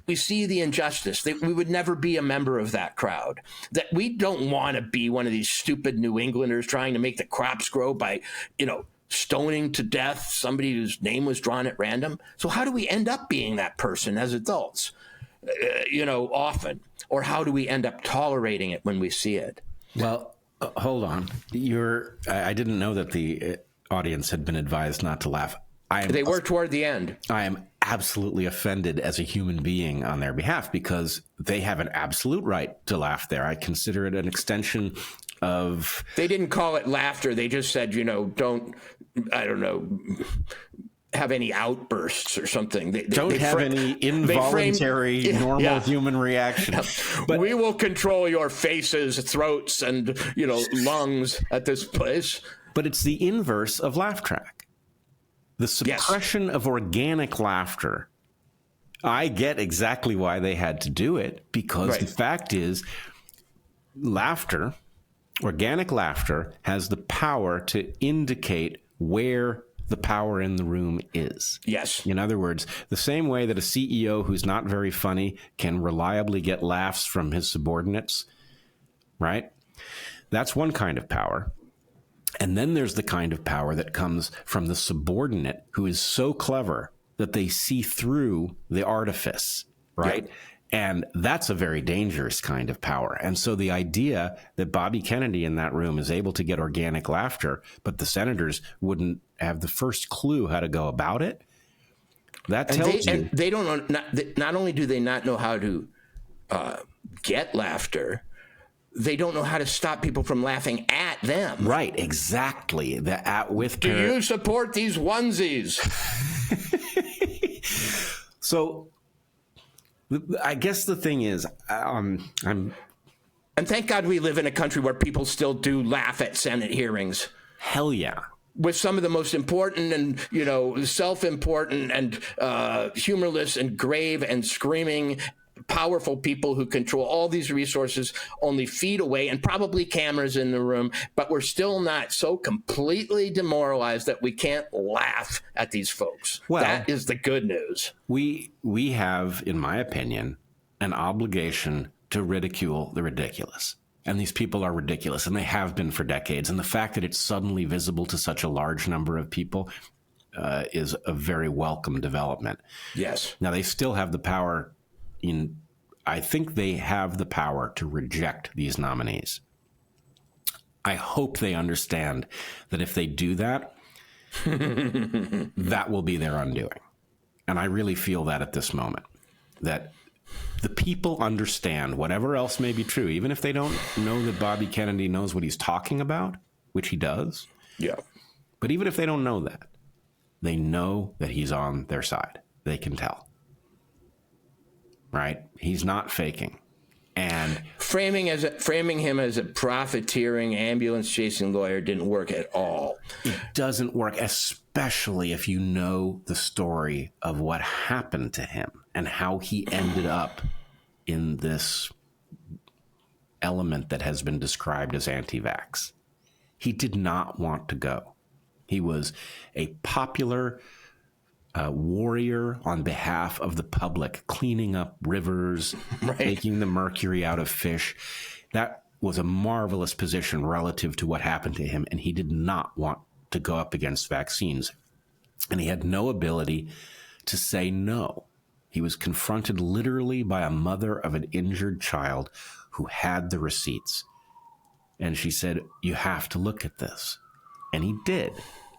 we see the injustice, that we would never be a member of that crowd, that we don't want to be one of these stupid New Englanders trying to make the crops grow by, you know, stoning to death somebody whose name was drawn at random. So how do we end up being that person as adults, you know, often? Or how do we end up tolerating it when we see it? Well, hold on. I didn't know that the audience had been advised not to laugh. They were toward the end. I am absolutely offended as a human being on their behalf, because they have an absolute right to laugh there. I consider it an extension of... They didn't call it laughter. They just said, you know, don't, I don't know, have any outbursts or something. Don't have any involuntary, normal human reaction. But we will control your faces, throats, and, you know, lungs at this place. But it's the inverse of laugh track. The suppression of organic laughter. I get exactly why they had to do it, because the fact is, laughter, organic laughter, has the power to indicate where the power in the room is. Yes. In other words, the same way that a CEO who's not very funny can reliably get laughs from his subordinates, right? That's one kind of power. And then there's the kind of power that comes from the subordinate who is so clever that they see through the artifice, right? Yeah. And that's a very dangerous kind of power. And so the idea that Bobby Kennedy in that room is able to get organic laughter, but the senators wouldn't have the first clue how to go about it, that tells you. And they don't know, not only do they not know how to get laughter, they don't know how to stop people from laughing at them. Right, exactly. Do you support these onesies? So I guess the thing is, and thank God we live in a country where people still do laugh at Senate hearings. Hell yeah. With some of the most important and, self-important and humorless and grave and screaming powerful people who control all these resources only feet away, and probably cameras in the room, but we're still not so completely demoralized that we can't laugh at these folks. Well, that is the good news. We have, in my opinion, an obligation to ridicule the ridiculous. And these people are ridiculous, and they have been for decades. And the fact that it's suddenly visible to such a large number of people is a very welcome development. Yes. Now, they still have the power. I think they have the power to reject these nominees. I hope they understand that if they do that, that will be their undoing. And I really feel that at this moment, that the people understand, whatever else may be true, even if they don't know that Bobby Kennedy knows what he's talking about, which he does. Yeah. But even if they don't know that, they know that he's on their side. They can tell. Right? He's not faking. And framing him as a profiteering, ambulance-chasing lawyer didn't work at all. It doesn't work, especially if you know the story of what happened to him and how he ended up in this element that has been described as anti-vax. He did not want to go. He was a popular warrior on behalf of the public, cleaning up rivers, right, taking the mercury out of fish. That was a marvelous position relative to what happened to him, and he did not want to go up against vaccines. And he had no ability to say no. He was confronted literally by a mother of an injured child who had the receipts. And she said, "You have to look at this." And he did.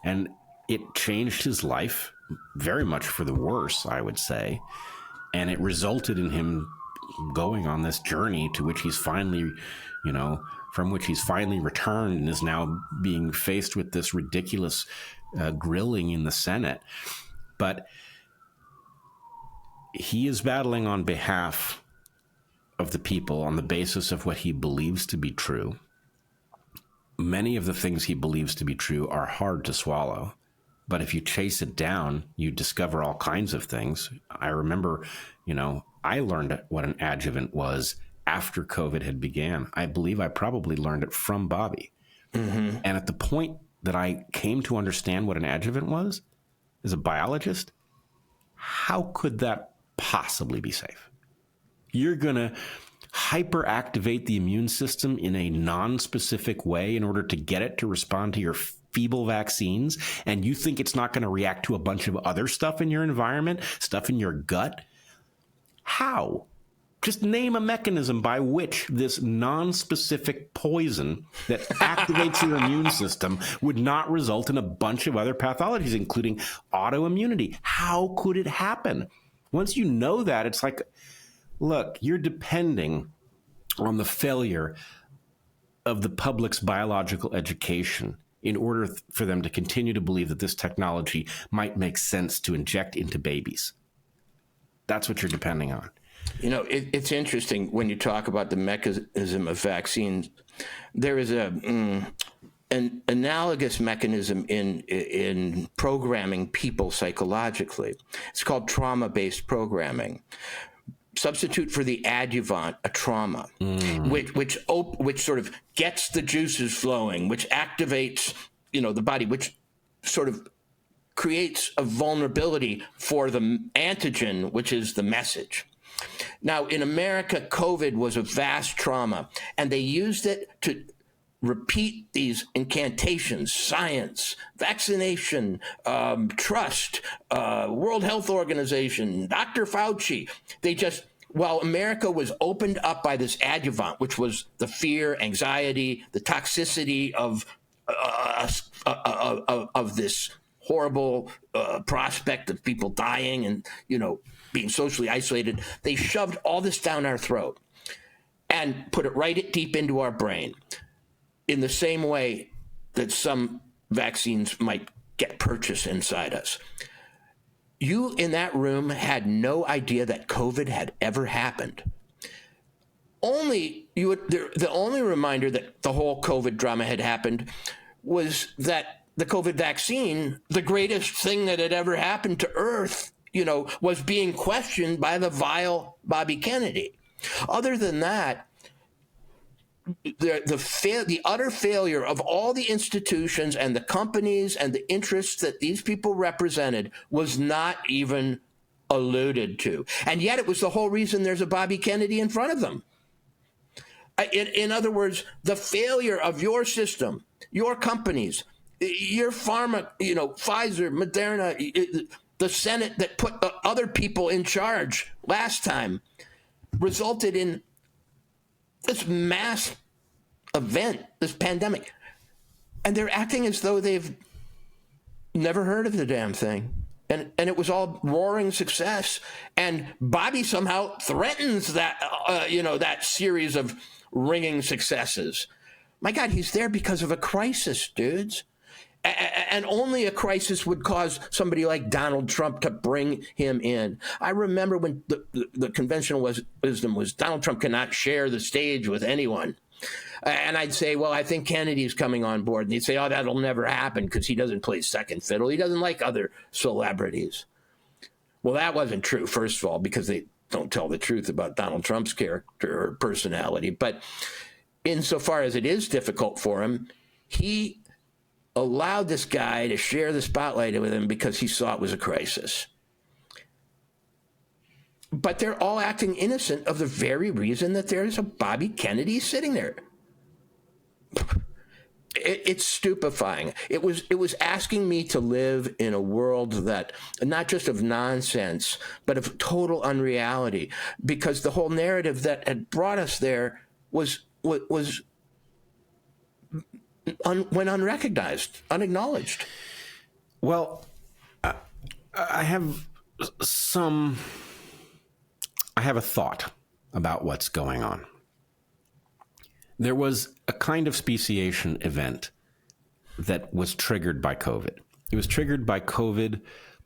And it changed his life very much for the worse, I would say. And it resulted in him going on this journey to which he's finally, from which he's finally returned and is now being faced with this ridiculous grilling in the Senate. But he is battling on behalf of the people on the basis of what he believes to be true. Many of the things he believes to be true are hard to swallow. But if you chase it down, you discover all kinds of things. I remember, I learned what an adjuvant was after COVID had began. I believe I probably learned it from Bobby. Mm-hmm. And at the point that I came to understand what an adjuvant was, as a biologist, how could that possibly be safe? You're going to hyperactivate the immune system in a non-specific way in order to get it to respond to your feeble vaccines, and you think it's not going to react to a bunch of other stuff in your environment, stuff in your gut? How? Just name a mechanism by which this non-specific poison that activates your immune system would not result in a bunch of other pathologies, including autoimmunity. How could it happen? Once you know that, it's like, look, you're depending on the failure of the public's biological education in order for them to continue to believe that this technology might make sense to inject into babies. That's what you're depending on. It's interesting when you talk about the mechanism of vaccines. There is an analogous mechanism in programming people psychologically. It's called trauma-based programming. Substitute for the adjuvant a trauma, which sort of gets the juices flowing, which activates, the body, which sort of creates a vulnerability for the antigen, which is the message. Now, in America, COVID was a vast trauma, and they used it to repeat these incantations: science, vaccination, trust, World Health Organization, Dr. Fauci. While America was opened up by this adjuvant, which was the fear, anxiety, the toxicity of this horrible prospect of people dying and, being socially isolated, they shoved all this down our throat and put it right deep into our brain, in the same way that some vaccines might get purchased inside us. You in that room had no idea that COVID had ever happened. The only reminder that the whole COVID drama had happened was that the COVID vaccine, the greatest thing that had ever happened to Earth, was being questioned by the vile Bobby Kennedy. Other than that, the utter failure of all the institutions and the companies and the interests that these people represented was not even alluded to. And yet it was the whole reason there's a Bobby Kennedy in front of them. In other words, the failure of your system, your companies, your pharma, Pfizer, Moderna, the Senate that put other people in charge last time, resulted in this mass event, this pandemic. And they're acting as though they've never heard of the damn thing. And it was all roaring success. And Bobby somehow threatens that, that series of ringing successes. My God, he's there because of a crisis, dudes. And only a crisis would cause somebody like Donald Trump to bring him in. I remember when the conventional wisdom was Donald Trump cannot share the stage with anyone. And I'd say, well, I think Kennedy's coming on board. And he'd say, oh, that'll never happen because he doesn't play second fiddle. He doesn't like other celebrities. Well, that wasn't true, first of all, because they don't tell the truth about Donald Trump's character or personality. But insofar as it is difficult for him, he allowed this guy to share the spotlight with him because he saw it was a crisis. But they're all acting innocent of the very reason that there's a Bobby Kennedy sitting there. It's stupefying. It was asking me to live in a world that, not just of nonsense, but of total unreality, because the whole narrative that had brought us there went unrecognized, unacknowledged. Well, I have a thought about what's going on. There was a kind of speciation event that was triggered by COVID. It was triggered by COVID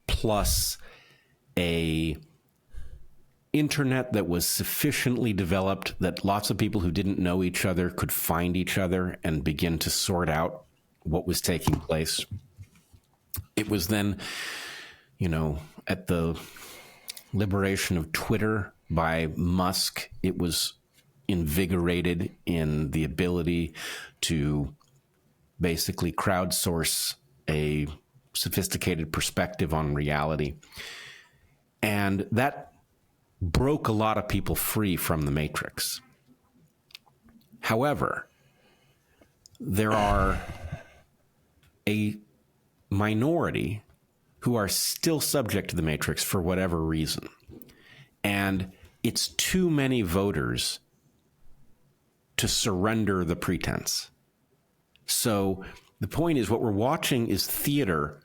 plus a internet that was sufficiently developed that lots of people who didn't know each other could find each other and begin to sort out what was taking place. It was then, at the liberation of Twitter by Musk, it was invigorated in the ability to basically crowdsource a sophisticated perspective on reality. And that broke a lot of people free from the matrix. However, there are a minority who are still subject to the matrix for whatever reason. And it's too many voters to surrender the pretense. So the point is, what we're watching is theater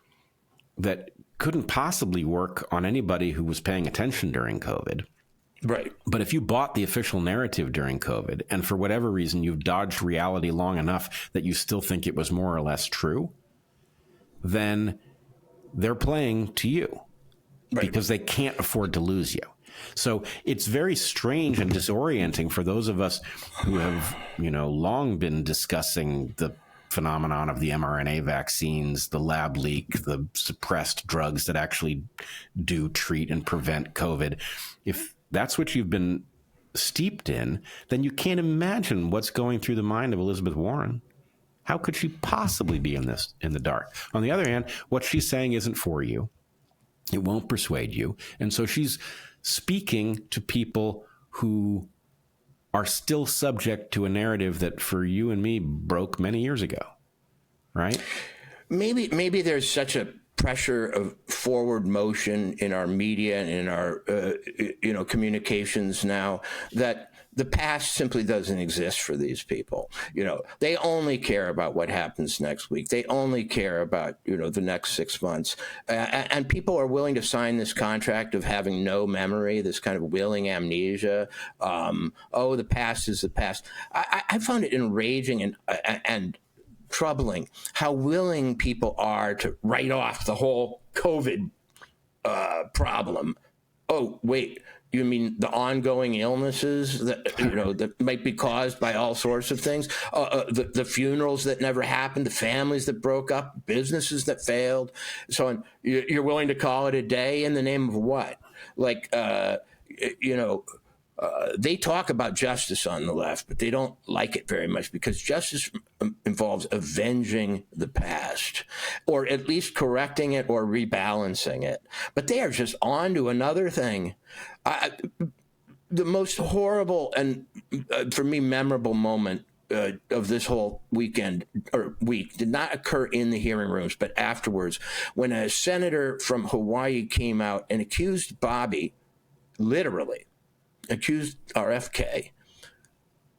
that couldn't possibly work on anybody who was paying attention during COVID. Right. But if you bought the official narrative during COVID, and for whatever reason you've dodged reality long enough that you still think it was more or less true, then they're playing to you. Right. Because they can't afford to lose you. So it's very strange and disorienting for those of us who have, long been discussing the phenomenon of the mRNA vaccines, the lab leak, the suppressed drugs that actually do treat and prevent COVID. If that's what you've been steeped in, then you can't imagine what's going through the mind of Elizabeth Warren. How could she possibly be in the dark? On the other hand, what she's saying isn't for you. It won't persuade you. And so she's speaking to people who are still subject to a narrative that for you and me broke many years ago, right? Maybe there's such a pressure of forward motion in our media and in our communications now that the past simply doesn't exist for these people. They only care about what happens next week. They only care about, the next 6 months. And people are willing to sign this contract of having no memory, this kind of willing amnesia. The past is the past. I found it enraging and troubling how willing people are to write off the whole COVID problem. Oh, wait. You mean the ongoing illnesses that that might be caused by all sorts of things? The funerals that never happened, the families that broke up, businesses that failed. So you're willing to call it a day in the name of what? They talk about justice on the left, but they don't like it very much because justice involves avenging the past, or at least correcting it or rebalancing it. But they are just on to another thing. The most horrible and, for me, memorable moment of this whole weekend or week did not occur in the hearing rooms, but afterwards, when a senator from Hawaii came out and accused Bobby, literally, accused RFK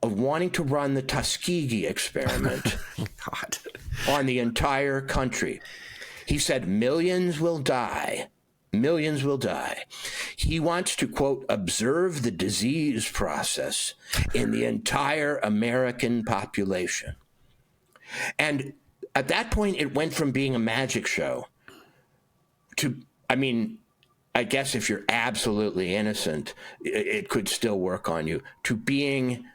of wanting to run the Tuskegee experiment on the entire country. He said millions will die. Millions will die. He wants to, quote, observe the disease process in the entire American population. And at that point, it went from being a magic show to, I guess if you're absolutely innocent, it could still work on you, to being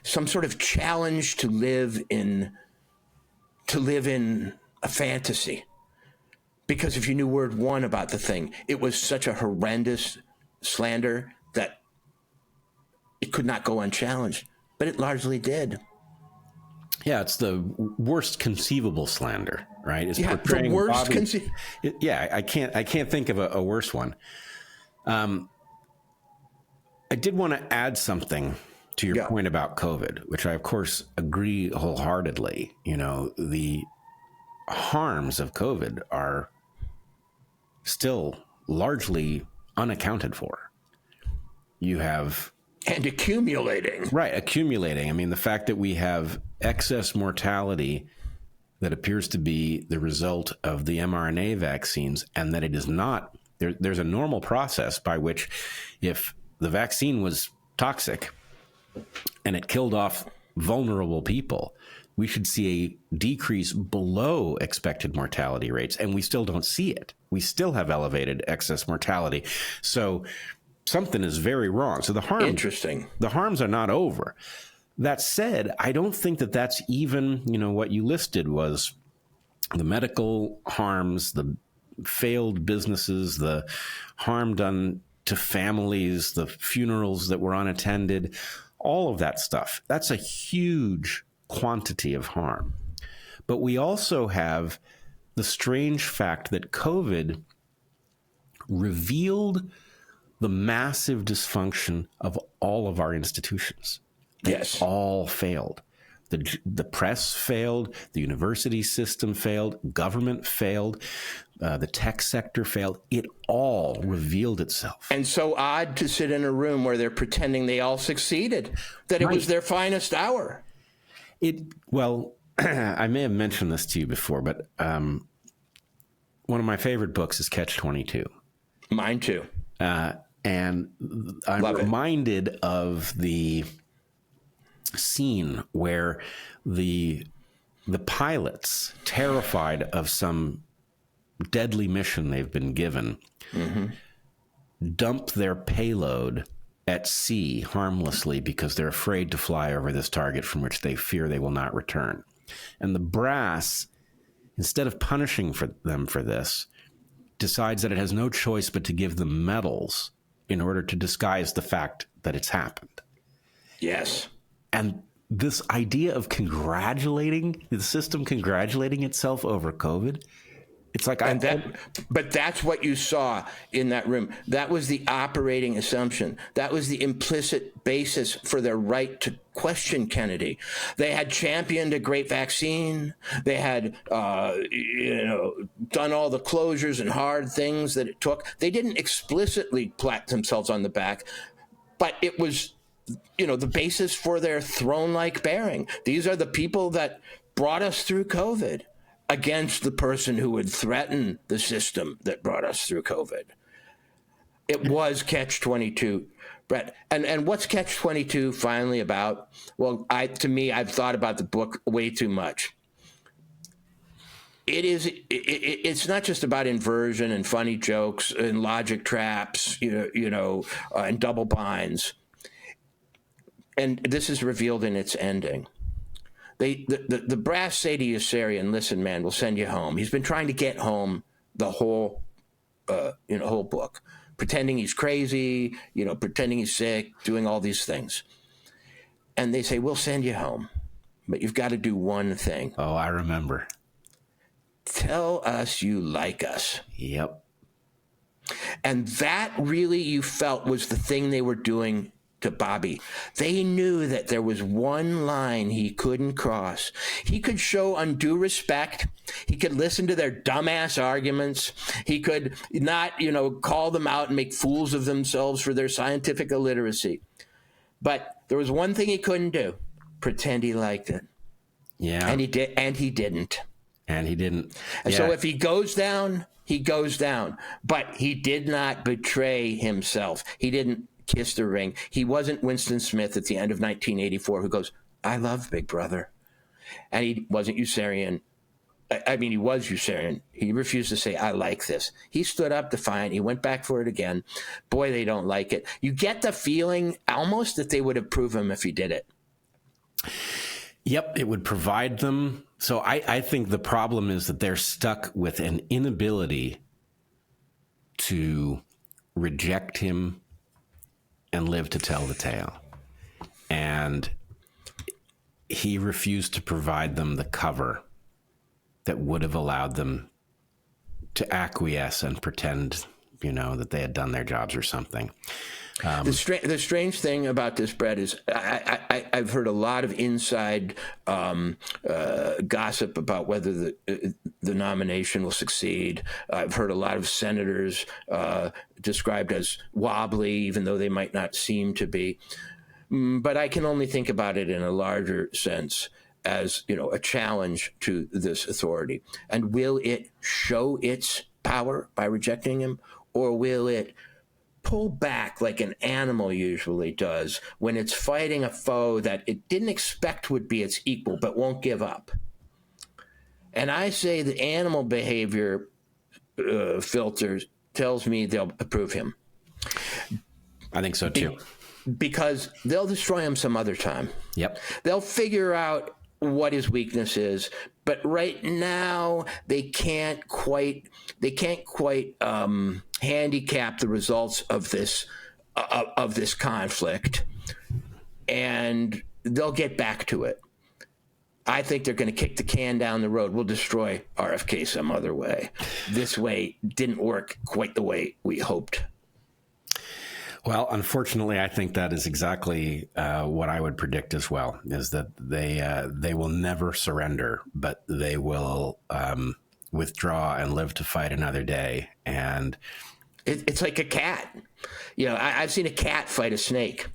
some sort of challenge to live in a fantasy. Because if you knew word one about the thing, it was such a horrendous slander that it could not go unchallenged, but it largely did. Yeah, it's the worst conceivable slander, right? It's the worst conceivable. I can't think of a worse one. I did want to add something to your point about COVID, which I, of course, agree wholeheartedly. The harms of COVID are still largely unaccounted for. You have... And accumulating. Right, accumulating. The fact that we have excess mortality that appears to be the result of the mRNA vaccines, and that it is not... There's a normal process by which if the vaccine was toxic and it killed off vulnerable people, we should see a decrease below expected mortality rates, and we still don't see it. We still have elevated excess mortality. So something is very wrong. So the harms are not over. That said, I don't think that that's even, what you listed was the medical harms, the failed businesses, the harm done to families, the funerals that were unattended, all of that stuff. That's a huge quantity of harm. But we also have the strange fact that COVID revealed the massive dysfunction of all of our institutions. They all failed. The press failed, the university system failed, government failed, the tech sector failed. It all revealed itself. And so odd to sit in a room where they're pretending they all succeeded, that it was their finest hour. I may have mentioned this to you before, but one of my favorite books is Catch-22. Mine too. And I'm reminded of the scene where the pilots, terrified of some deadly mission they've been given, dump their payload at sea harmlessly because they're afraid to fly over this target from which they fear they will not return. And the brass, instead of punishing them for this, decides that it has no choice but to give them medals in order to disguise the fact that it's happened. Yes. And this idea of congratulating the system, congratulating itself over COVID. It's like, but that's what you saw in that room. That was the operating assumption. That was the implicit basis for their right to question Kennedy. They had championed a great vaccine. They had, done all the closures and hard things that it took. They didn't explicitly pat themselves on the back, but it was, the basis for their throne-like bearing. These are the people that brought us through COVID, against the person who would threaten the system that brought us through COVID. It was Catch-22, Brett. And what's Catch-22 finally about? Well, I've thought about the book way too much. It's not just about inversion and funny jokes and logic traps, and double binds. And this is revealed in its ending. The brass say to Yossarian, listen, man, we'll send you home. He's been trying to get home the whole book, pretending he's crazy, pretending he's sick, doing all these things. And they say, we'll send you home, but you've got to do one thing. Oh, I remember. Tell us you like us. Yep. And that really, you felt, was the thing they were doing to Bobby. They knew that there was one line he couldn't cross. He could show undue respect. He could listen to their dumbass arguments. He could not, call them out and make fools of themselves for their scientific illiteracy. But there was one thing he couldn't do: pretend he liked it. Yeah. And he did, and he didn't. And he didn't. And so if he goes down, he goes down. But he did not betray himself. He didn't kiss the ring. He wasn't Winston Smith at the end of 1984 who goes, I love Big Brother. And he wasn't Yossarian. He was Yossarian. He refused to say, I like this. He stood up defiant. He went back for it again. Boy, they don't like it. You get the feeling almost that they would approve him if he did it. Yep, it would provide them. So I think the problem is that they're stuck with an inability to reject him and live to tell the tale. And he refused to provide them the cover that would have allowed them to acquiesce and pretend, that they had done their jobs or something. The strange thing about this, Brett, is I've heard a lot of inside gossip about whether the nomination will succeed. I've heard a lot of senators described as wobbly, even though they might not seem to be. But I can only think about it in a larger sense as, a challenge to this authority. And will it show its power by rejecting him, or will it pull back like an animal usually does when it's fighting a foe that it didn't expect would be its equal but won't give up? And I say the animal behavior filter tells me they'll approve him. I think so too. Because they'll destroy him some other time. Yep. They'll figure out what his weakness is, but right now they can't quite handicap the results of this conflict, and they'll get back to it. I think they're going to kick the can down the road. We'll destroy RFK some other way. This way didn't work quite the way we hoped. Well, unfortunately, I think that is exactly what I would predict as well, is that they will never surrender, but they will withdraw and live to fight another day. And it's like a cat. I've seen a cat fight a snake.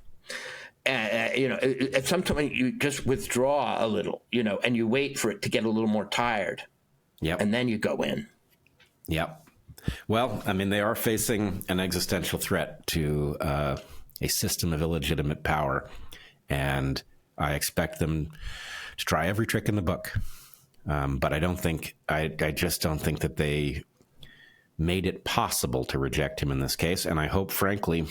At some point you just withdraw a little, and you wait for it to get a little more tired. Yep. And then you go in. Yep. Well, they are facing an existential threat to a system of illegitimate power, and I expect them to try every trick in the book. But I just don't think that they made it possible to reject him in this case. And I hope, frankly,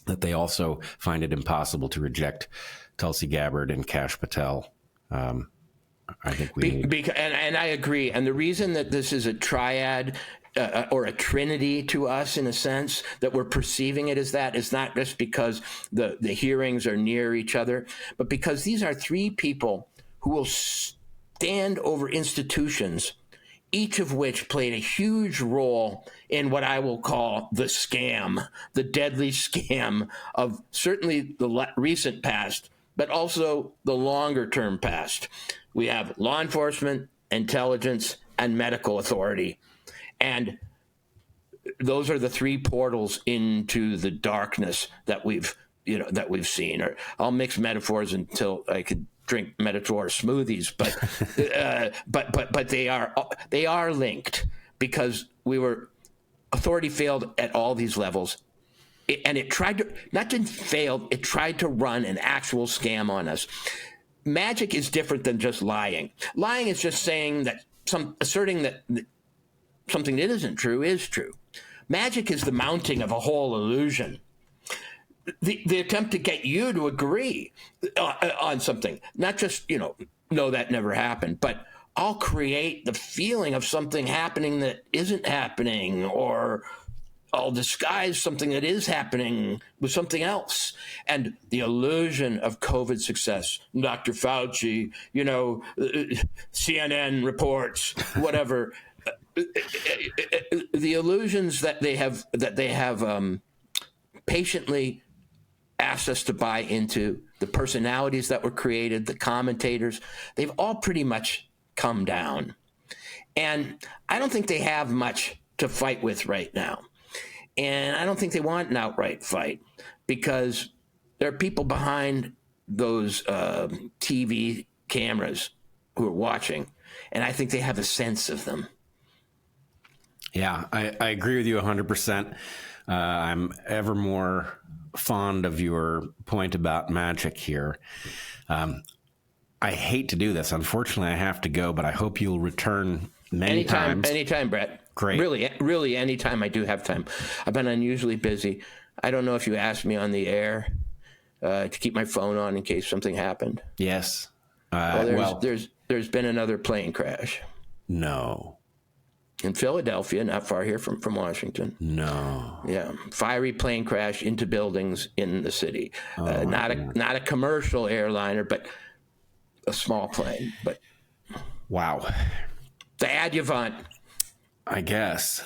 that they also find it impossible to reject Tulsi Gabbard and Kash Patel. I think and I agree. And the reason that this is a triad or a trinity to us, in a sense, that we're perceiving it as that. It's not just because the hearings are near each other, but because these are three people who will stand over institutions, each of which played a huge role in what I will call the scam, the deadly scam of certainly the recent past, but also the longer term past. We have law enforcement, intelligence, and medical authority. And those are the three portals into the darkness that we've seen. Or I'll mix metaphors until I could drink metaphor smoothies, but they are linked, because authority failed at all these levels, and it tried to it tried to run an actual scam on us. Magic is different than just lying. Lying is just saying that asserting that something that isn't true is true. Magic is the mounting of a whole illusion. The attempt to get you to agree on something, not just, no, that never happened, but I'll create the feeling of something happening that isn't happening, or I'll disguise something that is happening with something else. And the illusion of COVID success, Dr. Fauci, CNN reports, whatever, the illusions that they have patiently asked us to buy into, the personalities that were created, the commentators, they've all pretty much come down. And I don't think they have much to fight with right now. And I don't think they want an outright fight, because there are people behind those TV cameras who are watching, and I think they have a sense of them. Yeah, I agree with you 100%. I'm ever more fond of your point about magic here. I hate to do this. Unfortunately, I have to go, but I hope you'll return many times. Anytime, Brett. Great. Really, anytime I do have time. I've been unusually busy. I don't know if you asked me on the air to keep my phone on in case something happened. Yes. There's been another plane crash. No. In Philadelphia, not far here from Washington. No. Yeah, fiery plane crash into buildings in the city. Not a commercial airliner, but a small plane. But wow, the adjuvant. I guess.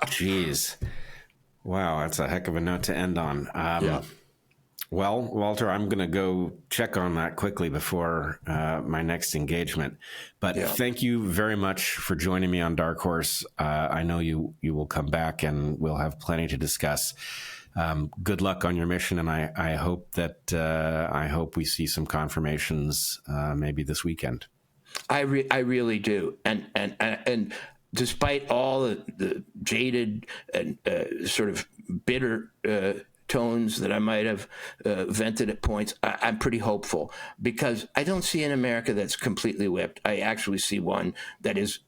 Geez. Wow, that's a heck of a note to end on. Yeah. Well, Walter, I'm going to go check on that quickly before my next engagement. But Thank you very much for joining me on Dark Horse. I know you will come back, and we'll have plenty to discuss. Good luck on your mission, and I hope we see some confirmations maybe this weekend. I really do, and despite all the jaded and sort of bitter tones that I might have vented at points, I'm pretty hopeful, because I don't see an America that's completely whipped. I actually see one that is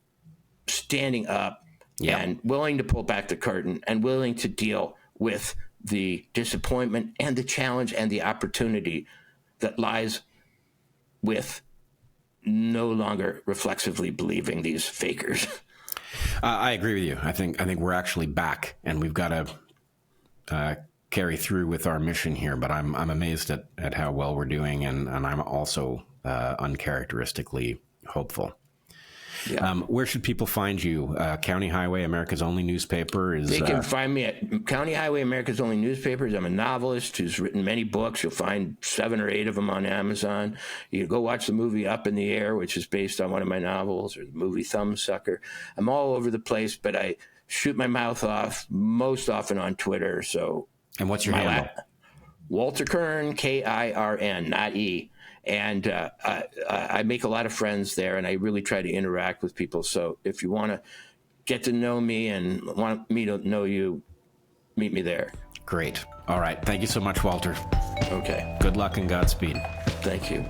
standing up and willing to pull back the curtain and willing to deal with the disappointment and the challenge and the opportunity that lies with no longer reflexively believing these fakers. I agree with you. I think we're actually back, and we've got to carry through with our mission here. But I'm amazed at how well we're doing, and I'm also uncharacteristically hopeful. Yeah. Where should people find you? County Highway, America's only newspaper is. They can find me at County Highway, America's only newspapers. I'm a novelist who's written many books. You'll find 7 or 8 of them on Amazon. You can go watch the movie Up in the Air, which is based on one of my novels, or the movie Thumbsucker. I'm all over the place, but I shoot my mouth off most often on Twitter. So. And what's your handle? Walter Kern, Kirn, not E. And I make a lot of friends there, and I really try to interact with people. So if you want to get to know me and want me to know you, meet me there. Great. All right. Thank you so much, Walter. Okay. Good luck and Godspeed. Thank you.